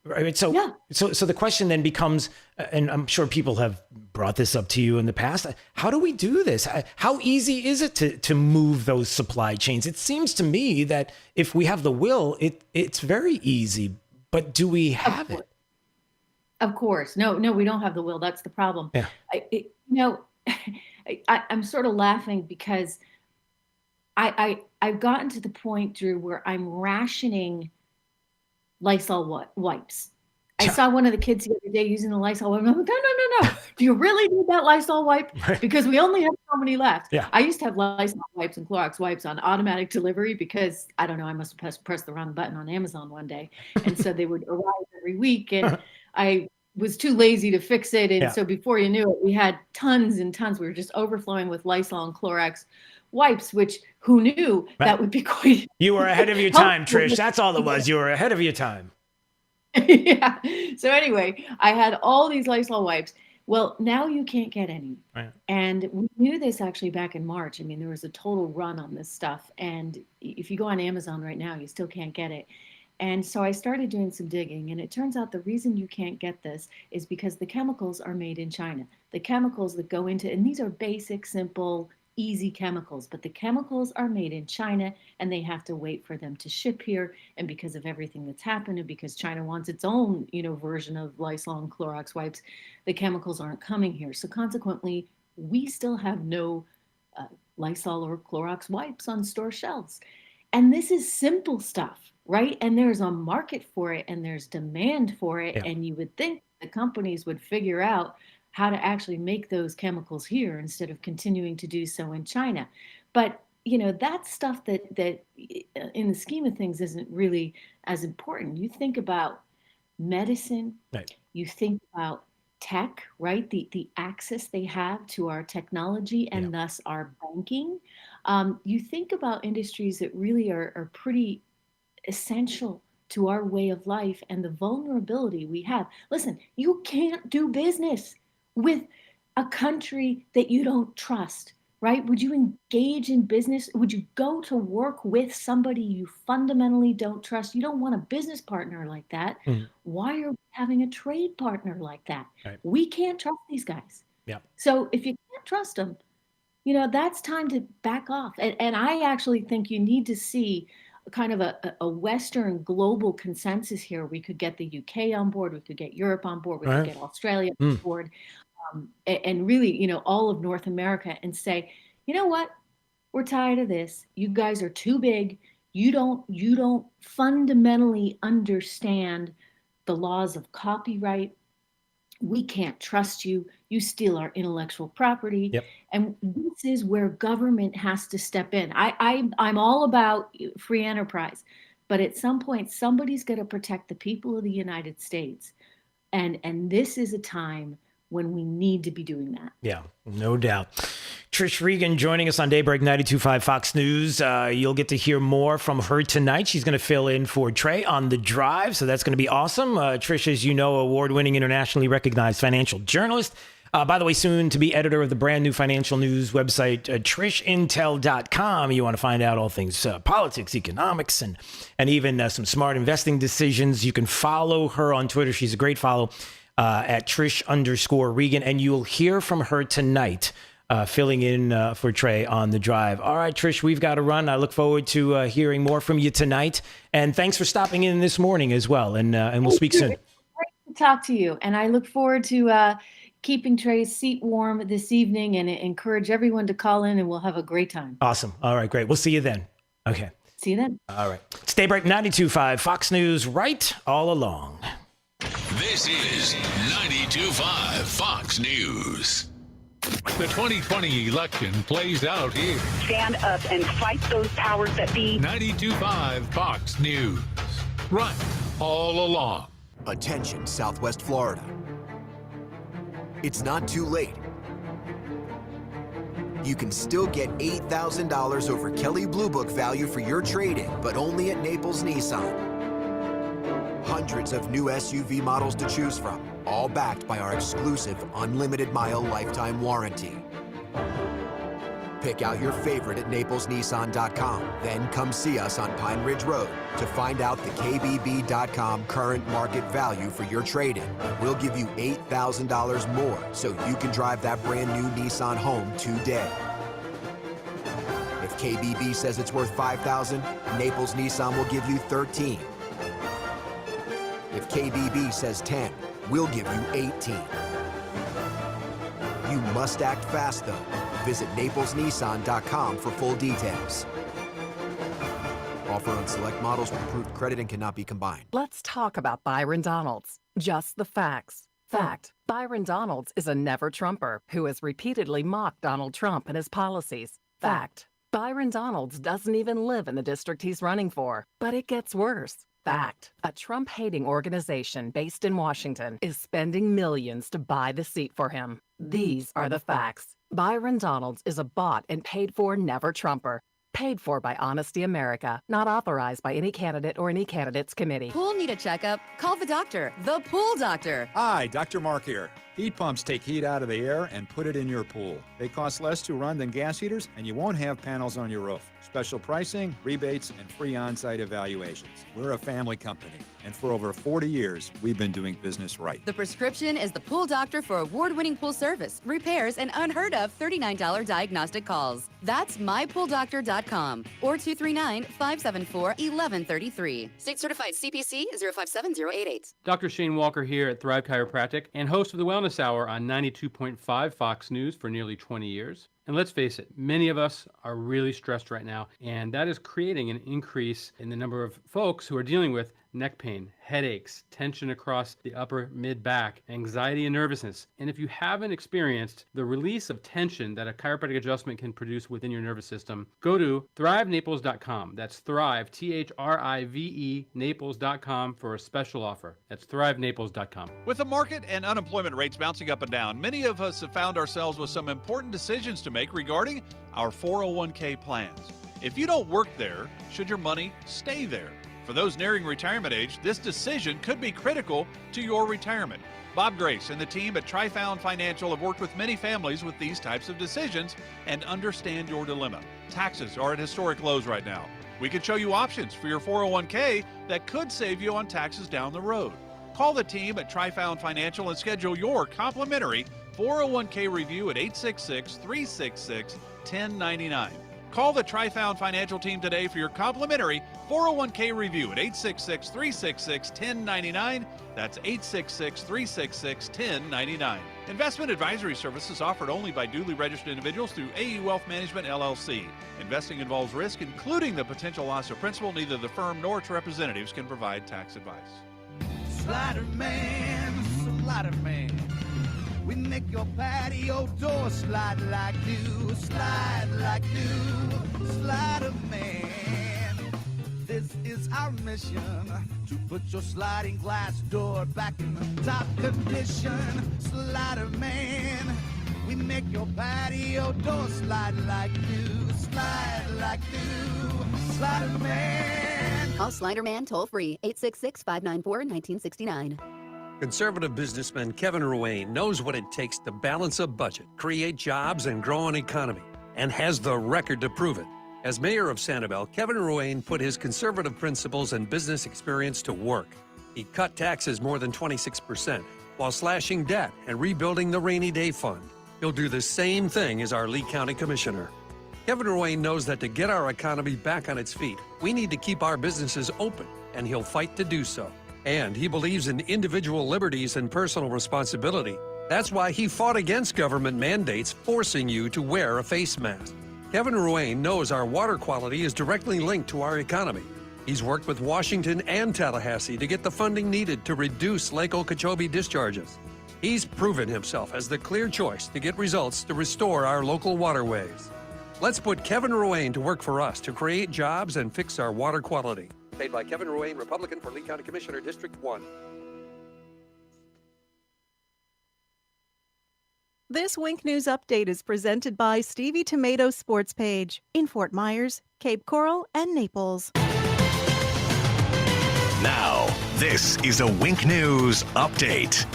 Right. So the question then becomes, and I'm sure people have brought this up to you in the past, how do we do this? How easy is it to move those supply chains? It seems to me that if we have the will, it's very easy, but do we have it? Of course. No, we don't have the will. That's the problem. Yeah. I'm sort of laughing because I've gotten to the point, Drew, where I'm rationing Lysol wipes. I saw one of the kids the other day using the Lysol wipe. I'm like, no. Do you really need that Lysol wipe? Because we only have so many left. Yeah. I used to have Lysol wipes and Clorox wipes on automatic delivery because, I don't know, I must have pressed the wrong button on Amazon one day. And so they would arrive every week. And I was too lazy to fix it. And so before you knew it, we had tons and tons. We were just overflowing with Lysol and Clorox wipes, which who knew that would be quite. You were ahead of your time, Trish. That's all it was. You were ahead of your time. Yeah. So anyway, I had all these Lysol wipes. Well, now you can't get any. Right. And we knew this actually back in March. I mean, there was a total run on this stuff. And if you go on Amazon right now, you still can't get it. And so I started doing some digging, and it turns out the reason you can't get this is because the chemicals are made in China. The chemicals that go into, and these are basic, simple, easy chemicals, but the chemicals are made in China and they have to wait for them to ship here. And because of everything that's happened and because China wants its own, version of Lysol and Clorox wipes, the chemicals aren't coming here. So consequently, we still have no Lysol or Clorox wipes on store shelves. And this is simple stuff, right? And there's a market for it and there's demand for it. Yeah. And you would think the companies would figure out how to actually make those chemicals here instead of continuing to do so in China. But, that's stuff that in the scheme of things isn't really as important. You think about medicine, right. You think about tech, right? The access they have to our technology and thus our banking. You think about industries that really are pretty essential to our way of life and the vulnerability we have. Listen, you can't do business with a country that you don't trust, right? Would you engage in business? Would you go to work with somebody you fundamentally don't trust? You don't want a business partner like that. Mm. Why are we having a trade partner like that? Right. We can't trust these guys. Yeah. So if you can't trust them, that's time to back off. And I actually think you need to see kind of a Western global consensus here. We could get the UK on board. We could get Europe on board. We could get Australia on board. And really, all of North America and say, you know what? We're tired of this. You guys are too big. You don't fundamentally understand the laws of copyright. We can't trust you. You steal our intellectual property. Yep. And this is where government has to step in. I'm all about free enterprise, but at some point, somebody's got to protect the people of the United States. And this is a time when we need to be doing that. Yeah, no doubt. Trish Regan joining us on Daybreak 92.5 Fox News. You'll get to hear more from her tonight. She's going to fill in for Trey on The Drive, so that's going to be awesome. Trish, as you know, award-winning, internationally recognized financial journalist. By the way, soon to be editor of the brand new financial news website, TrishIntel.com. You want to find out all things politics, economics, and even some smart investing decisions. You can follow her on Twitter. She's a great follow. At Trish_Regan, and you'll hear from her tonight, filling in for Trey on The Drive. All right, Trish, we've got to run. I look forward to hearing more from you tonight, and thanks for stopping in this morning as well, and we'll speak soon. It's great to talk to you, and I look forward to keeping Trey's seat warm this evening, and encourage everyone to call in, and we'll have a great time. Awesome. All right, great. We'll see you then. Okay. See you then. All right. Stay Break 92.5 Fox News, right all along. This is 92.5 Fox News. The 2020 election plays out here. Stand up and fight those powers that be. 92.5 Fox News. Right all along. Attention, Southwest Florida. It's not too late. You can still get $8,000 over Kelley Blue Book value for your trade-in, but only at Naples Nissan. Hundreds of new SUV models to choose from, all backed by our exclusive unlimited mile lifetime warranty. Pick out your favorite at NaplesNissan.com. Then come see us on Pine Ridge Road to find out the KBB.com current market value for your trade-in. We'll give you $8,000 more so you can drive that brand new Nissan home today. If KBB says it's worth $5,000, Naples Nissan will give you $13,000. If KBB says 10, we'll give you 18. You must act fast, though. Visit NaplesNissan.com for full details. Offer on select models with approved credit and cannot be combined. Let's talk about Byron Donalds. Just the facts. Fact. Byron Donalds is a never-Trumper who has repeatedly mocked Donald Trump and his policies. Fact. Byron Donalds doesn't even live in the district he's running for, but it gets worse. Fact. A Trump-hating organization based in Washington is spending millions to buy the seat for him. These are the facts. Byron Donalds is a bought and paid for never-Trumper. Paid for by Honesty America, not authorized by any candidate or any candidate's committee. Pool need a checkup? Call the doctor, the pool doctor. Hi, Dr. Mark here. Heat pumps take heat out of the air and put it in your pool. They cost less to run than gas heaters, and you won't have panels on your roof. Special pricing, rebates, and free on-site evaluations. We're a family company, and for over 40 years, we've been doing business right. The prescription is the pool doctor for award-winning pool service, repairs, and unheard of $39 diagnostic calls. That's mypooldoctor.com or 239-574-1133. State certified CPC 057088. Dr. Shane Walker here at Thrive Chiropractic and host of the Wellness Hour on 92.5 Fox News for nearly 20 years. And let's face it, many of us are really stressed right now, and that is creating an increase in the number of folks who are dealing with neck pain, headaches, tension across the upper mid-back, anxiety and nervousness. And if you haven't experienced the release of tension that a chiropractic adjustment can produce within your nervous system, go to thrivenaples.com. That's Thrive, Thrive, Naples.com for a special offer. That's thrivenaples.com. With the market and unemployment rates bouncing up and down, many of us have found ourselves with some important decisions to make regarding our 401k plans. If you don't work there, should your money stay there? For those nearing retirement age, this decision could be critical to your retirement. Bob Grace and the team at Trifound Financial have worked with many families with these types of decisions and understand your dilemma. Taxes are at historic lows right now. We can show you options for your 401k that could save you on taxes down the road. Call the team at Trifound Financial and schedule your complimentary 401k review at 866-366-1099. Call the Trifound Financial team today for your complimentary 401k review at 866-366-1099. That's 866-366-1099. Investment advisory services offered only by duly registered individuals through AE Wealth Management, LLC. Investing involves risk, including the potential loss of principal. Neither the firm nor its representatives can provide tax advice. Slider man, slider man. We make your patio door slide like new, slide like new, Slider Man. This is our mission, to put your sliding glass door back in the top condition. Slider Man, we make your patio door slide like new, Slider Man. Call Slider Man toll free, 866-594-1969. Conservative businessman Kevin Ruane knows what it takes to balance a budget, create jobs, and grow an economy, and has the record to prove it. As mayor of Sanibel, Kevin Ruane put his conservative principles and business experience to work. He cut taxes more than 26% while slashing debt and rebuilding the rainy day fund. He'll do the same thing as our Lee County Commissioner. Kevin Ruane knows that to get our economy back on its feet, we need to keep our businesses open, and he'll fight to do so. And he believes in individual liberties and personal responsibility. That's why he fought against government mandates forcing you to wear a face mask. Kevin Ruane knows our water quality is directly linked to our economy. He's worked with Washington and Tallahassee to get the funding needed to reduce Lake Okeechobee discharges. He's proven himself as the clear choice to get results to restore our local waterways. Let's put Kevin Ruane to work for us to create jobs and fix our water quality. Paid by Kevin Ruane, Republican for Lee County Commissioner, District 1. This Wink News Update is presented by Stevie Tomato Sports Page in Fort Myers, Cape Coral, and Naples. Now, this is a Wink News Update.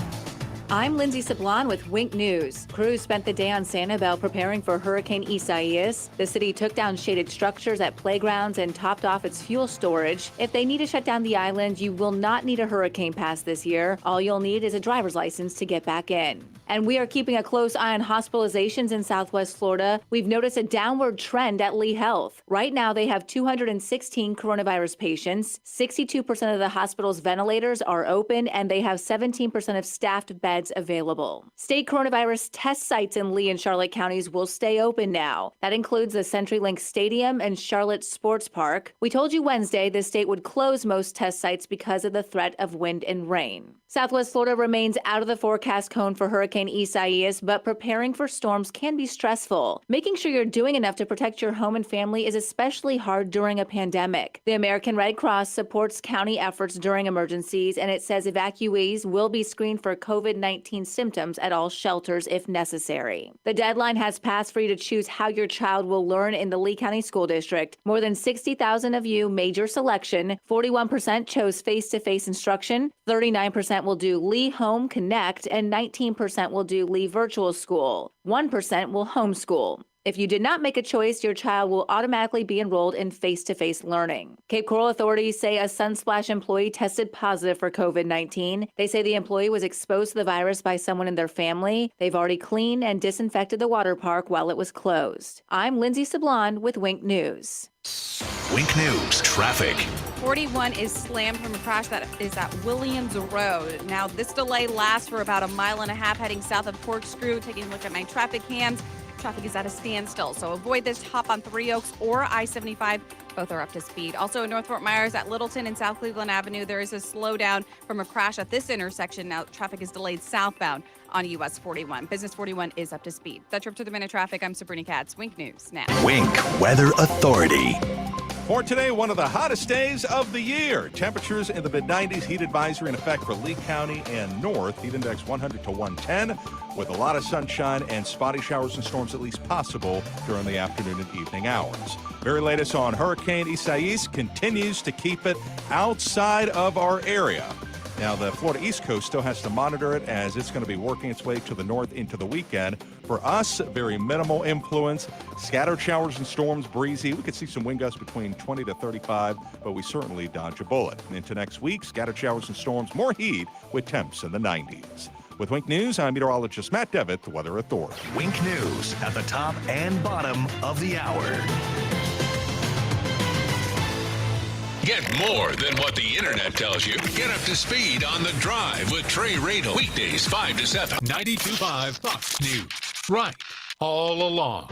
I'm Lindsay Sablon with Wink News. Crews spent the day on Sanibel preparing for Hurricane Isaias. The city took down shaded structures at playgrounds and topped off its fuel storage. If they need to shut down the island, you will not need a hurricane pass this year. All you'll need is a driver's license to get back in. And we are keeping a close eye on hospitalizations in Southwest Florida. We've noticed a downward trend at Lee Health. Right now, they have 216 coronavirus patients. 62% of the hospital's ventilators are open, and they have 17% of staffed beds beds available. State coronavirus test sites in Lee and Charlotte counties will stay open now. That includes the CenturyLink Stadium and Charlotte Sports Park. We told you Wednesday the state would close most test sites because of the threat of wind and rain. Southwest Florida remains out of the forecast cone for Hurricane Isaias, but preparing for storms can be stressful. Making sure you're doing enough to protect your home and family is especially hard during a pandemic. The American Red Cross supports county efforts during emergencies, and it says evacuees will be screened for COVID-19 symptoms at all shelters if necessary. The deadline has passed for you to choose how your child will learn in the Lee County School District. More than 60,000 of you made your selection. 41% chose face-to-face instruction, 39% will do Lee Home Connect, and 19% will do Lee Virtual School. 1% will homeschool. If you did not make a choice, your child will automatically be enrolled in face-to-face learning. Cape Coral authorities say a Sunsplash employee tested positive for COVID-19. They say the employee was exposed to the virus by someone in their family. They've already cleaned and disinfected the water park while it was closed. I'm Lindsay Sablon with Wink News. Wink News traffic. 41 is slammed from a crash that is at Williams Road. Now, this delay lasts for about a mile and a half heading south of Corkscrew. Taking a look at my traffic cams, traffic is at a standstill, so avoid this. Hop on 3 Oaks or I-75. Both are up to speed. Also in North Fort Myers at Littleton and South Cleveland Avenue, there is a slowdown from a crash at this intersection. Now, traffic is delayed southbound on US 41. Business 41 is up to speed. That's your up to the minute traffic. I'm Sabrina Katz. Wink News now. Wink Weather Authority. For today, one of the hottest days of the year. Temperatures in the mid-90s. Heat advisory in effect for Lee County and North. Heat index 100 to 110 with a lot of sunshine and spotty showers and storms at least possible during the afternoon and evening hours. Very latest on Hurricane Isaias continues to keep it outside of our area. Now, the Florida East Coast still has to monitor it as it's going to be working its way to the north into the weekend. For us, very minimal influence. Scattered showers and storms, breezy. We could see some wind gusts between 20 to 35, but we certainly dodge a bullet. And into next week, scattered showers and storms, more heat with temps in the 90s. With Wink News, I'm meteorologist Matt Devitt, the Weather Authority. Wink News at the top and bottom of the hour. Get more than what the internet tells you. Get up to speed on The Drive with Trey Radel. Weekdays 5 to 7. 92.5 Fox News. Right. All along.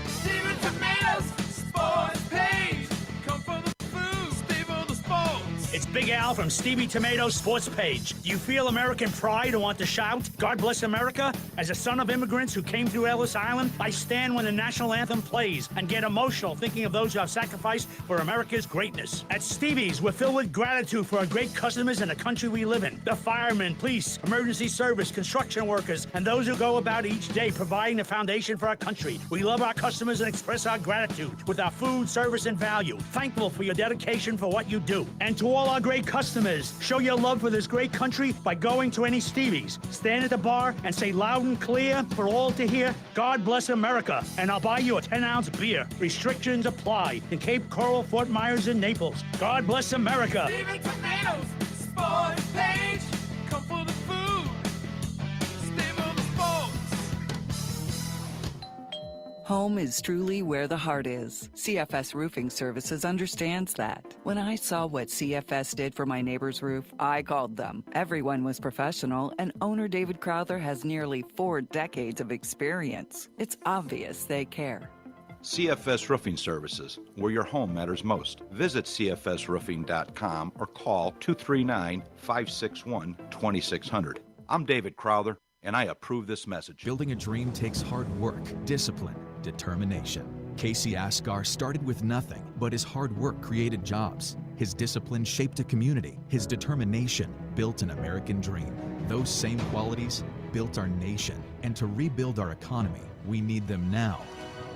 Steven Tomatoes sports page. Come for the food, stay for the sports. It's Big Al from Stevie Tomatoes Sports Page. Do you feel American pride and want to shout, God bless America? As a son of immigrants who came through Ellis Island, I stand when the national anthem plays and get emotional thinking of those who have sacrificed for America's greatness. At Stevie's, we're filled with gratitude for our great customers and the country we live in. The firemen, police, emergency service, construction workers, and those who go about each day providing the foundation for our country. We love our customers and express our gratitude with our food, service, and value. Thankful for your dedication for what you do. And to all our great customers, show your love for this great country by going to any Stevie's. Stand at the bar and say loud and clear for all to hear, God bless America, and I'll buy you a 10-ounce beer. Restrictions apply in Cape Coral, Fort Myers, and Naples. God bless America. Steven Tomatoes sports page. Come for the food, stay for the sports. Home is truly where the heart is. CFS Roofing Services understands that. When I saw what CFS did for my neighbor's roof, I called them. Everyone was professional, and owner David Crowther has nearly 4 decades of experience. It's obvious they care. CFS Roofing Services, where your home matters most. Visit cfsroofing.com or call 239-561-2600. I'm David Crowther, and I approve this message. Building a dream takes hard work, discipline, determination. Casey Asghar started with nothing, but his hard work created jobs. His discipline shaped a community. His determination built an American dream. Those same qualities built our nation. And to rebuild our economy, we need them now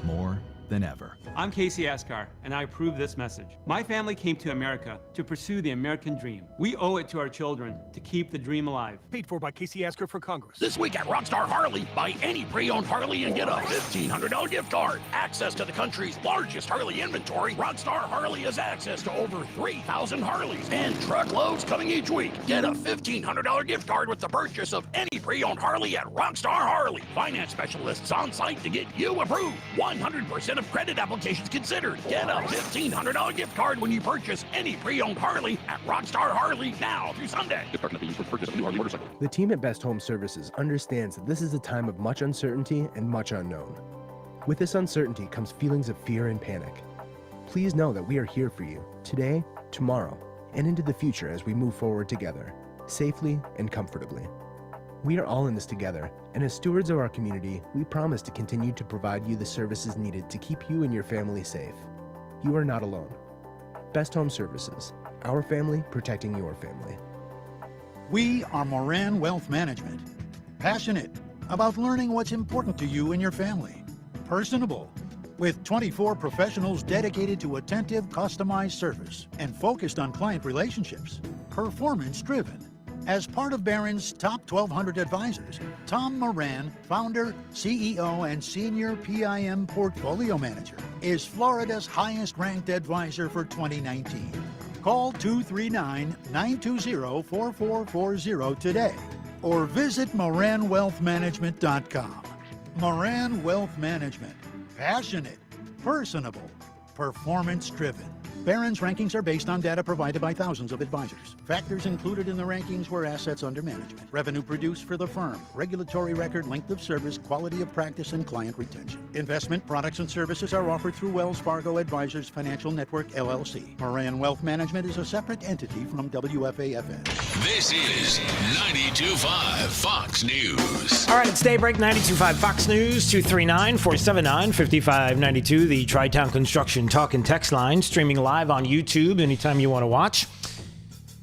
more than ever. I'm Casey Asghar, and I approve this message. My family came to America to pursue the American dream. We owe it to our children to keep the dream alive. Paid for by Casey Asghar for Congress. This week at Rockstar Harley, buy any pre-owned Harley and get a $1,500 gift card. Access to the country's largest Harley inventory. Rockstar Harley has access to over 3,000 Harleys and truckloads coming each week. Get a $1,500 gift card with the purchase of any pre-owned Harley at Rockstar Harley. Finance specialists on site to get you approved. 100% 10% of credit applications considered. Get a $1,500 gift card when you purchase any pre-owned Harley at Rockstar Harley now through Sunday. Gift card can be used for purchase of a new Harley motorcycle. The team at Best Home Services understands that this is a time of much uncertainty and much unknown. With this uncertainty comes feelings of fear and panic. Please know that we are here for you today, tomorrow, and into the future as we move forward together, safely and comfortably. We are all in this together, and as stewards of our community, we promise to continue to provide you the services needed to keep you and your family safe. You are not alone. Best Home Services, our family protecting your family. We are Moran Wealth Management, passionate about learning what's important to you and your family. Personable, with 24 professionals dedicated to attentive, customized service and focused on client relationships. Performance-driven. As part of Barron's top 1,200 advisors, Tom Moran, founder, CEO, and senior PIM portfolio manager, is Florida's highest-ranked advisor for 2019. Call 239-920-4440 today or visit MoranWealthManagement.com. Moran Wealth Management. Passionate, personable, performance-driven. Barron's rankings are based on data provided by thousands of advisors. Factors included in the rankings were assets under management, revenue produced for the firm, regulatory record, length of service, quality of practice, and client retention. Investment products and services are offered through Wells Fargo Advisors Financial Network, LLC. Moran Wealth Management is a separate entity from WFAFN. This is 92.5 Fox News. All right, it's Daybreak 92.5 Fox News, 239-479-5592, the Tri-Town Construction Talk and Text line, streaming live on YouTube anytime you want to watch.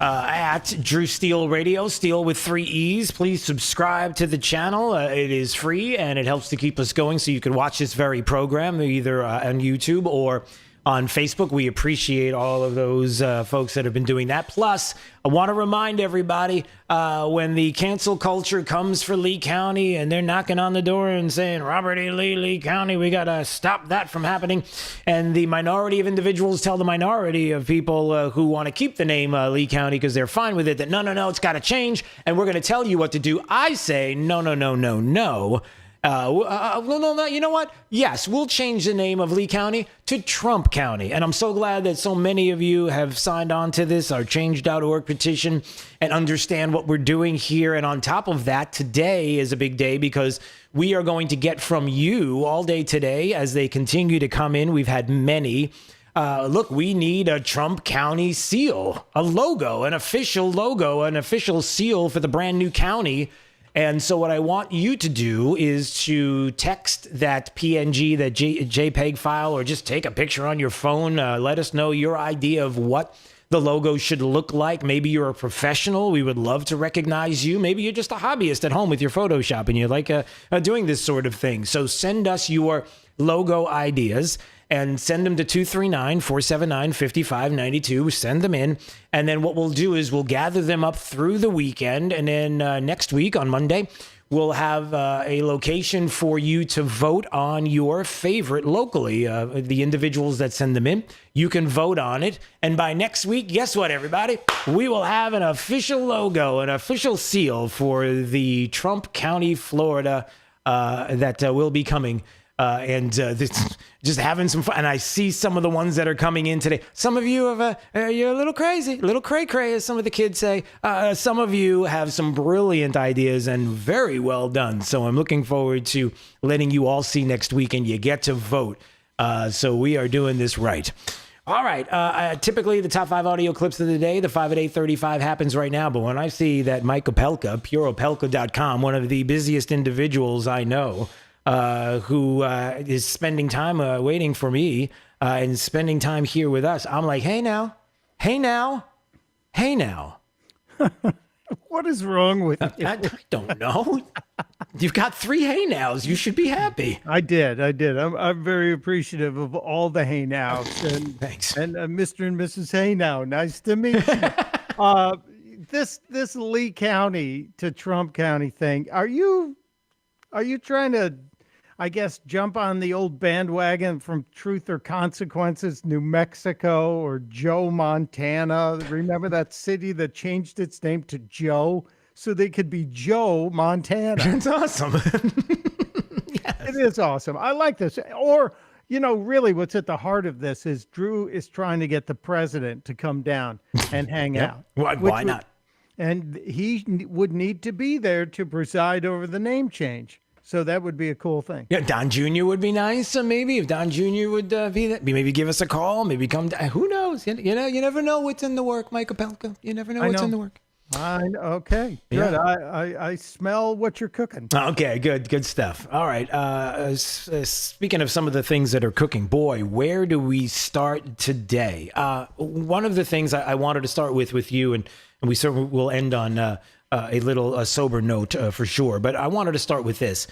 At Drew Steele Radio, Steele with 3 E's. Please subscribe to the channel. It is free, and it helps to keep us going so you can watch this very program either on YouTube or on Facebook. We appreciate all of those folks that have been doing that. Plus, I want to remind everybody, when the cancel culture comes for Lee County and they're knocking on the door and saying, Robert E. Lee County, we got to stop that from happening. And the minority of individuals tell the minority of people who want to keep the name Lee County because they're fine with it, that no, it's got to change. And we're going to tell you what to do. I say, no. No, you know what? Yes, we'll change the name of Lee County to Trump County. And I'm so glad that so many of you have signed on to this, our change.org petition, and understand what we're doing here. And on top of that, today is a big day because we are going to get from you all day today as they continue to come in. We've had many. Look, we need a Trump County seal, a logo, an official seal for the brand new county. And so what I want you to do is to text that PNG, that JPEG file, or just take a picture on your phone. Let us know your idea of what the logo should look like. Maybe you're a professional. We would love to recognize you. Maybe you're just a hobbyist at home with your Photoshop and you like doing this sort of thing. So send us your logo ideas and send them to 239-479-5592. Send them in. And then what we'll do is we'll gather them up through the weekend. And then next week on Monday, we'll have a location for you to vote on your favorite locally. The individuals that send them in, you can vote on it. And by next week, guess what, everybody? We will have an official logo, an official seal for the Trump County, Florida, that will be coming. Just having some fun. And I see some of the ones that are coming in today. Some of you you're a little crazy, a little cray-cray, as some of the kids say. Some of you have some brilliant ideas and very well done. So I'm looking forward to letting you all see next week, and you get to vote. So we are doing this right. All right. Typically, the top 5 audio clips of the day, the 5 at 8:35 happens right now. But when I see that Mike Opelka, pureopelka.com, one of the busiest individuals I know, who is spending time waiting for me and spending time here with us, I'm like, hey now. What is wrong with you? I don't know. You've got 3 hey nows. You should be happy. I did. I'm very appreciative of all the hey nows. And, thanks. And Mr. and Mrs. Hey Now, nice to meet you. This Lee County to Trump County thing, are you trying to, I guess, jump on the old bandwagon from Truth or Consequences, New Mexico, or Joe, Montana? Remember that city that changed its name to Joe so they could be Joe, Montana? That's awesome. Yes. It is awesome. I like this. Or, really what's at the heart of this is Drew is trying to get the president to come down and hang out. Why not? And he would need to be there to preside over the name change. So that would be a cool thing. Yeah, Don Jr. would be nice. So maybe if Don Jr. would be there, maybe give us a call, maybe come down. Who knows? You never know what's in the work, Mike Opelka. You never know what's in the work. Okay, good. Yeah. I smell what you're cooking. Okay, good stuff. All right. Speaking of some of the things that are cooking, boy, where do we start today? One of the things I wanted to start with you, and we certainly will end on a little sober note for sure, but I wanted to start with this.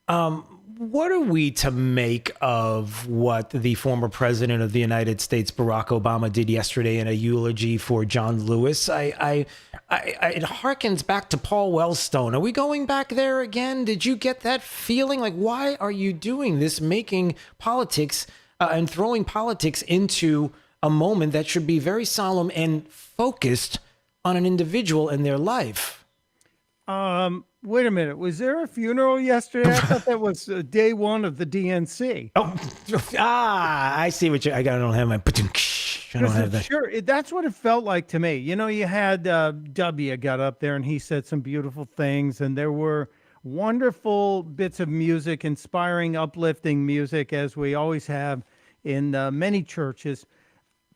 What are we to make of what the former president of the United States, Barack Obama, did yesterday in a eulogy for John Lewis? It harkens back to Paul Wellstone. Are we going back there again? Did you get that feeling? Like, why are you doing this, making politics and throwing politics into a moment that should be very solemn and focused on an individual and their life? Wait a minute. Was there a funeral yesterday? I thought that was day one of the DNC. Oh, I see what I don't have my. I don't have that. Sure, that's what it felt like to me. You had W got up there and he said some beautiful things, and there were wonderful bits of music, inspiring, uplifting music, as we always have in many churches.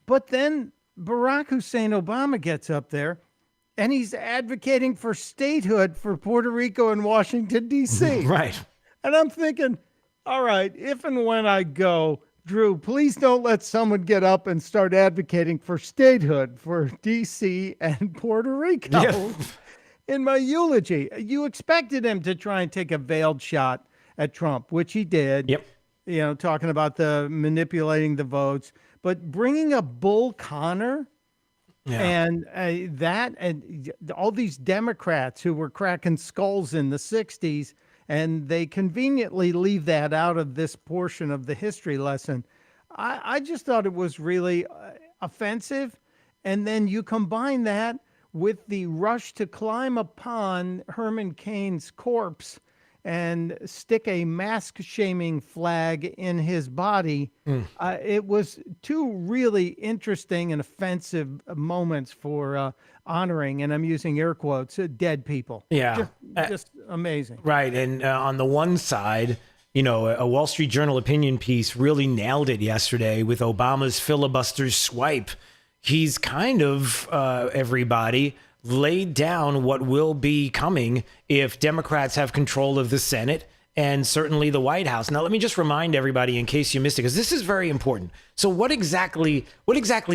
But then Barack Hussein Obama gets up there, and he's advocating for statehood for Puerto Rico and Washington, D.C. Right. And I'm thinking, all right, if and when I go, Drew, please don't let someone get up and start advocating for statehood for D.C. and Puerto Rico in my eulogy. You expected him to try and take a veiled shot at Trump, which he did. Yep. Talking about the manipulating the votes, but bringing up Bull Connor. Yeah. And and all these Democrats who were cracking skulls in the 60s, and they conveniently leave that out of this portion of the history lesson. I just thought it was really offensive. And then you combine that with the rush to climb upon Herman Cain's corpse and stick a mask-shaming flag in his body. It was two really interesting and offensive moments for honoring, and I'm using air quotes, dead people. Yeah. Just amazing. Right. And on the one side, a Wall Street Journal opinion piece really nailed it yesterday with Obama's filibuster swipe. He's kind of, everybody, laid down what will be coming if Democrats have control of the Senate and certainly the White House. Now, let me just remind everybody, in case you missed it, because this is very important. So what exactly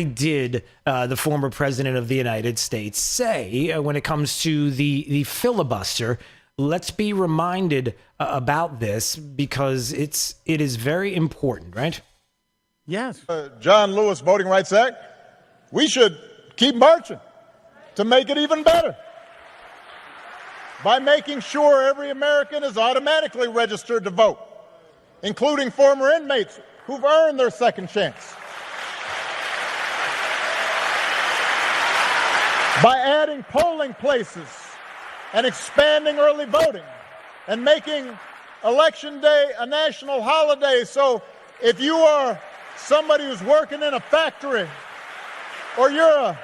did the former president of the United States say when it comes to the filibuster? Let's be reminded about this, because it is very important, right? Yes. John Lewis Voting Rights Act, we should keep marching to make it even better by making sure every American is automatically registered to vote, including former inmates who've earned their second chance. By adding polling places and expanding early voting and making Election Day a national holiday. So if you are somebody who's working in a factory, or you're a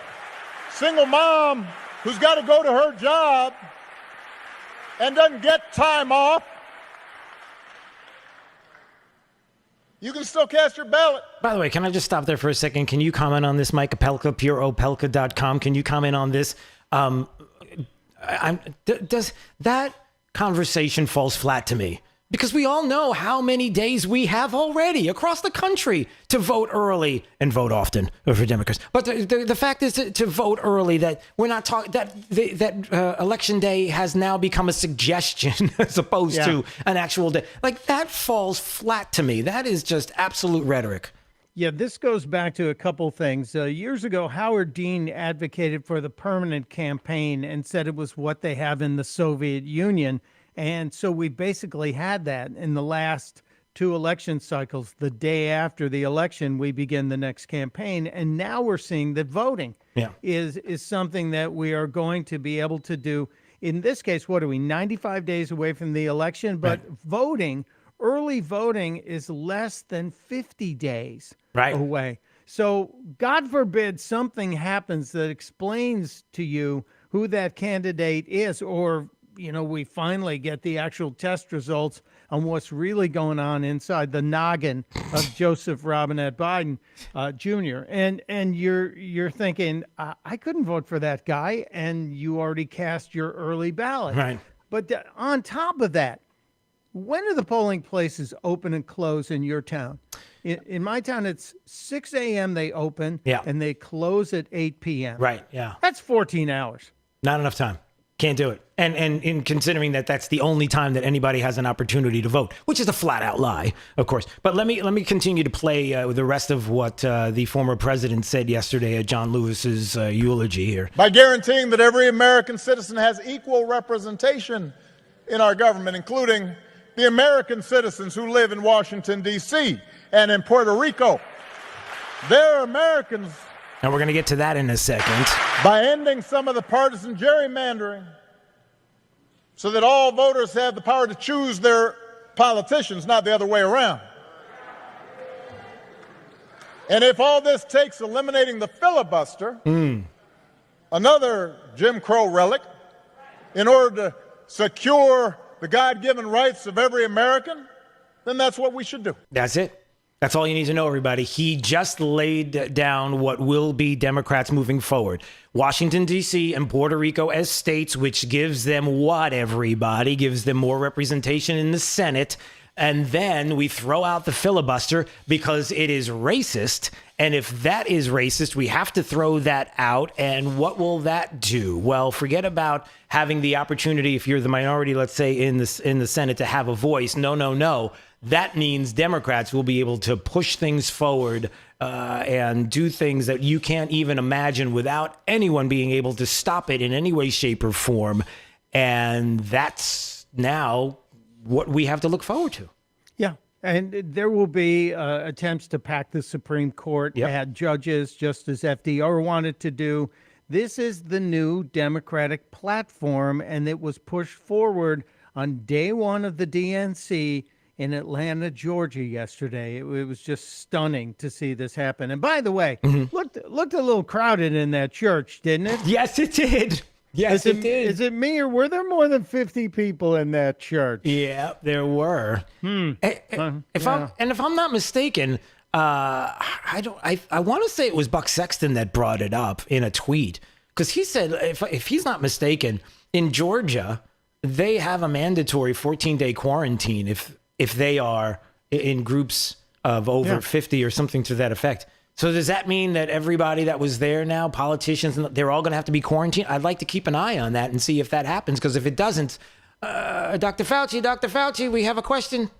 single mom who's got to go to her job and doesn't get time off, you can still cast your ballot. By the way, can I just stop there for a second? Can you comment on this, Mike Opelka, pureopelka.com? Can you comment on this? Does that conversation falls flat to me? Because we all know how many days we have already across the country to vote early and vote often for Democrats. But the fact is to vote early, that we're not talking that election day has now become a suggestion as opposed to an actual day. Like, that falls flat to me. That is just absolute rhetoric. Yeah, this goes back to a couple things. Years ago, Howard Dean advocated for the permanent campaign and said it was what they have in the Soviet Union. And so we basically had that in the last two election cycles. The day after the election, we begin the next campaign. And now we're seeing that voting is something that we are going to be able to do. In this case, what are we, 95 days away from the election? But voting early voting is less than 50 days Right. away. So God forbid something happens that explains to you who that candidate is, or, we finally get the actual test results on what's really going on inside the noggin of Joseph Robinette Biden Jr. And you're thinking, I couldn't vote for that guy, and you already cast your early ballot. Right. But on top of that, when do the polling places open and close in your town? In my town, it's 6 a.m. they open, and they close at 8 p.m. Right, yeah. That's 14 hours. Not enough time. Can't do it. And in considering that that's the only time that anybody has an opportunity to vote, which is a flat out lie, of course. But let me continue to play the rest of what the former president said yesterday at John Lewis's eulogy here. By guaranteeing that every American citizen has equal representation in our government, including the American citizens who live in Washington, D.C. and in Puerto Rico. They're Americans. And we're going to get to that in a second. By ending some of the partisan gerrymandering so that all voters have the power to choose their politicians, not the other way around. And if all this takes eliminating the filibuster, another Jim Crow relic, in order to secure the God-given rights of every American, then that's what we should do. That's it. That's all you need to know, everybody. He just laid down what will be Democrats moving forward. Washington, D.C. and Puerto Rico as states, which gives them what, everybody? Gives them more representation in the Senate. And then we throw out the filibuster because it is racist. And if that is racist, we have to throw that out. And what will that do? Well, forget about having the opportunity, if you're the minority, let's say, in the Senate, to have a voice. No. That means Democrats will be able to push things forward and do things that you can't even imagine without anyone being able to stop it in any way, shape, or form. And that's now what we have to look forward to. Yeah. And there will be attempts to pack the Supreme Court, add judges, just as FDR wanted to do. This is the new Democratic platform, and it was pushed forward on day one of the DNC in Atlanta, Georgia yesterday. It was just stunning to see this happen. And by the way, looked a little crowded in that church, didn't it? Yes, it did. Yes, it did. Is it me, or were there more than 50 people in that church? Yeah, there were. If I'm not mistaken, I want to say it was Buck Sexton that brought it up in a tweet, because he said, if he's not mistaken, in Georgia they have a mandatory 14-day quarantine if they are in groups of over 50 or something to that effect. So does that mean that everybody that was there now, politicians, they're all going to have to be quarantined? I'd like to keep an eye on that and see if that happens, because if it doesn't, Dr. Fauci, we have a question.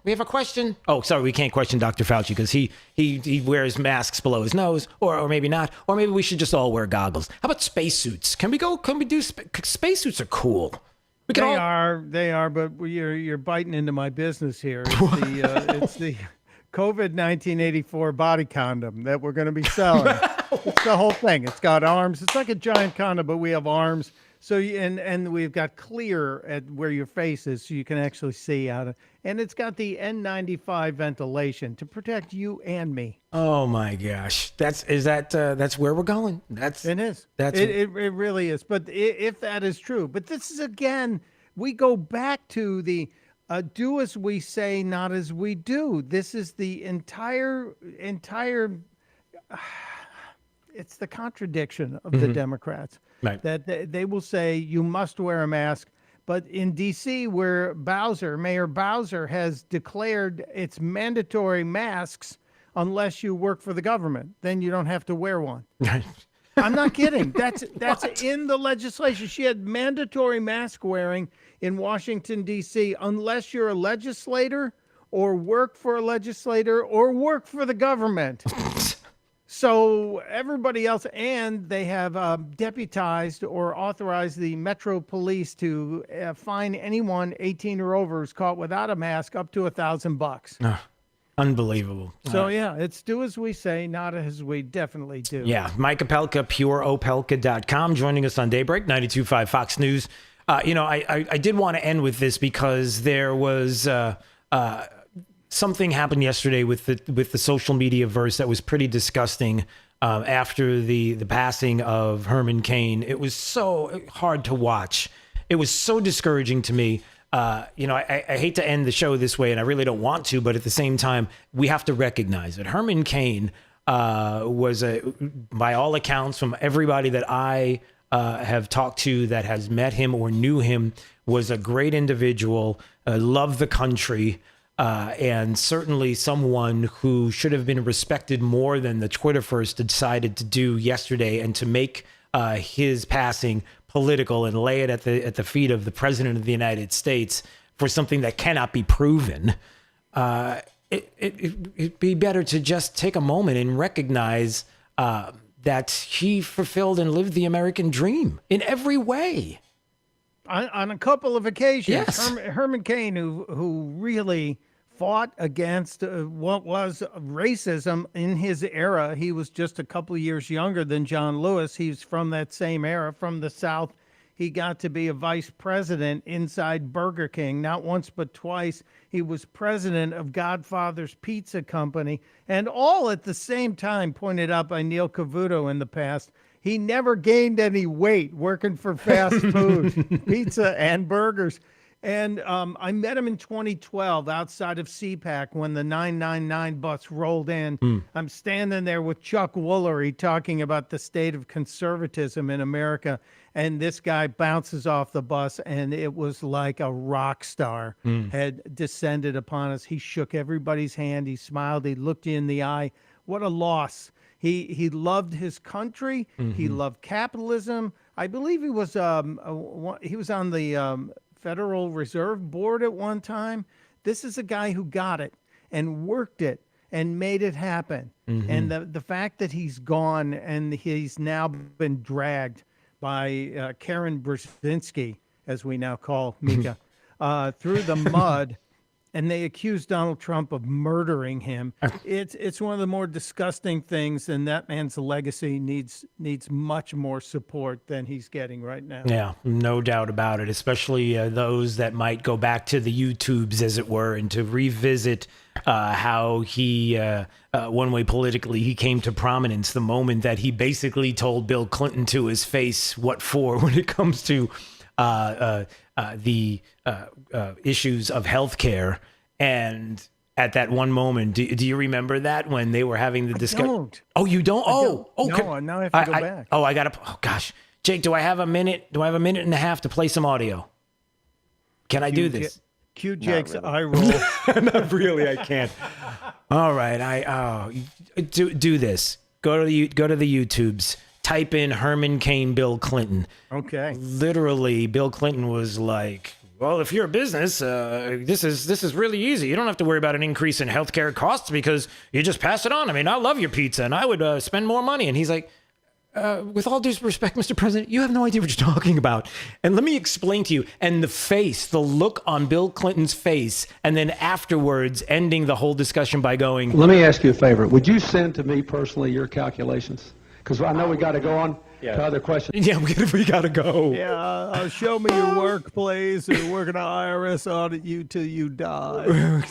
Oh, sorry, we can't question Dr. Fauci because he wears masks below his nose, or maybe not, or maybe we should just all wear goggles. How about spacesuits? Can we do spacesuits? Are cool. They are, but you're biting into my business here. It's the COVID 1984 body condom that we're going to be selling. It's the whole thing. It's got arms. It's like a giant condom, but we have arms. So and we've got clear at where your face is, so you can actually see out of. And it's got the N95 ventilation to protect you and me. Oh my gosh, that's where we're going. It is. It really is. But if that is true, but this is, again, we go back to the do as we say, not as we do. This is the entire. It's the contradiction of the Democrats. Right. That they will say you must wear a mask, but in D.C., where Mayor Bowser has declared it's mandatory masks unless you work for the government, then you don't have to wear one. I'm not kidding. That's in the legislation. She had mandatory mask wearing in Washington, D.C., unless you're a legislator or work for a legislator or work for the government. So everybody else, and they have deputized or authorized the Metro Police to fine anyone 18 or over who's caught without a mask up to $1,000. Unbelievable. So it's do as we say, not as we definitely do. Yeah, Mike Opelka, pureopelka.com, joining us on Daybreak 92.5 Fox News. I did want to end with this because there was something happened yesterday with the social media verse that was pretty disgusting. After the passing of Herman Cain, it was so hard to watch. It was so discouraging to me. I hate to end the show this way, and I really don't want to, but at the same time, we have to recognize that Herman Cain was, by all accounts, from everybody that I have talked to that has met him or knew him, was a great individual, loved the country, and certainly someone who should have been respected more than the Twitterverse decided to do yesterday, and to make his passing political and lay it at the feet of the President of the United States for something that cannot be proven. It'd be better to just take a moment and recognize that he fulfilled and lived the American dream in every way. On a couple of occasions, yes. Herman Cain, who really fought against what was racism in his era. He was just a couple of years younger than John Lewis. He's from that same era, from the South. He got to be a vice president inside Burger King, not once but twice. He was president of Godfather's Pizza Company, and all at the same time, pointed out by Neil Cavuto in the past, he never gained any weight working for fast food, pizza and burgers. And I met him in 2012 outside of CPAC when the 999 bus rolled in. I'm standing there with Chuck Woolery talking about the state of conservatism in America. And this guy bounces off the bus, and it was like a rock star had descended upon us. He shook everybody's hand. He smiled. He looked you in the eye. What a loss. He loved his country. He loved capitalism. I believe he was on the Federal Reserve Board at one time. This is a guy who got it and worked it and made it happen. And the fact that he's gone and he's now been dragged by Karen Brzezinski, as we now call Mika, through the mud, and they accused Donald Trump of murdering him. It's one of the more disgusting things, and that man's legacy needs much more support than he's getting right now. Yeah, no doubt about it, especially those that might go back to the YouTubes, as it were, and to revisit how he, one way politically, he came to prominence the moment that he basically told Bill Clinton to his face what for when it comes to the issues of healthcare. And at that one moment, do you remember that when they were having the discussion? I don't. Oh, you don't? Oh, no, now I have to go back. I got to. Oh gosh, Jake, do I have a minute? Do I have a minute and a half to play some audio? Can I do this? Cue Jake's eye roll. Not really. I can't. All right. Do this. Go to the YouTubes. Type in Herman Cain, Bill Clinton. Okay. Literally, Bill Clinton was like, well, if you're a business, this is really easy. You don't have to worry about an increase in healthcare costs because you just pass it on. I mean, I love your pizza and I would spend more money. And he's like, with all due respect, Mr. President, you have no idea what you're talking about. And let me explain to you. And the look on Bill Clinton's face, and then afterwards ending the whole discussion by going, let me ask you a favor. Would you send to me personally your calculations? Because I know we got to go on to other questions. Yeah, we got to go. Yeah, show me your work, please. You're working an IRS audit you till you die.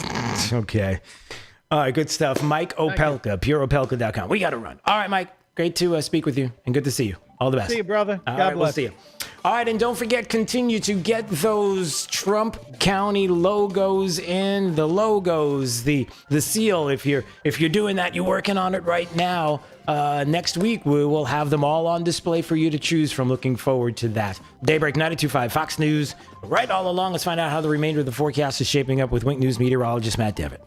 Okay. All right, good stuff. Mike Opelka, pureopelka.com. We got to run. All right, Mike. Great to speak with you and good to see you. All the best. See you, brother. All God right, bless. we'll see you. All right, and don't forget, continue to get those Trump County logos in. The logos, the seal. If you're doing that, you're working on it right now. Next week, we will have them all on display for you to choose from. Looking forward to that. Daybreak 92.5 Fox News. Right all along, let's find out how the remainder of the forecast is shaping up with Wink News meteorologist Matt Devitt.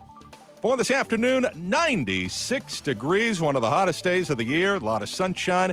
For this afternoon, 96 degrees, one of the hottest days of the year, a lot of sunshine.